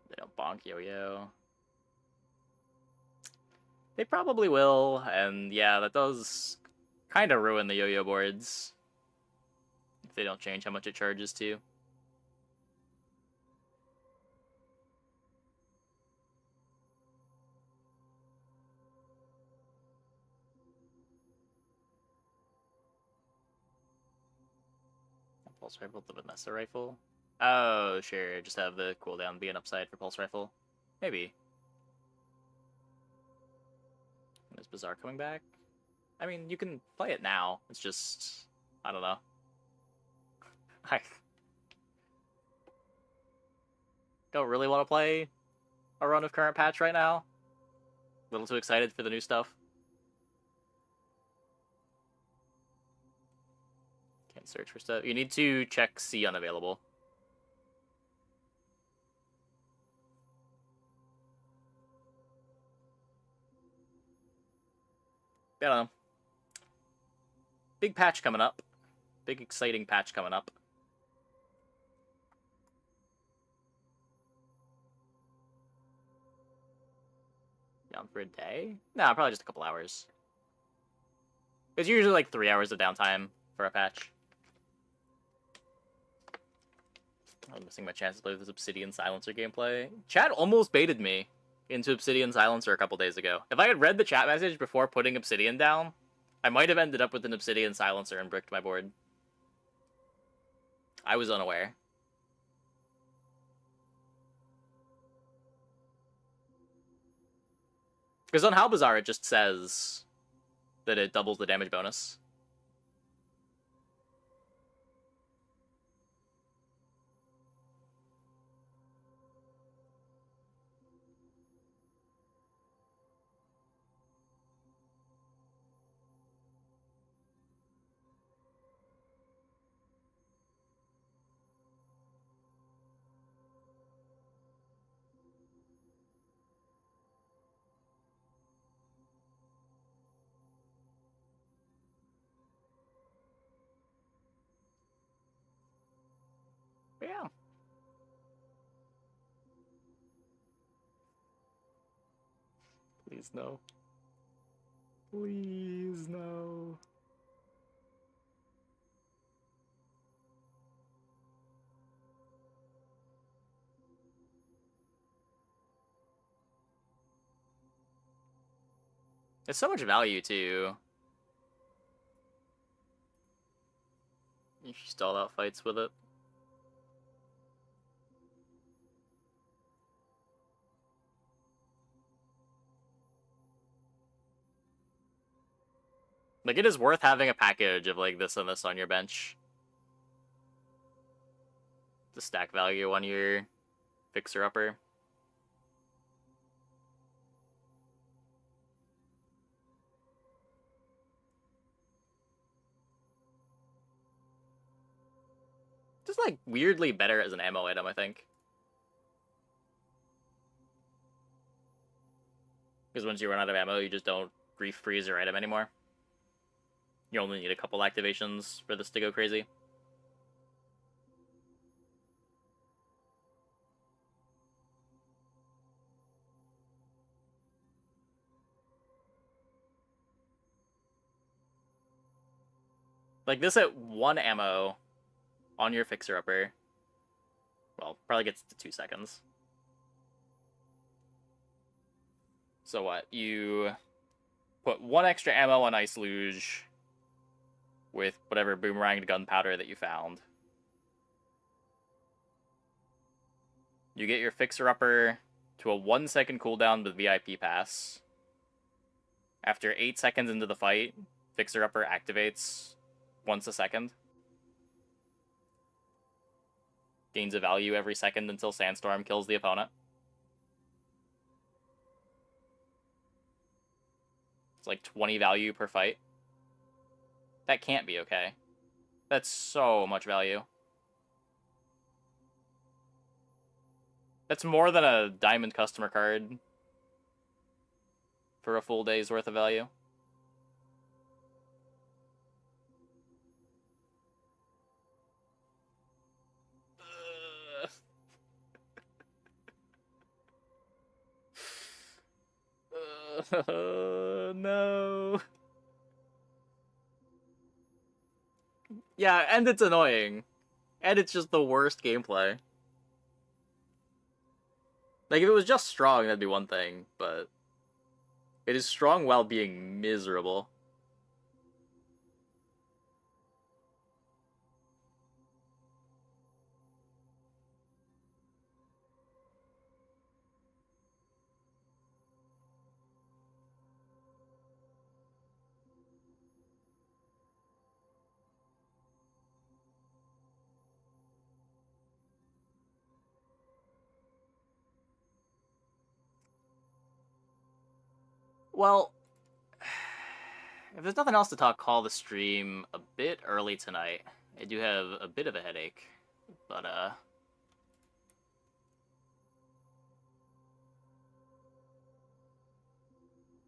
They don't bonk Yo-Yo. They probably will, and yeah, that does kind of ruin the Yo-Yo boards. If they don't change how much it charges to. Pulse rifle, the Vanessa rifle. Oh, sure. Just have the cooldown be an upside for pulse rifle. Maybe. Is Bazaar coming back? I mean, you can play it now. It's just, I don't know. I don't really want to play a run of current patch right now. A little too excited for the new stuff. Can't search for stuff. You need to check C unavailable. I don't know. Big patch coming up. Big exciting patch coming up. Down for a day? Nah, probably just a couple hours. It's usually like 3 hours of downtime for a patch. I'm missing my chance to play this Obsidian Silencer gameplay. Chat almost baited me into Obsidian Silencer a couple days ago. If I had read the chat message before putting Obsidian down, I might have ended up with an Obsidian Silencer and bricked my board. I was unaware. Because on How Bizarre it just says that it doubles the damage bonus. Yeah. Please no. Please no. There's so much value too. You stall out fights with it. Like, it is worth having a package of, like, this and this on your bench. The stack value on your fixer-upper. Just, like, weirdly better as an ammo item, I think. Because once you run out of ammo, you just don't refreeze your item anymore. You only need a couple activations for this to go crazy. Like, this at 1 ammo on your fixer-upper, well, probably gets to 2 seconds. So what? You put 1 extra ammo on Ice Luge with whatever boomeranged gunpowder that you found. You get your fixer-upper to a 1-second cooldown with VIP pass. After 8 seconds into the fight, fixer-upper activates once a second. Gains a value every second until Sandstorm kills the opponent. It's like 20 value per fight. That can't be okay. That's so much value. That's more than a diamond customer card for a full day's worth of value. No. Yeah, and it's annoying. And it's just the worst gameplay. Like, if it was just strong, that'd be one thing, but it is strong while being miserable. Well, if there's nothing else to talk, call the stream a bit early tonight. I do have a bit of a headache, but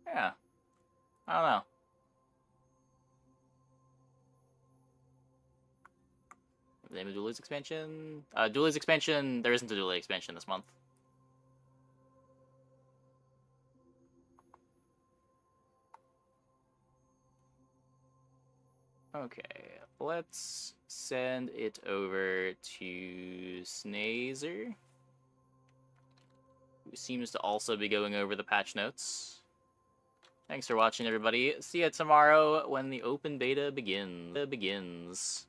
yeah, I don't know. The name of Duel's expansion? Duel's expansion, there isn't a Duel expansion this month. Okay, let's send it over to Snazer, who seems to also be going over the patch notes. Thanks for watching, everybody. See you tomorrow when the open beta begins.